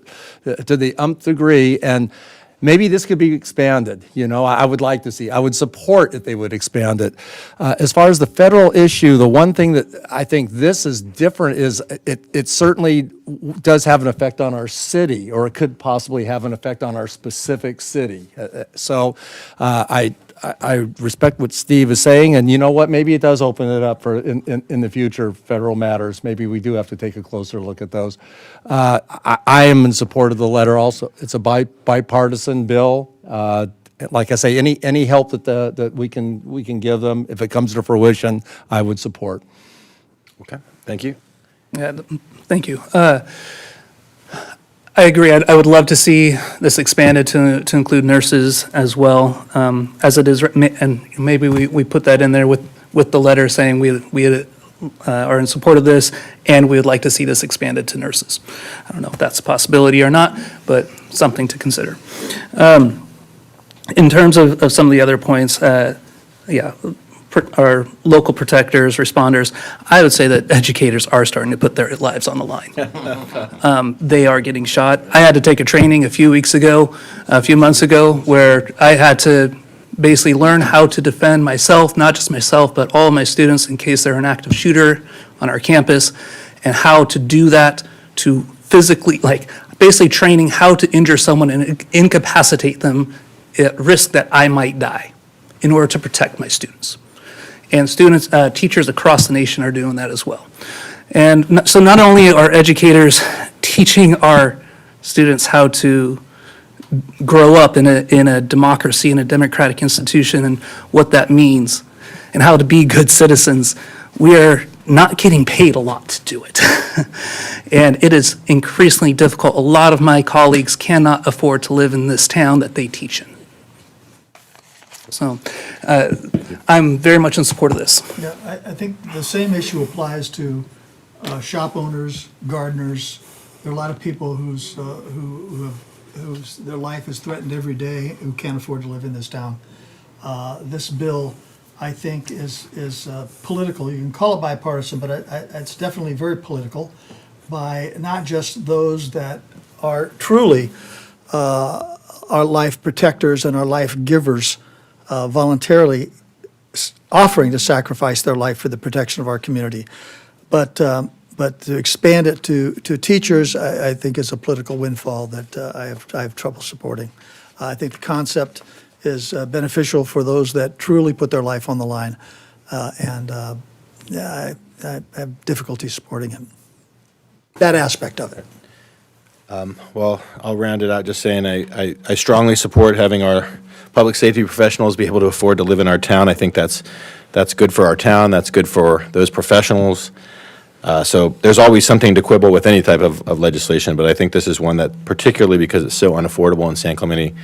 Speaker 6: the nth degree, and maybe this could be expanded, you know, I would like to see, I would support if they would expand it. As far as the federal issue, the one thing that I think this is different is it certainly does have an effect on our city, or it could possibly have an effect on our specific city. So I respect what Steve is saying, and you know what, maybe it does open it up for, in the future, federal matters. Maybe we do have to take a closer look at those. I am in support of the letter also. It's a bipartisan bill. Like I say, any help that we can give them, if it comes to fruition, I would support.
Speaker 2: Okay, thank you.
Speaker 4: Yeah, thank you. I agree. I would love to see this expanded to include nurses as well, as it is, and maybe we put that in there with the letter saying we are in support of this, and we would like to see this expanded to nurses. I don't know if that's a possibility or not, but something to consider. In terms of some of the other points, our local protectors, responders, I would say that educators are starting to put their lives on the line. They are getting shot. I had to take a training a few months ago, where I had to basically learn how to defend myself, not just myself, but all of my students in case they're an active shooter on our campus, and how to do that to physically, like basically training how to injure someone and incapacitate them at risk that I might die in order to protect my students. And students, teachers across the nation are doing that as well. And so not only are educators teaching our students how to grow up in a democracy, in a democratic institution, and what that means, and how to be good citizens, we are not getting paid a lot to do it. And it is increasingly difficult. A lot of my colleagues cannot afford to live in this town that they teach in. So I'm very much in support of this.
Speaker 5: Yeah, I think the same issue applies to shop owners, gardeners. There are a lot of people whose their life is threatened every day who can't afford to live in this town. This bill, I think, is political. You can call it bipartisan, but it's definitely very political, by not just those that are truly our life protectors and our life givers, voluntarily offering to sacrifice their life for the protection of our community. But to expand it to teachers, I think is a political windfall that I have trouble supporting. I think the concept is beneficial for those that truly put their life on the line, and I have difficulty supporting it. That aspect of it.
Speaker 2: Well, I'll round it out just saying I strongly support having our public safety professionals be able to afford to live in our town. I think that's good for our town, that's good for those professionals. So there's always something to quibble with any type of legislation, but I think this is one that, particularly because it's so unaffordable in San Clemente,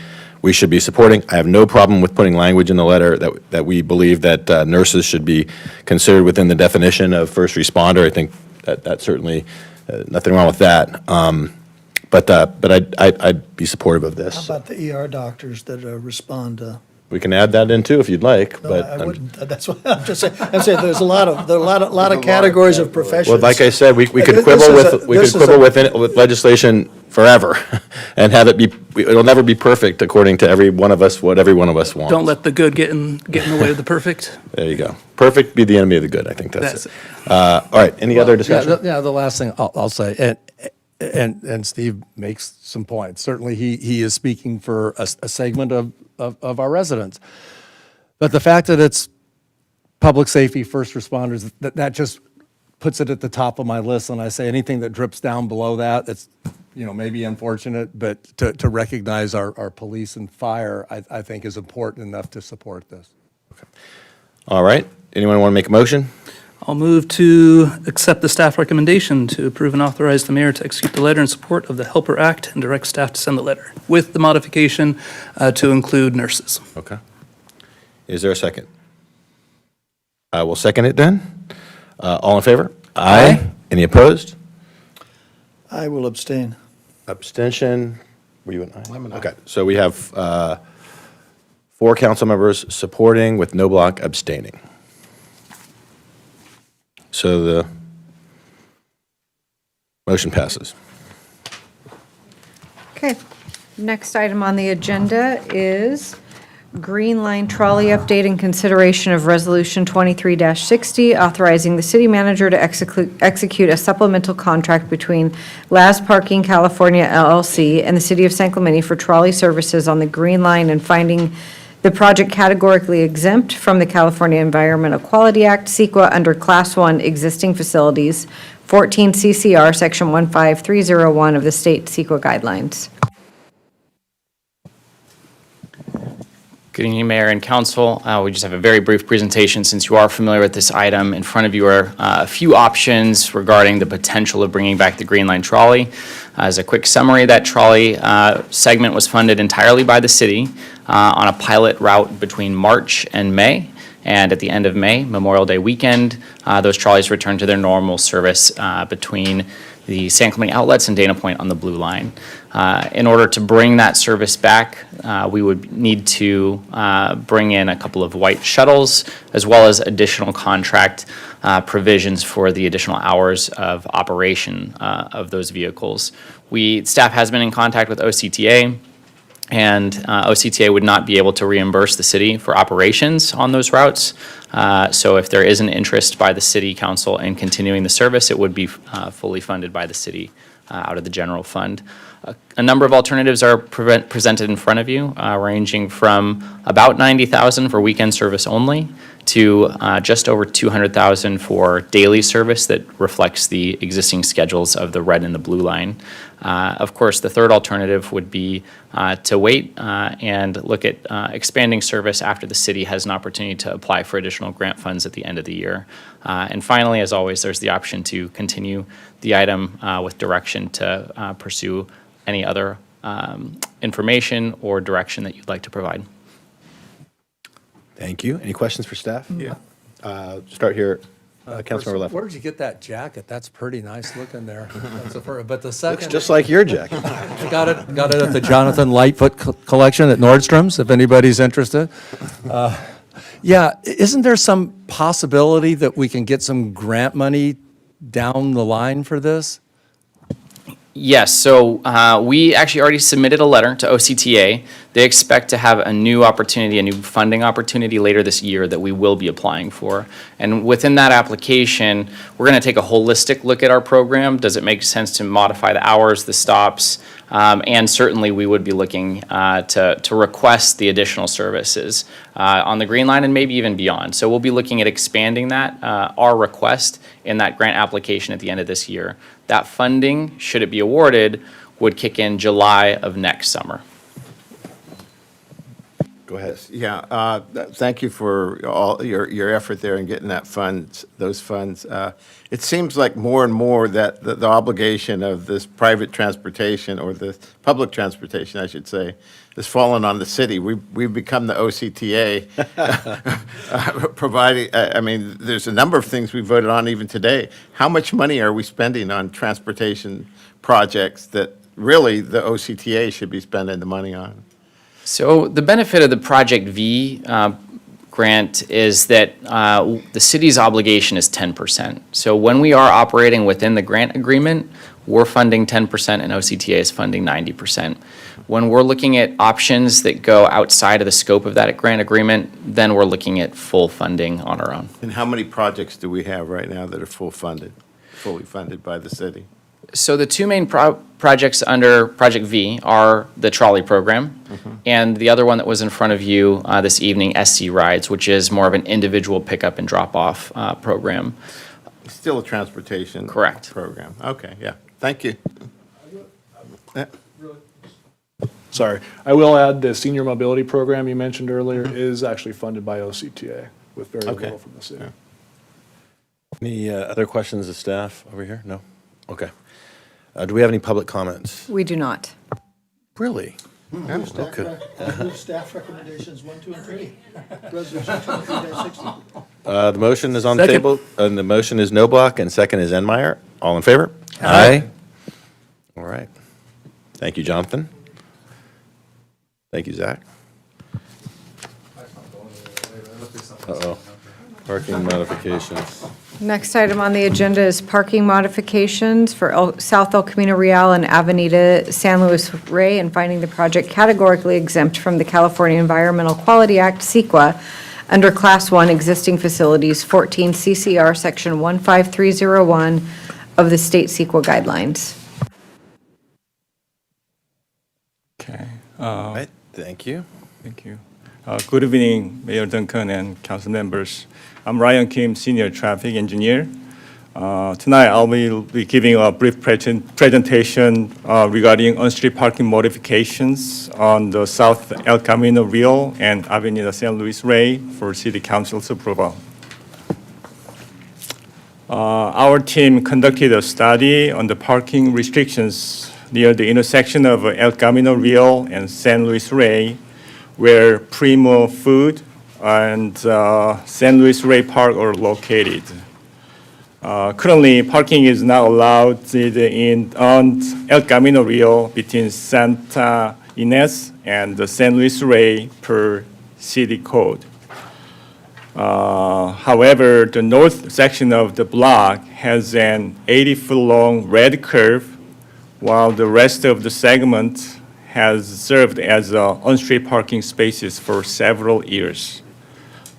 Speaker 2: we should be supporting. I have no problem with putting language in the letter that we believe that nurses should be considered within the definition of first responder. I think that certainly, nothing wrong with that. But I'd be supportive of this.
Speaker 5: How about the ER doctors that respond?
Speaker 2: We can add that in too if you'd like,
Speaker 5: No,
Speaker 2: but.
Speaker 5: I wouldn't. That's what I'm just saying. I'm saying there's a lot of categories of professions.
Speaker 2: Well, like I said, we could
Speaker 5: This
Speaker 2: quibble
Speaker 5: is a-
Speaker 2: with,
Speaker 5: this is a-
Speaker 2: with legislation forever and have it be, it'll never be perfect according to every one of us, what every one of us wants.
Speaker 4: Don't let the good get in the way of the perfect.
Speaker 2: There you go. Perfect be the enemy of the good. I think that's
Speaker 4: That's
Speaker 2: it. All right, any other discussion?
Speaker 6: Yeah, the last thing I'll say, and Steve makes some points. Certainly, he is speaking for a segment of our residents. But the fact that it's public safety, first responders, that just puts it at the top of my list. And I say anything that drips down below that, it's, maybe unfortunate, but to recognize our police and fire, I think is important enough to support this.
Speaker 2: All right, anyone want to make a motion?
Speaker 4: I'll move to accept the staff recommendation to approve and authorize the mayor to execute the letter in support of the Helper Act and direct staff to send the letter with the modification to include nurses.
Speaker 2: Okay. Is there a second? I will second it then. All in favor? Aye. Any opposed?
Speaker 5: I will abstain.
Speaker 2: Abstention? Were you an aye? I'm an aye. Okay, so we have 4 council members supporting with no block abstaining. So the motion passes.
Speaker 3: Okay. Next item on the agenda is Green Line Trolley Update in consideration of Resolution 23-60, authorizing the city manager to execute a supplemental contract between Laz Parking California LLC and the City of San Clemente for trolley services on the Green Line and finding the project categorically exempt from the California Environmental Quality Act, CEQA, under Class 1 existing facilities, 14 CCR Section 15301 of the state CEQA guidelines.
Speaker 20: Good evening, Mayor and Council. We just have a very brief presentation since you are familiar with this item. In front of you are a few options regarding the potential of bringing back the Green Line trolley. As a quick summary, that trolley segment was funded entirely by the city on a pilot route between March and May. And at the end of May, Memorial Day weekend, those trolleys returned to their normal service between the San Clemente outlets and Dana Point on the Blue Line. In order to bring that service back, we would need to bring in a couple of white shuttles, as well as additional contract provisions for the additional hours of operation of those vehicles. Staff has been in contact with OCTA, and OCTA would not be able to reimburse the city for operations on those routes. So if there is an interest by the city council in continuing the service, it would be fully funded by the city out of the general fund. A number of alternatives are presented in front of you, ranging from about $90,000 for weekend service only to just over $200,000 for daily service that reflects the existing schedules of the red and the blue line. Of course, the third alternative would be to wait and look at expanding service after the city has an opportunity to apply for additional grant funds at the end of the year. And finally, as always, there's the option to continue the item with direction to pursue any other information or direction that you'd like to provide.
Speaker 2: Thank you. Any questions for staff? Yeah. Start here, Councilmember Leffler.
Speaker 6: Where did you get that jacket? That's pretty nice looking there. That's the first, but the second.
Speaker 2: Looks just like your jacket.
Speaker 6: I got it at the Jonathan Lightfoot collection at Nordstrom's, if anybody's interested. Yeah, isn't there some possibility that we can get some grant money down the line for this?
Speaker 20: Yes, so we actually already submitted a letter to OCTA. They expect to have a new opportunity, a new funding opportunity later this year that we will be applying for. And within that application, we're going to take a holistic look at our program. Does it make sense to modify the hours, the stops? And certainly we would be looking to request the additional services on the Green Line and maybe even beyond. So we'll be looking at expanding that, our request in that grant application at the end of this year. That funding, should it be awarded, would kick in July of next summer.
Speaker 2: Go ahead.
Speaker 9: Yeah, thank you for all your effort there in getting those funds. It seems like more and more that the obligation of this private transportation, or the public transportation, I should say, has fallen on the city. We've become the OCTA, providing, I mean, there's a number of things we voted on even today. How much money are we spending on transportation projects that really the OCTA should be spending the money on?
Speaker 20: So the benefit of the Project V grant is that the city's obligation is 10%. So when we are operating within the grant agreement, we're funding 10% and OCTA is funding 90%. When we're looking at options that go outside of the scope of that grant agreement, then we're looking at full funding on our own.
Speaker 9: And how many projects do we have right now that are fully funded by the city?
Speaker 20: So the two main projects under Project V are the trolley program, and the other one that was in front of you this evening, SC Rides, which is more of an individual pickup and drop-off program.
Speaker 9: Still a transportation
Speaker 20: Correct.
Speaker 9: program. Okay, yeah. Thank you.
Speaker 12: Sorry. I will add the senior mobility program you mentioned earlier is actually funded by OCTA with very little from the city.
Speaker 2: Yeah. Any other questions of staff over here? No? Okay. Do we have any public comments?
Speaker 3: We do not.
Speaker 2: Really?
Speaker 5: Okay. Staff recommendations 1, 2, and 3. Resolution 23-60.
Speaker 2: The motion is on the
Speaker 6: Second.
Speaker 2: table, and the motion is Noblock, and second is Enmeyer. All in favor? Aye. All right. Thank you, Jonathan. Thank you, Zach. Uh-oh. Parking modifications.
Speaker 3: Next item on the agenda is parking modifications for South El Camino Real and Avenida San Luis Rey, and finding the project categorically exempt from the California Environmental Quality Act, CEQA, under Class 1 Existing Facilities, 14 CCR Section 15301 of the state CEQA guidelines.
Speaker 6: Okay.
Speaker 2: Right, thank you.
Speaker 6: Thank you. Good evening, Mayor Duncan and council members. I'm Ryan Kim, Senior Traffic Engineer. Tonight, I'll be giving a brief presentation regarding on-street parking modifications on the South El Camino Real and Avenida San Luis Rey for City Council's approval. Our team conducted a study on the parking restrictions near the intersection of El Camino Real and San Luis Rey, where Primo Food and San Luis Rey Park are located. Currently, parking is not allowed on El Camino Real between Santa Ynez and the San Luis Rey per city code. However, the north section of the block has an 80-foot-long red curve, while the rest of the segment has served as on-street parking spaces for several years.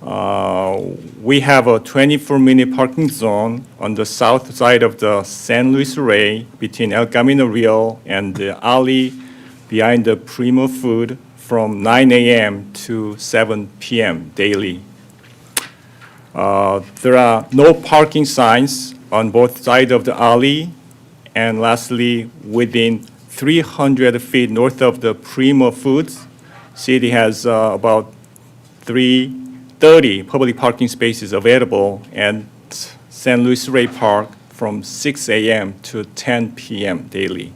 Speaker 6: We have a 24-minute parking zone on the south side of the San Luis Rey between El Camino Real and the alley behind the Primo Food from 9 a.m. to 7 p.m. daily. There are no parking signs on both sides of the alley, and lastly, within 300 feet north of the Primo Foods, city has about 30 public parking spaces available at San Luis Rey Park from 6 a.m. to 10 p.m. daily.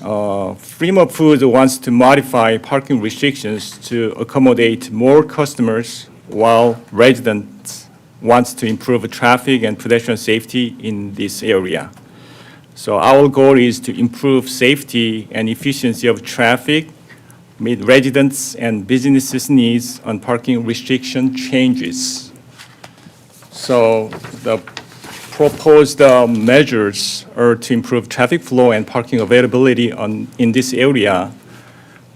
Speaker 6: Primo Foods wants to modify parking restrictions to accommodate more customers, while residents wants to improve traffic and pedestrian safety in this area. So our goal is to improve safety and efficiency of traffic, meet residents' and businesses' needs on parking restriction changes. So the proposed measures are to improve traffic flow and parking availability in this area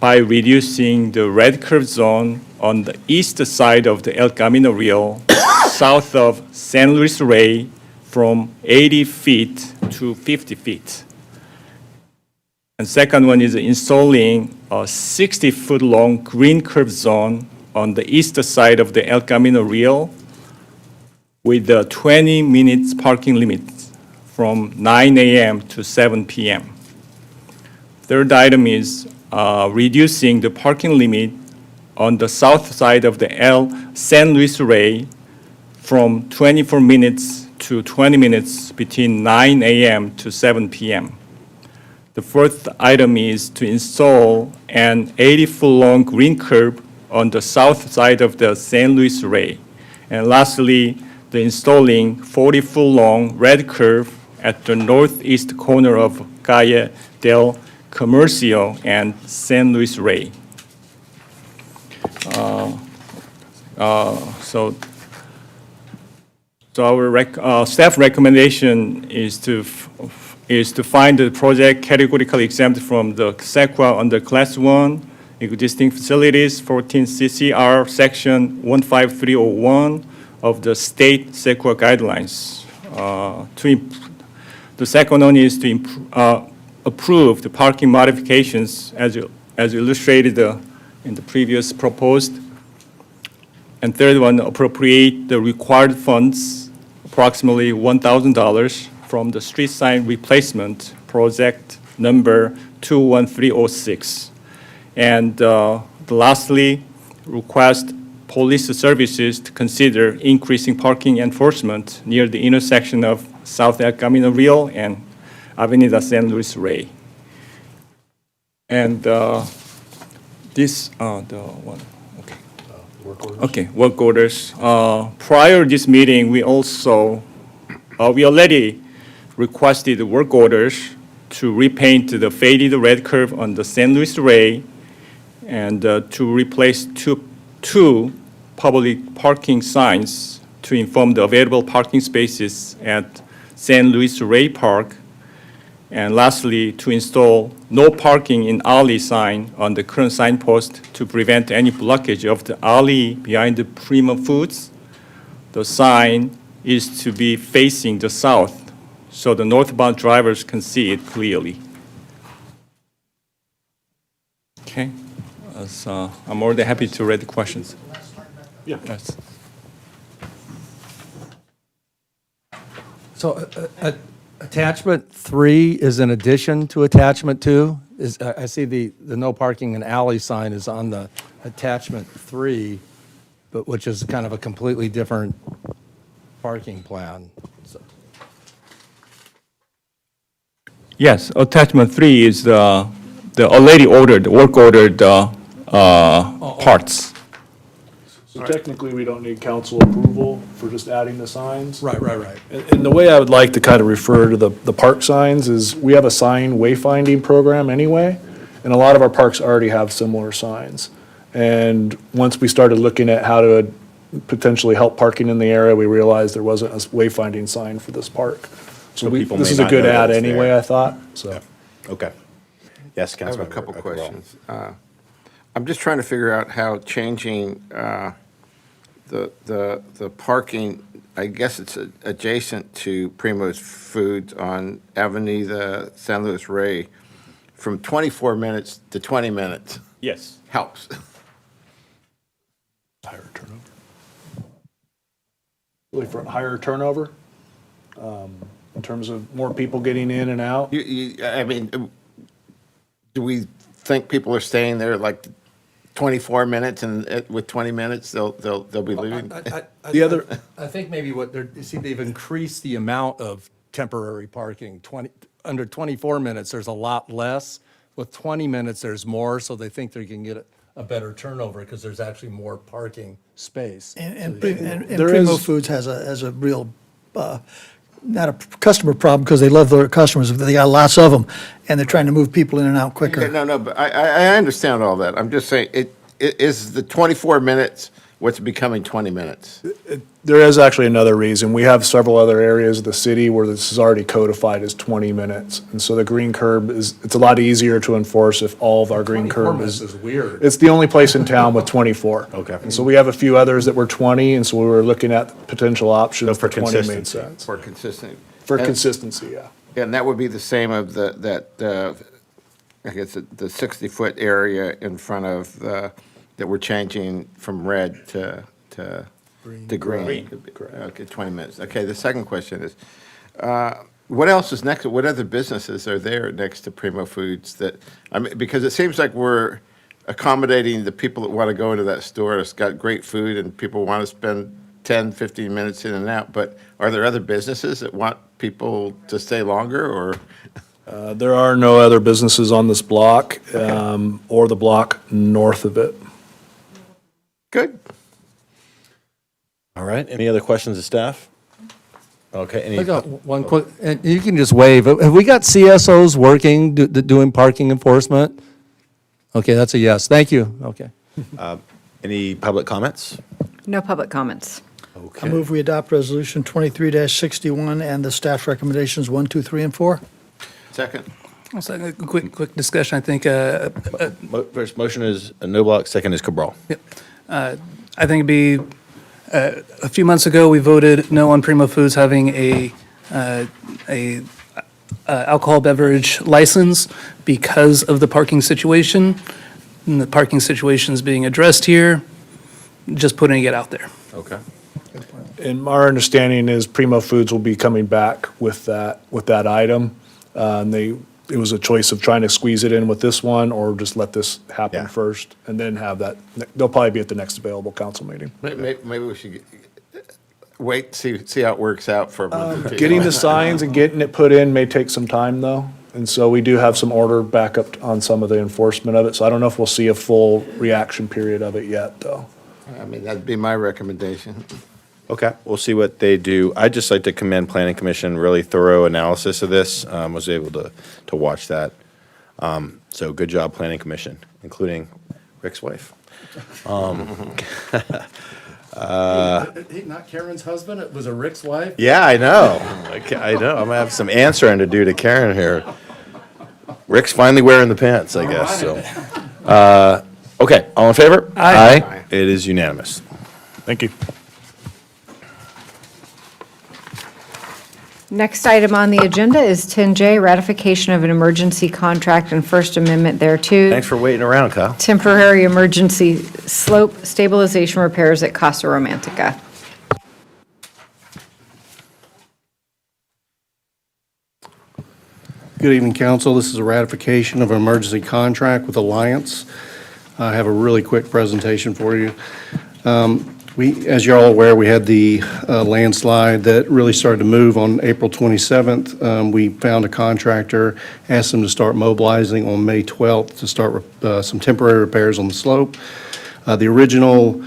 Speaker 6: by reducing the red curve zone on the east side of the El Camino Real, south of San Luis Rey, from 80 feet to 50 feet. And second one is installing a 60-foot-long green curve zone on the east side of the El Camino Real with a 20 minutes parking limit from 9 a.m. to 7 p.m. Third item is reducing the parking limit on the south side of the San Luis Rey from 24 minutes to 20 minutes between 9 a.m. to 7 p.m. The fourth item is to install an 80-foot-long green curb on the south side of the San Luis Rey. And lastly, the installing 40-foot-long red curve at the northeast corner of Calle del Comercio and San Luis Rey. So our staff recommendation is to find the project categorically exempt from the CEQA under Class 1 existing facilities, 14 CCR Section 15301 of the state CEQA guidelines. The second one is to approve the parking modifications as illustrated in the previous proposed. And third one, appropriate the required funds, approximately $1,000 from the street sign replacement project number 21306. And lastly, request police services to consider increasing parking enforcement near the intersection of South El Camino Real and Avenida San Luis Rey. And this, the one, okay. Okay, work orders. Prior to this meeting, we already requested work orders to repaint the faded red curve on the San Luis Rey and to replace two public parking signs
Speaker 21: to inform the available parking spaces at St. Louis Ray Park. And lastly, to install no parking in alley sign on the current signpost to prevent any blockage of the alley behind the Primo Foods. The sign is to be facing the south, so the northbound drivers can see it clearly. Okay, I'm more than happy to read the questions.
Speaker 12: Yeah.
Speaker 21: Yes.
Speaker 6: So attachment 3 is in addition to attachment 2? I see the no parking in alley sign is on the attachment 3, but which is kind of a completely different parking plan. So-
Speaker 21: Yes, attachment 3 is the already ordered, work-ordered parts.
Speaker 12: So technically, we don't need council approval for just adding the signs.
Speaker 6: Right.
Speaker 12: And the way I would like to kind of refer to the park signs is, we have a sign wayfinding program anyway, and a lot of our parks already have similar signs. And once we started looking at how to potentially help parking in the area, we realized there wasn't a wayfinding sign for this park.
Speaker 2: So
Speaker 12: So
Speaker 2: people
Speaker 12: this
Speaker 2: may
Speaker 12: is a
Speaker 2: not
Speaker 12: good
Speaker 2: know
Speaker 12: add
Speaker 2: that's
Speaker 12: anyway,
Speaker 2: there.
Speaker 12: I thought, so.
Speaker 2: Okay. Yes,
Speaker 9: I have a
Speaker 2: Councilmember
Speaker 9: couple
Speaker 2: Cabral.
Speaker 9: questions. I'm just trying to figure out how changing the parking, I guess it's adjacent to Primo's Foods on Avenida San Luis Rey, from 24 minutes to 20 minutes
Speaker 21: Yes.
Speaker 9: helps.
Speaker 12: Higher turnover. Really for higher turnover, in terms of more people getting in and out.
Speaker 9: I mean, do we think people are staying there like 24 minutes and with 20 minutes they'll be leaving?
Speaker 12: The other,
Speaker 6: I think maybe they've increased the amount of temporary parking. Under 24 minutes, there's a lot less. With 20 minutes, there's more, so they think they can get a better turnover because there's actually more parking space.
Speaker 5: And
Speaker 12: There
Speaker 5: Primo
Speaker 12: is-
Speaker 5: Foods has a real, not a customer problem, because they love their customers, but they got lots of them, and they're trying to move people in and out quicker.
Speaker 9: No, but I understand all that. I'm just saying, it is the 24 minutes what's becoming 20 minutes?
Speaker 12: There is actually another reason. We have several other areas of the city where this is already codified as 20 minutes. And so the green curb it's a lot easier to enforce if all of our green
Speaker 6: 24
Speaker 12: curb
Speaker 6: minutes
Speaker 12: is.
Speaker 6: is weird.
Speaker 12: It's the only place in town with 24.
Speaker 2: Okay.
Speaker 12: And so we have a few others that were 20, and so we were looking at potential options.
Speaker 2: So for
Speaker 12: 20 made
Speaker 2: consistency.
Speaker 12: sense.
Speaker 9: For consistent.
Speaker 12: For
Speaker 9: And-
Speaker 12: consistency, yeah.
Speaker 9: And that would be the same of I guess, the 60-foot area in front of, that we're changing from red to green. Okay, 20 minutes. Okay, the second question is, what else is next, what other businesses are there next to Primo Foods that, I mean, because it seems like we're accommodating the people that want to go into that store. It's got great food and people want to spend 10, 15 minutes in and out, but are there other businesses that want people to stay longer, or?
Speaker 12: There are no other businesses on this block, or the block north of it.
Speaker 9: Good.
Speaker 2: All right, any other questions of staff? Okay,
Speaker 6: I got one quick, and you can just wave. Have we got CSOs working, doing parking enforcement? Okay, that's a yes. Thank you. Okay.
Speaker 2: Any public comments?
Speaker 3: No public comments.
Speaker 5: I move we adopt Resolution 23-61 and the staff recommendations 1, 2, 3, and 4.
Speaker 9: Second.
Speaker 4: Also, a quick discussion, I think,
Speaker 2: First motion is Noblock, second is Cabral.
Speaker 4: I think it'd be, a few months ago, we voted no on Primo Foods having a alcohol beverage license because of the parking situation. And the parking situation's being addressed here, just putting it out there.
Speaker 2: Okay.
Speaker 12: And our understanding is Primo Foods will be coming back with that item. It was a choice of trying to squeeze it in with this one, or just let this happen first, and then have that, they'll probably be at the next available council meeting.
Speaker 9: Maybe we should wait, see how it works out for a month or two.
Speaker 12: Getting the signs and getting it put in may take some time, though, and so we do have some order backup on some of the enforcement of it, so I don't know if we'll see a full reaction period of it yet, though.
Speaker 9: I mean, that'd be my recommendation.
Speaker 2: Okay, we'll see what they do. I'd just like to commend Planning Commission, really thorough analysis of this. Was able to watch that. So good job, Planning Commission, including Rick's wife.
Speaker 6: Not Karen's husband, it was a Rick's wife?
Speaker 2: Yeah, I know. I know. I'm gonna have some answering to do to Karen here. Rick's finally wearing the pants, I guess, so. Okay, all in favor? Aye. It is unanimous. Thank you.
Speaker 3: Next item on the agenda is 10J, ratification of an emergency contract and First Amendment thereto.
Speaker 2: Thanks for waiting around, Kyle.
Speaker 3: Temporary emergency slope stabilization repairs at Casa Romantica.
Speaker 1: Good evening, council. This is a ratification of an emergency contract with Alliance. I have a really quick presentation for you. As you're all aware, we had the landslide that really started to move on April 27th. We found a contractor, asked them to start mobilizing on May 12th to start some temporary repairs on the slope. The original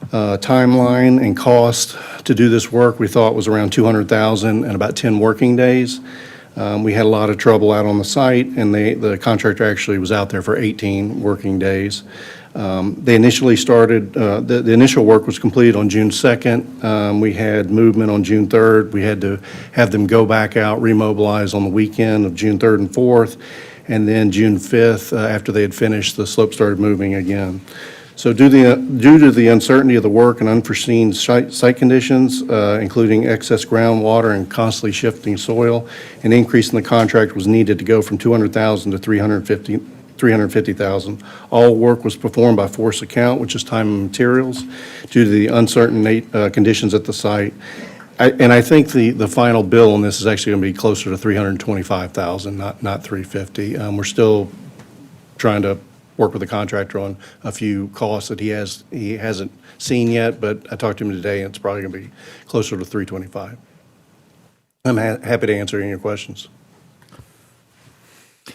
Speaker 1: timeline and cost to do this work, we thought was around $200,000 and about 10 working days. We had a lot of trouble out on the site, and the contractor actually was out there for 18 working days. They initially started, the initial work was completed on June 2nd. We had movement on June 3rd. We had to have them go back out, remobilize on the weekend of June 3rd and 4th. And then June 5th, after they had finished, the slope started moving again. So due to the uncertainty of the work and unforeseen site conditions, including excess groundwater and constantly shifting soil, an increase in the contract was needed to go from $200,000 to $350,000. All work was performed by force account, which is time and materials, due to the uncertain conditions at the site. And I think the final bill on this is actually going to be closer to $325,000, not $350,000. We're still trying to work with the contractor on a few costs that he hasn't seen yet, but I talked to him today, and it's probably going to be closer to $325,000. I'm happy to answer any of your questions.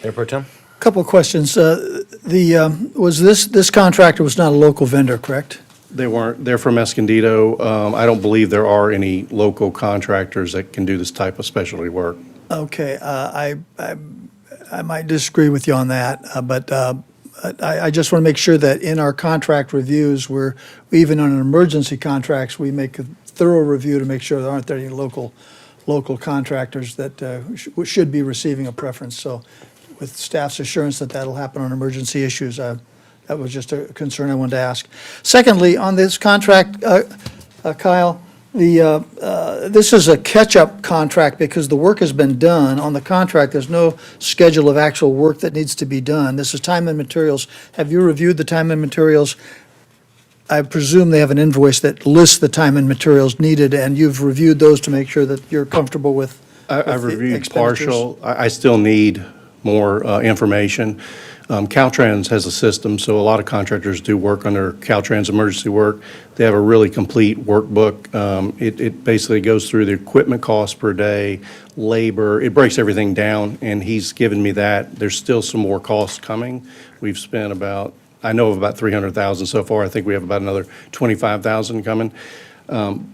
Speaker 2: Mayor Pro Tem?
Speaker 5: Couple of questions. Was this contractor was not a local vendor, correct?
Speaker 1: They weren't. They're from Escondido. I don't believe there are any local contractors that can do this type of specialty work.
Speaker 5: Okay, I might disagree with you on that, but I just want to make sure that in our contract reviews, even on emergency contracts, we make a thorough review to make sure there aren't any local contractors that should be receiving a preference. So with staff's assurance that that'll happen on emergency issues, that was just a concern I wanted to ask. Secondly, on this contract, Kyle, this is a catch-up contract because the work has been done. On the contract, there's no schedule of actual work that needs to be done. This is time and materials. Have you reviewed the time and materials? I presume they have an invoice that lists the time and materials needed, and you've reviewed those to make sure that you're comfortable with
Speaker 1: I've
Speaker 5: the
Speaker 1: reviewed
Speaker 5: expenditures?
Speaker 1: partial. I still need more information. Caltrans has a system, so a lot of contractors do work under Caltrans emergency work. They have a really complete workbook. It basically goes through the equipment costs per day, labor. It breaks everything down, and he's given me that. There's still some more costs coming. We've spent I know of about $300,000 so far. I think we have about another $25,000 coming.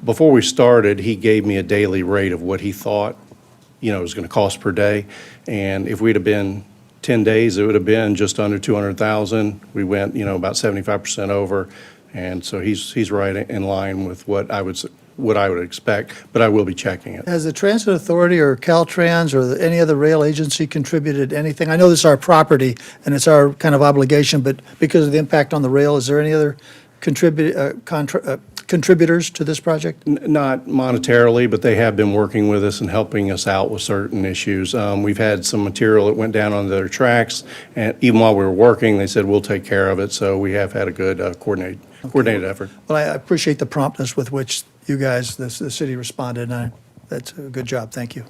Speaker 1: Before we started, he gave me a daily rate of what he thought, it was going to cost per day. And if we'd have been 10 days, it would have been just under $200,000. We went, about 75% over. And so he's right in line with what I would expect, but I will be checking it.
Speaker 5: Has the Transit Authority or Caltrans or any other rail agency contributed anything? I know this is our property and it's our kind of obligation, but because of the impact on the rail, is there any other contributors to this project?
Speaker 1: Not monetarily, but they have been working with us and helping us out with certain issues. We've had some material that went down on their tracks, and even while we were working, they said, we'll take care of it. So we have had a good coordinated effort.
Speaker 5: Well, I appreciate the promptness with which you guys, the city responded, and that's a good job. Thank you.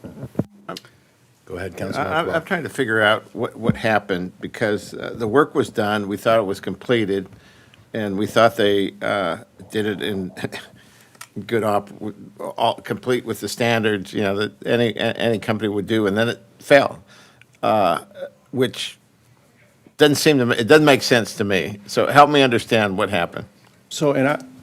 Speaker 2: Go ahead, Councilman.
Speaker 9: I'm trying to figure out what happened, because the work was done, we thought it was completed, and we thought they did it in good complete with the standards, that any company would do, and then it fell, which it doesn't make sense to me. So help me understand what happened.
Speaker 1: So,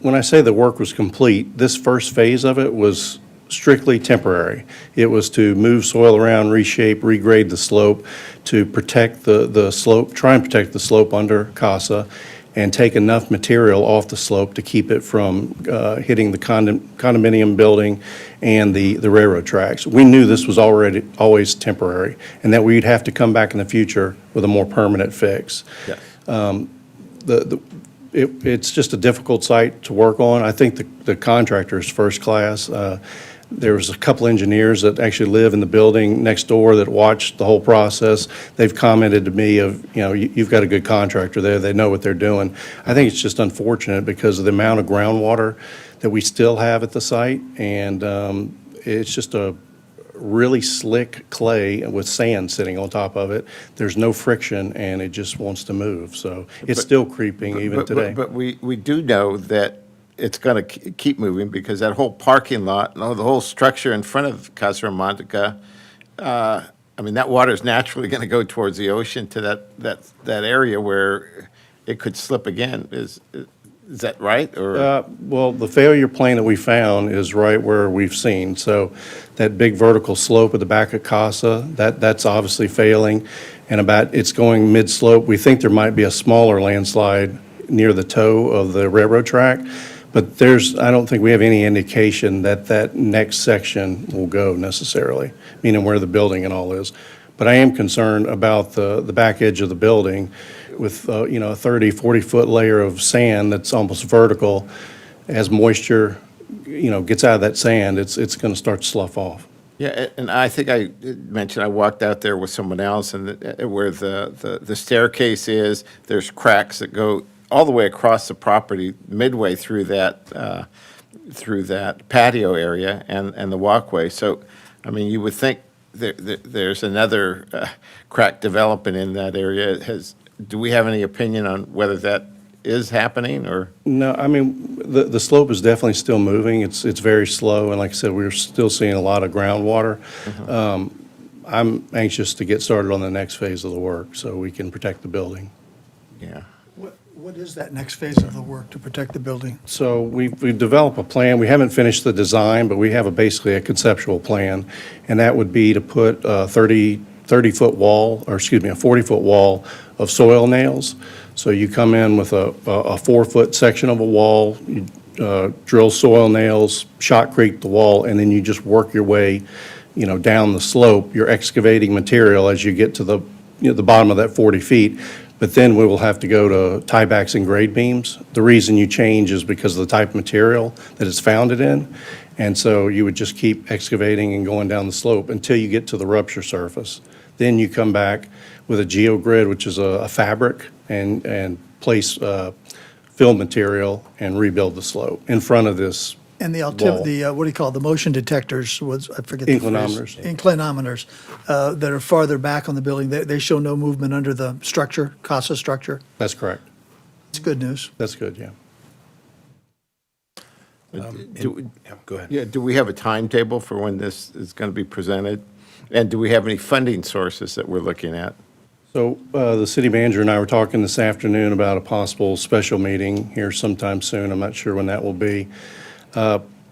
Speaker 1: when I say the work was complete, this first phase of it was strictly temporary. It was to move soil around, reshape, regrade the slope, to protect the slope, try and protect the slope under CASA. and take enough material off the slope to keep it from hitting the condominium building and the railroad tracks. We knew this was always temporary, and that we'd have to come back in the future with a more permanent fix.
Speaker 2: Yes.
Speaker 1: It's just a difficult site to work on. I think the contractor is first class. There was a couple engineers that actually live in the building next door that watched the whole process. They've commented to me of, you've got a good contractor there. They know what they're doing. I think it's just unfortunate because of the amount of groundwater that we still have at the site. And it's just a really slick clay with sand sitting on top of it. There's no friction, and it just wants to move. So it's still creeping even today.
Speaker 9: But we do know that it's going to keep moving because that whole parking lot, the whole structure in front of Casa Romantica, that water is naturally going to go towards the ocean to that area where it could slip again. Is that right? Or
Speaker 1: Well, the failure plane that we found is right where we've seen. So that big vertical slope at the back of Casa, that's obviously failing. And it's going mid-slope. We think there might be a smaller landslide near the toe of the railroad track. But I don't think we have any indication that next section will go necessarily, meaning where the building and all is. But I am concerned about the back edge of the building with, a 30, 40-foot layer of sand that's almost vertical. As moisture, gets out of that sand, it's going to start to slough off.
Speaker 9: Yeah, and I think I mentioned I walked out there with someone else, and where the staircase is, there's cracks that go all the way across the property, midway through that patio area and the walkway. So, you would think there's another crack developing in that area. Do we have any opinion on whether that is happening, or?
Speaker 1: No, the slope is definitely still moving. It's very slow, and like I said, we're still seeing a lot of groundwater. I'm anxious to get started on the next phase of the work so we can protect the building.
Speaker 9: Yeah.
Speaker 5: What is that next phase of the work to protect the building?
Speaker 1: So we've developed a plan. We haven't finished the design, but we have basically a conceptual plan, and that would be to put a 30-foot wall, or excuse me, a 40-foot wall of soil nails. So you come in with a 4-foot section of a wall, you drill soil nails, shotcrete the wall, and then you just work your way, down the slope. You're excavating material as you get to the bottom of that 40 feet. But then we will have to go to tiebacks and grade beams. The reason you change is because of the type of material that it's founded in. And so you would just keep excavating and going down the slope until you get to the rupture surface. Then you come back with a geogrid, which is a fabric, and place fill material and rebuild the slope in front of this
Speaker 5: And the
Speaker 1: wall.
Speaker 5: what do you call it, the motion detectors, I forget the phrase.
Speaker 1: Inclinometers.
Speaker 5: Inclinometers, that are farther back on the building, they show no movement under the structure, CASA structure.
Speaker 1: That's correct.
Speaker 5: It's good news.
Speaker 1: That's good, yeah.
Speaker 2: Go ahead.
Speaker 9: Yeah, do we have a timetable for when this is going to be presented? And do we have any funding sources that we're looking at?
Speaker 1: So the city manager and I were talking this afternoon about a possible special meeting here sometime soon. I'm not sure when that will be.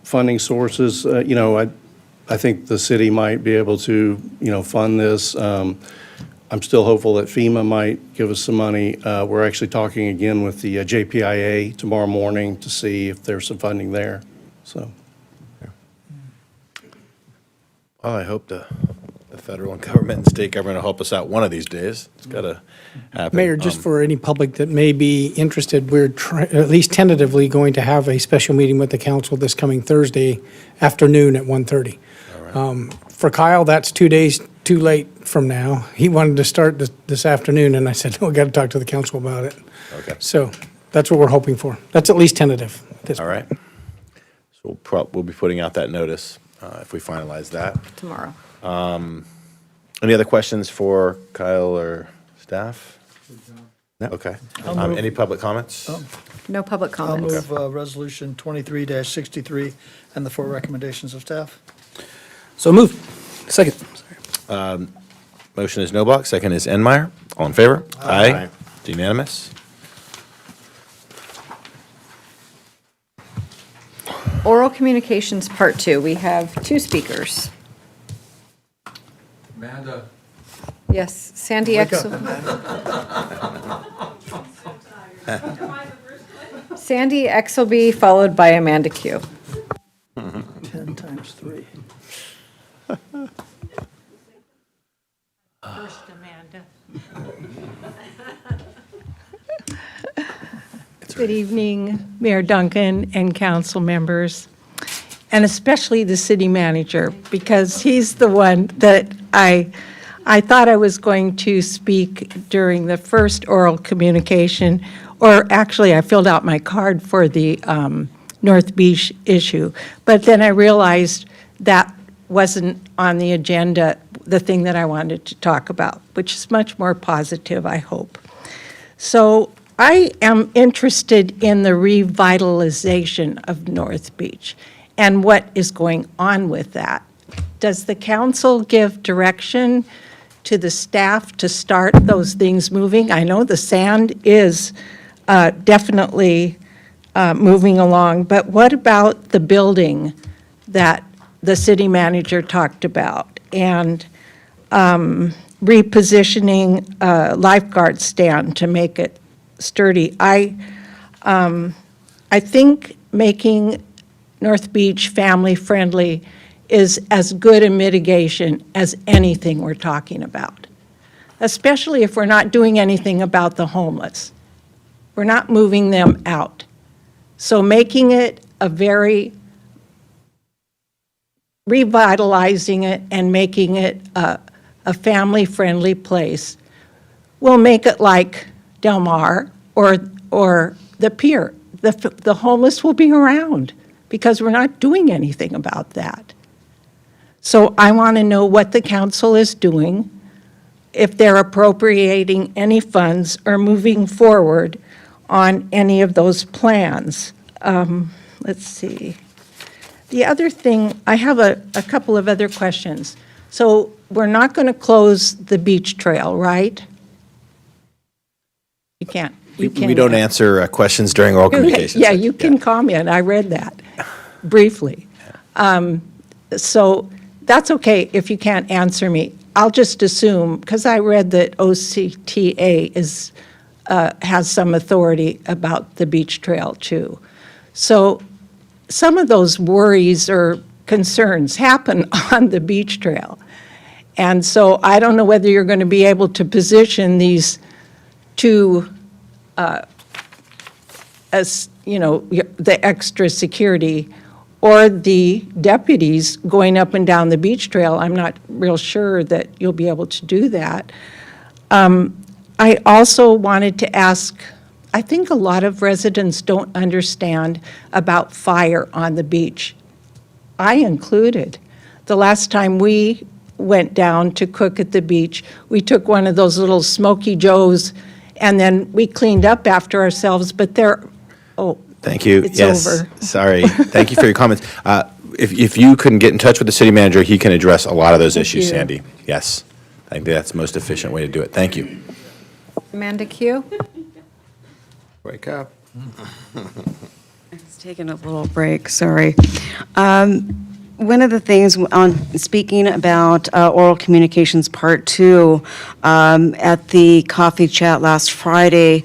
Speaker 1: Funding sources, I think the city might be able to, fund this. I'm still hopeful that FEMA might give us some money. We're actually talking again with the JPIA tomorrow morning to see if there's some funding there, so.
Speaker 2: Well, I hope the federal and government and state government will help us out one of these days. It's got to happen.
Speaker 11: Mayor, just for any public that may be interested, we're at least tentatively going to have a special meeting with the council this coming Thursday afternoon at 1:30. For Kyle, that's 2 days too late from now. He wanted to start this afternoon, and I said, no, we got to talk to the council about it.
Speaker 2: Okay.
Speaker 11: So that's what we're hoping for. That's at least tentative at this
Speaker 2: All
Speaker 11: point.
Speaker 2: right. So we'll be putting out that notice if we finalize that.
Speaker 3: Tomorrow.
Speaker 2: Any other questions for Kyle or staff? No? Okay.
Speaker 5: I'll move.
Speaker 2: Any public comments?
Speaker 3: No public
Speaker 5: I'll
Speaker 3: comments.
Speaker 5: move Resolution 23-63 and the 4 recommendations of staff.
Speaker 4: So moved. Second.
Speaker 2: Motion is Noblock, second is Enmeyer. All in favor?
Speaker 9: Aye.
Speaker 2: It's unanimous.
Speaker 3: Oral communications, part 2. We have 2 speakers.
Speaker 6: Amanda.
Speaker 3: Yes, Sandy
Speaker 5: Wake up,
Speaker 3: Exel. Sandy Exelby, followed by Amanda Q.
Speaker 5: 10 times 3.
Speaker 7: First, Amanda. Good evening, Mayor Duncan and council members, and especially the city manager, because he's the one that I thought I was going to speak during the first oral communication, or actually, I filled out my card for the North Beach issue, but then I realized that wasn't on the agenda, the thing that I wanted to talk about, which is much more positive, I hope. So I am interested in the revitalization of North Beach and what is going on with that. Does the council give direction to the staff to start those things moving? I know the sand is definitely moving along, but what about the building that the city manager talked about, and repositioning a lifeguard stand to make it sturdy? I think making North Beach family-friendly is as good a mitigation as anything we're talking about, especially if we're not doing anything about the homeless. We're not moving them out. So making it revitalizing it and making it a family-friendly place will make it like Del Mar or the pier. The homeless will be around because we're not doing anything about that. So I want to know what the council is doing, if they're appropriating any funds or moving forward on any of those plans. Let's see. The other thing, I have a couple of other questions. So we're not going to close the beach trail, right? You can't.
Speaker 2: We don't answer questions during oral communications.
Speaker 7: Yeah, you can comment. I read that briefly. So that's okay if you can't answer me. I'll just assume, because I read that OCTA has some authority about the beach trail too. So some of those worries or concerns happen on the beach trail. And so I don't know whether you're going to be able to position these two, as, you know, the extra security or the deputies going up and down the beach trail. I'm not real sure that you'll be able to do that. I also wanted to ask, I think a lot of residents don't understand about fire on the beach. I included. The last time we went down to cook at the beach, we took one of those little Smoky Joes, and then we cleaned up after ourselves, but
Speaker 2: Thank you.
Speaker 7: It's
Speaker 2: Yes.
Speaker 7: over.
Speaker 2: Sorry. Thank you for your comments. If you couldn't get in touch with the city manager, he can address a lot of those issues,
Speaker 3: you.
Speaker 2: Sandy. Yes. I think that's the most efficient way to do it. Thank you.
Speaker 3: Amanda Q.
Speaker 9: Wake up.
Speaker 10: I was taking a little break, sorry. One of the things on speaking about oral communications part 2, at the coffee chat last Friday,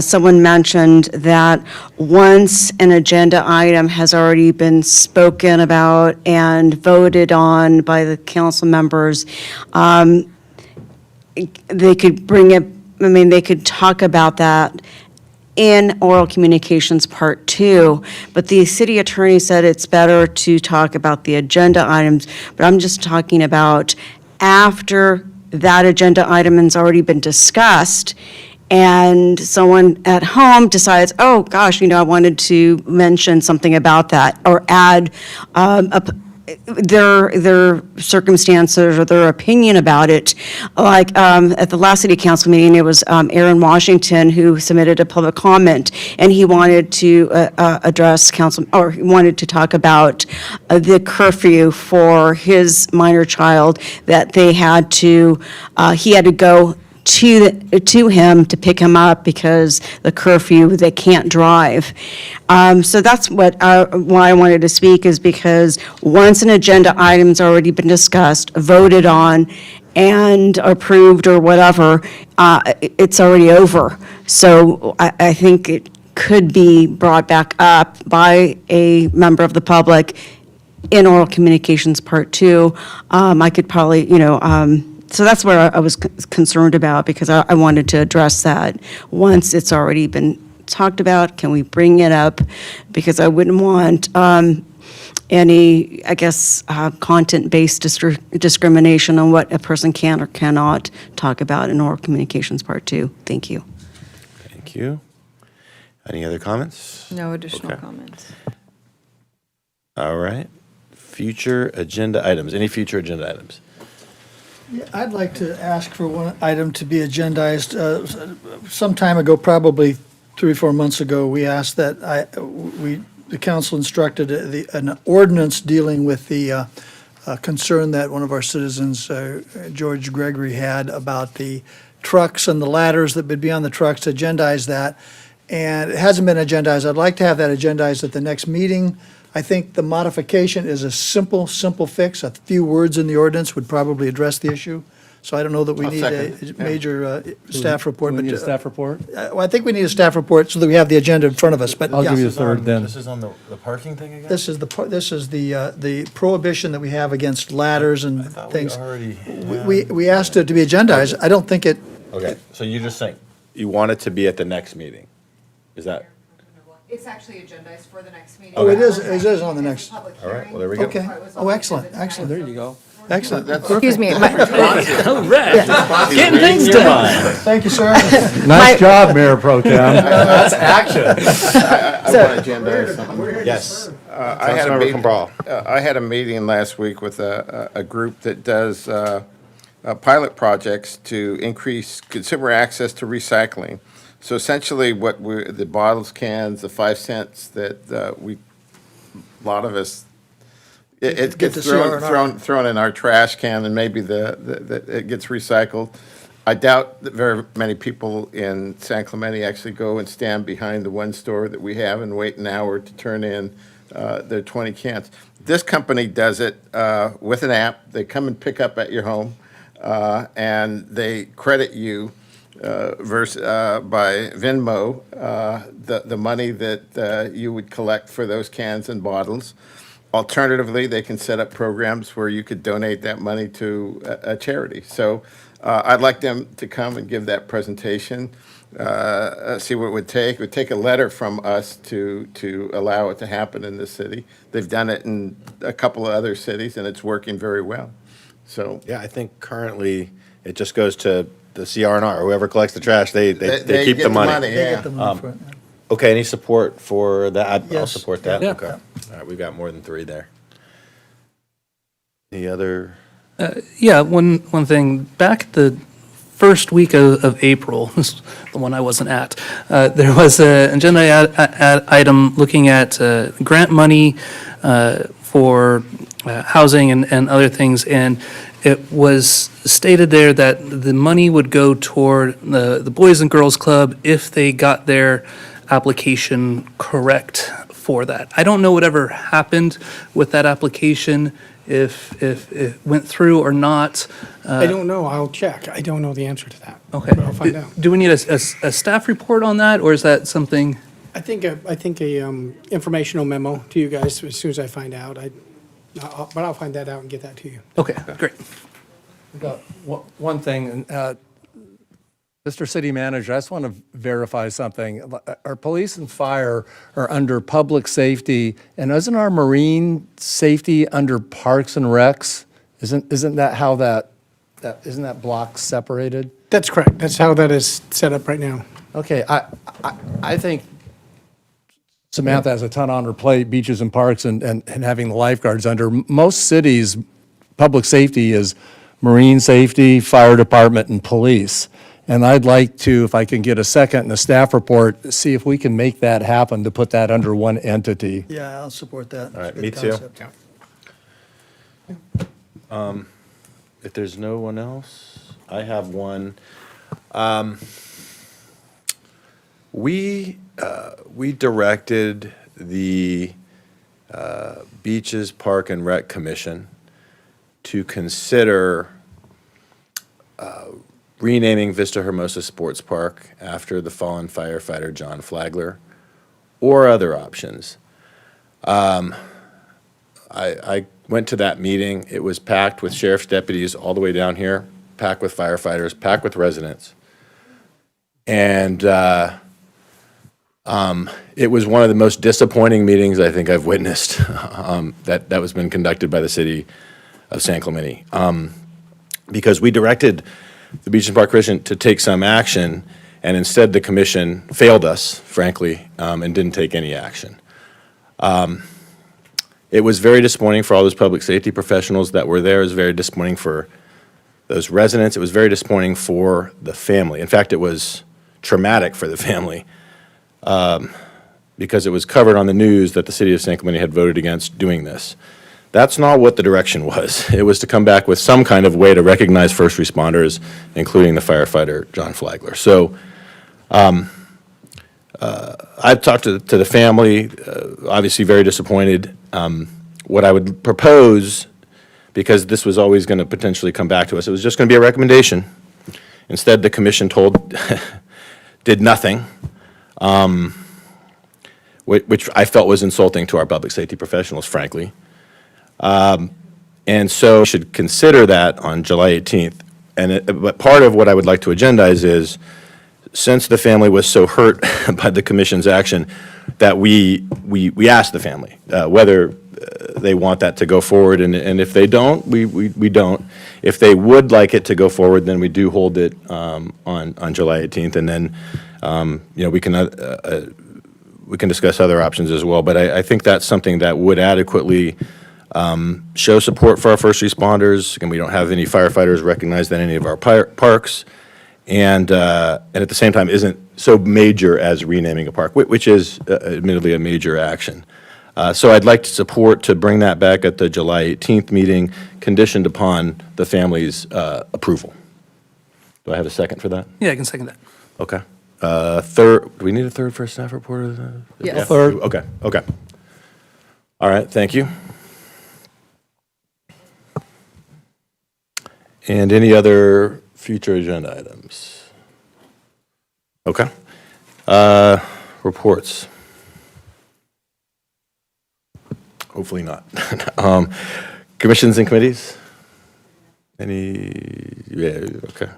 Speaker 10: someone mentioned that once an agenda item has already been spoken about and voted on by the council members, they could bring it, they could talk about that in oral communications part 2, but the city attorney said it's better to talk about the agenda items, but I'm just talking about after that agenda item has already been discussed, and someone at home decides, oh, gosh, I wanted to mention something about that, or add their circumstances or their opinion about it. Like at the last city council meeting, it was Aaron Washington who submitted a public comment, and he wanted to address council, or he wanted to talk about the curfew for his minor child, that they had to, he had to go to him to pick him up because the curfew, they can't drive. So that's why I wanted to speak, is because once an agenda item's already been discussed, voted on, and approved or whatever, it's already over. So I think it could be brought back up by a member of the public in oral communications part 2. I could probably, so that's where I was concerned about, because I wanted to address that. Once it's already been talked about, can we bring it up? Because I wouldn't want any, I guess, content-based discrimination on what a person can or cannot talk about in oral communications part 2. Thank you.
Speaker 2: Thank you. Any other comments?
Speaker 3: No additional
Speaker 2: Okay.
Speaker 3: comments.
Speaker 2: All right. Future agenda items. Any future agenda items?
Speaker 5: Yeah, I'd like to ask for one item to be agendized. Some time ago, probably 3 or 4 months ago, we asked that the council instructed an ordinance dealing with the concern that one of our citizens, George Gregory, had about the trucks and the ladders that would be on the trucks, to agendize that. And it hasn't been agendized. I'd like to have that agendized at the next meeting. I think the modification is a simple fix. A few words in the ordinance would probably address the issue. So I don't know that we
Speaker 9: I'll
Speaker 5: need a
Speaker 9: second.
Speaker 5: major staff report.
Speaker 6: We need a
Speaker 5: but,
Speaker 6: staff report?
Speaker 5: Well, I think we need a staff report so that we have the agenda in front of us, but
Speaker 6: I'll give you
Speaker 5: yeah.
Speaker 6: a third then.
Speaker 2: This is on the parking thing again?
Speaker 5: This is the prohibition that we have against ladders and things. We asked it to be agendized. I don't think it,
Speaker 2: Okay, so you're just saying, you want it to be at the next meeting? Is that?
Speaker 3: It's actually agendized for the next meeting.
Speaker 5: oh, it is on the next.
Speaker 2: All right, well, there we go.
Speaker 5: Okay. Oh, excellent.
Speaker 6: There you go.
Speaker 5: Excellent.
Speaker 3: Excuse me.
Speaker 4: All right. Getting things done.
Speaker 5: Thank you, sir.
Speaker 6: Nice job, Mayor Pro Tem.
Speaker 2: That's action.
Speaker 9: I want to agendize something.
Speaker 2: Yes.
Speaker 9: I had a
Speaker 2: Councilmember
Speaker 9: meeting,
Speaker 2: Cabral.
Speaker 9: I had a meeting last week with a group that does pilot projects to increase consumer access to recycling. So essentially, the bottles, cans, the 5 cents that a lot of us, it
Speaker 5: Get
Speaker 9: gets
Speaker 5: to CR&R.
Speaker 9: thrown in our trash can, and maybe it gets recycled. I doubt that very many people in San Clemente actually go and stand behind the one store that we have and wait an hour to turn in their 20 cans. This company does it with an app. They come and pick up at your home, and they credit you by Venmo the money that you would collect for those cans and bottles. Alternatively, they can set up programs where you could donate that money to a charity. So I'd like them to come and give that presentation, see what it would take. It would take a letter from us to allow it to happen in this city. They've done it in a couple of other cities, and it's working very well. So
Speaker 2: Yeah, I think currently it just goes to the CR&R, whoever collects the trash, they keep
Speaker 9: get
Speaker 2: the money.
Speaker 5: They get the money for it.
Speaker 2: Okay, any support for that? I'll
Speaker 5: Yes.
Speaker 2: support that.
Speaker 6: Yeah.
Speaker 2: Okay. All right, we've got more than 3 there. Any other?
Speaker 4: Yeah, one thing, back the first week of April, the one I wasn't at, there was an agenda item looking at grant money for housing and other things, and it was stated there that the money would go toward the Boys and Girls Club if they got their application correct for that. I don't know whatever happened with that application, if it went through or not.
Speaker 11: I don't know, I'll check. I don't know the answer to that.
Speaker 4: Okay.
Speaker 11: But I'll find out.
Speaker 4: Do we need a staff report on that, or is that something?
Speaker 11: I think a informational memo to you guys as soon as I find out. But I'll find that out and get that to you.
Speaker 4: Okay, great.
Speaker 6: Got one thing, Mr. City Manager, I just want to verify something. Our police and fire are under public safety, and isn't our marine safety under Parks and Recs? Isn't that how isn't that block separated?
Speaker 11: That's correct. That's how that is set up right now.
Speaker 6: Okay, I think Samantha has a ton on her plate, beaches and parks and having the lifeguards under. Most cities, public safety is marine safety, fire department, and police. And I'd like to, if I can get a second and a staff report, see if we can make that happen, to put that under one entity.
Speaker 5: Yeah, I'll support that.
Speaker 2: All right,
Speaker 5: It's a
Speaker 2: me
Speaker 5: good
Speaker 2: too.
Speaker 5: concept.
Speaker 2: If there's no one else, I have one. We directed the Beaches, Park, and Rec Commission to consider renaming Vista Hermosa Sports Park after the fallen firefighter John Flagler, or other options. I went to that meeting. It was packed with sheriff's deputies all the way down here, packed with firefighters, packed with residents. And it was one of the most disappointing meetings I think I've witnessed that was been conducted by the city of San Clemente. Because we directed the Beach and Park Commission to take some action, and instead the commission failed us, frankly, and didn't take any action. It was very disappointing for all those public safety professionals that were there. It was very disappointing for those residents. It was very disappointing for the family. In fact, it was traumatic for the family because it was covered on the news that the city of San Clemente had voted against doing this. That's not what the direction was. It was to come back with some kind of way to recognize first responders, including the firefighter, John Flagler. So I've talked to the family, obviously very disappointed. What I would propose, because this was always going to potentially come back to us, it was just going to be a recommendation. Instead, the commission did nothing, which I felt was insulting to our public safety professionals, frankly. And so we should consider that on July 18th. But part of what I would like to agendize is, since the family was so hurt by the commission's action, that we ask the family whether they want that to go forward, and if they don't, we don't. If they would like it to go forward, then we do hold it on July 18th, and then we can discuss other options as well. But I think that's something that would adequately show support for our first responders. Again, we don't have any firefighters recognized in any of our parks, and at the same time isn't so major as renaming a park, which is admittedly a major action. So I'd like to support to bring that back at the July 18th meeting, conditioned upon the family's approval. Do I have a second for that?
Speaker 4: Yeah, I can second that.
Speaker 2: Okay. Third, do we need a third for a staff report?
Speaker 3: Yes.
Speaker 2: Yeah.
Speaker 6: Third.
Speaker 2: Okay, okay. All right, thank you. And any other future agenda items? Okay. Reports. Hopefully not. Commissions and committees? Any, yeah, okay.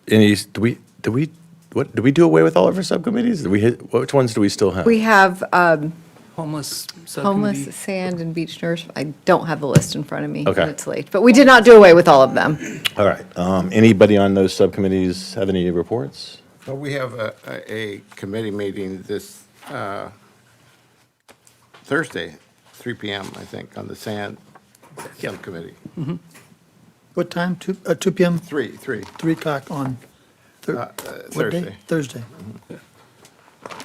Speaker 2: Any, do we do away with all of our subcommittees? Which ones do we still have?
Speaker 3: We have
Speaker 4: Homeless subcommittee.
Speaker 3: homeless, sand, and beach nurse. I don't have the list in front of me.
Speaker 2: Okay.
Speaker 3: And it's late, but we did not do away with all of them.
Speaker 2: All right. Anybody on those subcommittees have any reports?
Speaker 9: Well, we have a committee meeting this Thursday, 3 p.m., I think, on the sand subcommittee.
Speaker 5: What time? 2 p.m.?
Speaker 9: 3.
Speaker 5: 3 o'clock on what day?
Speaker 9: Thursday.
Speaker 5: Thursday.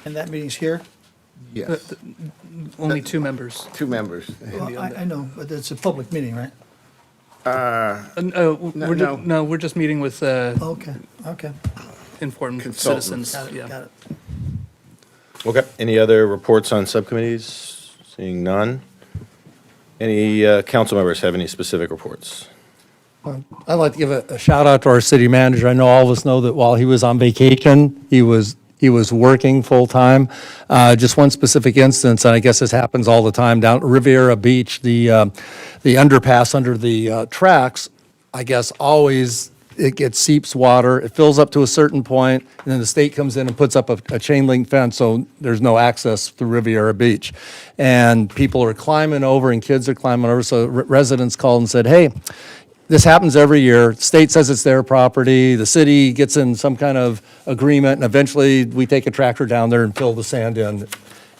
Speaker 5: And that meeting's here?
Speaker 9: Yes.
Speaker 4: Only 2 members.
Speaker 9: 2 members.
Speaker 5: Well, I know, but it's a public meeting, right?
Speaker 4: No, we're just meeting with
Speaker 5: Okay, okay.
Speaker 4: informed
Speaker 9: Consultants.
Speaker 4: citizens. Yeah.
Speaker 5: Got it.
Speaker 2: Okay. Any other reports on subcommittees? Seeing none. Any council members have any specific reports?
Speaker 6: I'd like to give a shout out to our city manager. I know all of us know that while he was on vacation, he was working full-time. Just one specific instance, and I guess this happens all the time, down at Riviera Beach, the underpass under the tracks, I guess always, it gets seeps water, it fills up to a certain point, and then the state comes in and puts up a chain link fence, so there's no access through Riviera Beach. And people are climbing over, and kids are climbing over, so residents called and said, hey, this happens every year. State says it's their property. The city gets in some kind of agreement, and eventually we take a tractor down there and fill the sand in.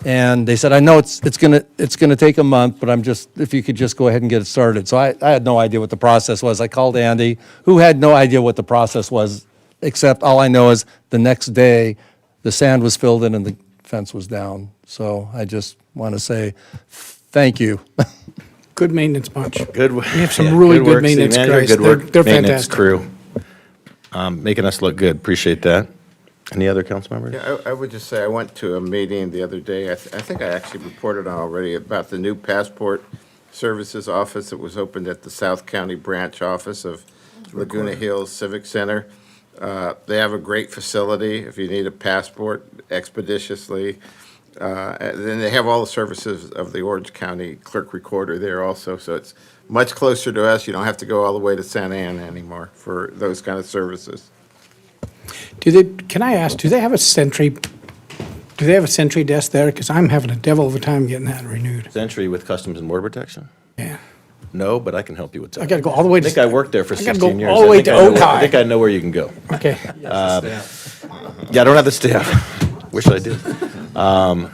Speaker 6: And they said, I know it's gonna take a month, but if you could just go ahead and get it started. So I had no idea what the process was. I called Andy, who had no idea what the process was, except all I know is the next day, the sand was filled in and the fence was down. So I just want to say, thank you.
Speaker 11: Good maintenance bunch.
Speaker 2: Good.
Speaker 11: We have some really good maintenance guys.
Speaker 2: Good work,
Speaker 11: They're
Speaker 2: maintenance
Speaker 11: fantastic.
Speaker 2: crew. Making us look good. Appreciate that. Any other council members?
Speaker 9: Yeah, I would just say, I went to a meeting the other day, I think I actually reported on already, about the new passport services office that was opened at the South County branch office of Laguna Hills Civic Center. They have a great facility if you need a passport expeditiously. And then they have all the services of the Orange County Clerk Recorder there also, so it's much closer to us. You don't have to go all the way to Santa Ana anymore for those kind of services.
Speaker 11: Can I ask, do they have a Sentry desk there? Because I'm having a devil of a time getting that renewed.
Speaker 2: Sentry with Customs and Border Protection?
Speaker 11: Yeah.
Speaker 2: No, but I can help you with that.
Speaker 11: I gotta go all the way to.
Speaker 2: I think I worked there for
Speaker 11: I gotta
Speaker 2: 16
Speaker 11: go
Speaker 2: years.
Speaker 11: all the
Speaker 2: I
Speaker 11: way
Speaker 2: think
Speaker 11: to
Speaker 2: I know where-
Speaker 11: Otay.
Speaker 2: I think I know where you can go.
Speaker 11: Okay.
Speaker 2: Yeah, I don't have the staff. Wish I did. All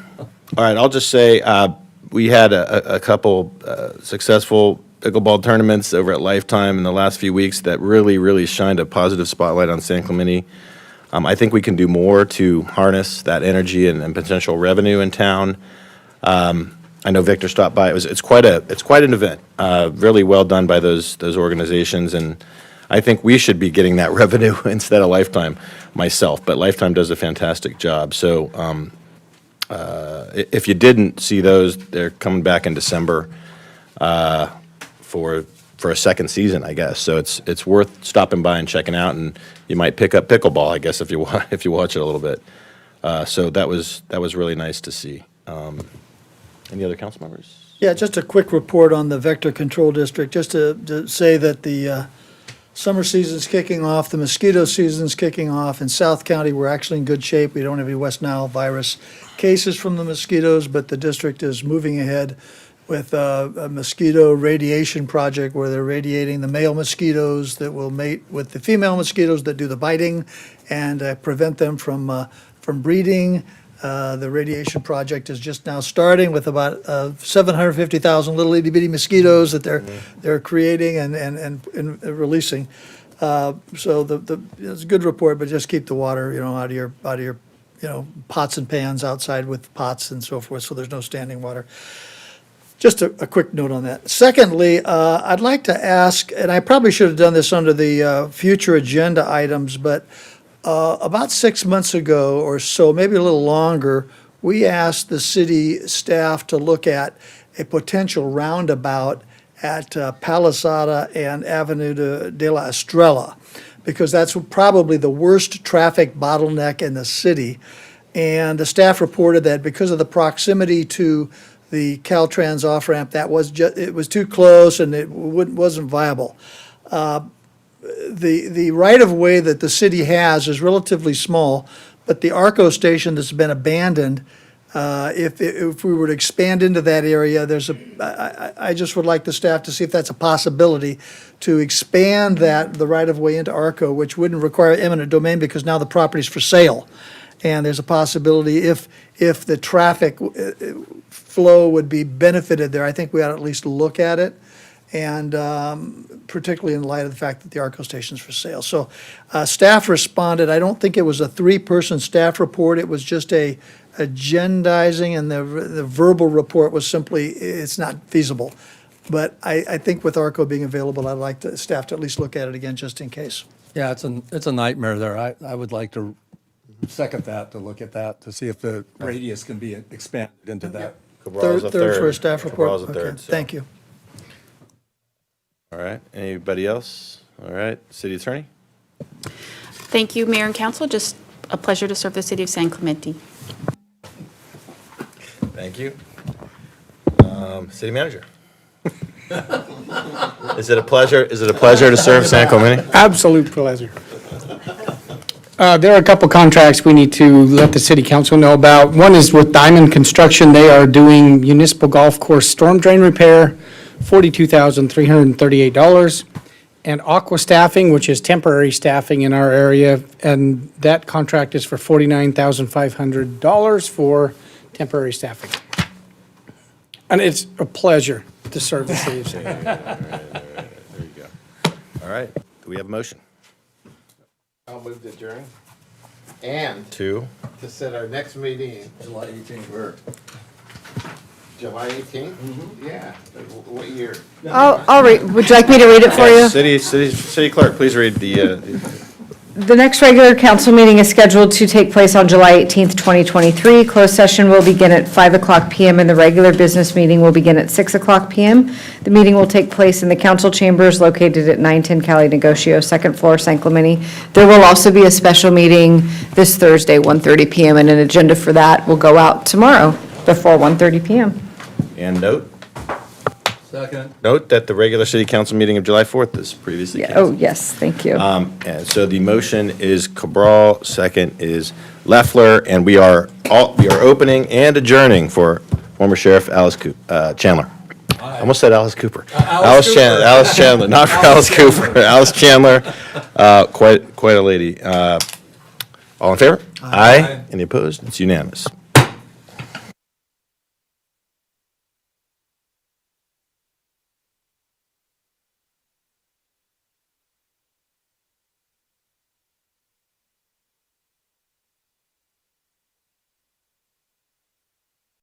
Speaker 2: right, I'll just say, we had a couple successful pickleball tournaments over at Lifetime in the last few weeks that really, really shined a positive spotlight on San Clemente. I think we can do more to harness that energy and potential revenue in town. I know Victor stopped by. It's quite an event. Really well done by those organizations, and I think we should be getting that revenue instead of Lifetime myself. But Lifetime does a fantastic job. So if you didn't see those, they're coming back in December for a second season, I guess. So it's worth stopping by and checking out, and you might pick up pickleball, I guess, if you watch it a little bit. So that was really nice to see. Any other council members?
Speaker 5: Yeah, just a quick report on the Vector Control District, just to say that the summer season's kicking off, the mosquito season's kicking off. In South County, we're actually in good shape. We don't have any West Nile virus cases from the mosquitoes, but the district is moving ahead with a mosquito radiation project where they're radiating the male mosquitoes that will mate with the female mosquitoes that do the biting and prevent them from breeding. The radiation project is just now starting with about 750,000 little itty bitty mosquitoes that they're creating and releasing. So it's a good report, but just keep the water, out of your pots and pans outside with pots and so forth, so there's no standing water. Just a quick note on that. Secondly, I'd like to ask, and I probably should have done this under the future agenda items, but about 6 months ago or so, maybe a little longer, we asked the city staff to look at a potential roundabout at Palisada and Avenue de la Estrella, because that's probably the worst traffic bottleneck in the city. And the staff reported that because of the proximity to the Caltrans off-ramp, it was too close and it wasn't viable. The right-of-way that the city has is relatively small, but the ARCO station that's been abandoned, if we were to expand into that area, I just would like the staff to see if that's a possibility, to expand the right-of-way into ARCO, which wouldn't require eminent domain because now the property's for sale. And there's a possibility if the traffic flow would be benefited there, I think we ought to at least look at it. And particularly in light of the fact that the ARCO station's for sale. So staff responded. I don't think it was a three-person staff report. It was just a agendizing, and the verbal report was simply, it's not feasible. But I think with ARCO being available, I'd like the staff to at least look at it again, just in case.
Speaker 6: Yeah, it's a nightmare there. I would like to second that, to look at that, to see if the radius can be expanded into that.
Speaker 2: Cabral's a
Speaker 5: Third for a staff report?
Speaker 2: Cabral's a
Speaker 5: Okay,
Speaker 2: third, so.
Speaker 5: thank you.
Speaker 2: All right, anybody else? All right, city attorney?
Speaker 8: Thank you, Mayor and Council. Just a pleasure to serve the city of San Clemente.
Speaker 2: Thank you. City manager? Is it a pleasure to serve San Clemente?
Speaker 11: Absolute pleasure. There are a couple contracts we need to let the city council know about. One is with Diamond Construction. They are doing municipal golf course storm drain repair, $42,338. And Aqua Staffing, which is temporary staffing in our area, and that contract is for $49,500 for temporary staffing. And it's a pleasure to serve the city of San Clemente.
Speaker 2: There you go. All right, do we have a motion?
Speaker 9: I'll move to adjourn. And
Speaker 2: Two.
Speaker 9: to set our next meeting, July 18th. July 18th? Yeah. What year?
Speaker 3: I'll read, would you like me to read it for you?
Speaker 2: City clerk, please read the
Speaker 3: The next regular council meeting is scheduled to take place on July 18th, 2023. Closed session will begin at 5:00 PM and the regular business meeting will begin at 6:00 PM. The meeting will take place in the council chambers located at 910 Cali Negocio, second floor, San Clemente. There will also be a special meeting this Thursday, 1:30 PM, and an agenda for that will go out tomorrow before 1:30 PM.
Speaker 2: And note
Speaker 6: Second.
Speaker 2: that the regular city council meeting of July 4th is previously
Speaker 3: Yeah,
Speaker 2: canceled.
Speaker 3: oh, yes, thank you.
Speaker 2: And so the motion is Cabral, second is Leffler, and we are opening and adjourning for former Sheriff Alice Chandler. I almost said Alice Cooper. Alice Chandler, not for Alice Cooper. Alice Chandler, quite a lady. All in favor? Aye. Any opposed? It's unanimous.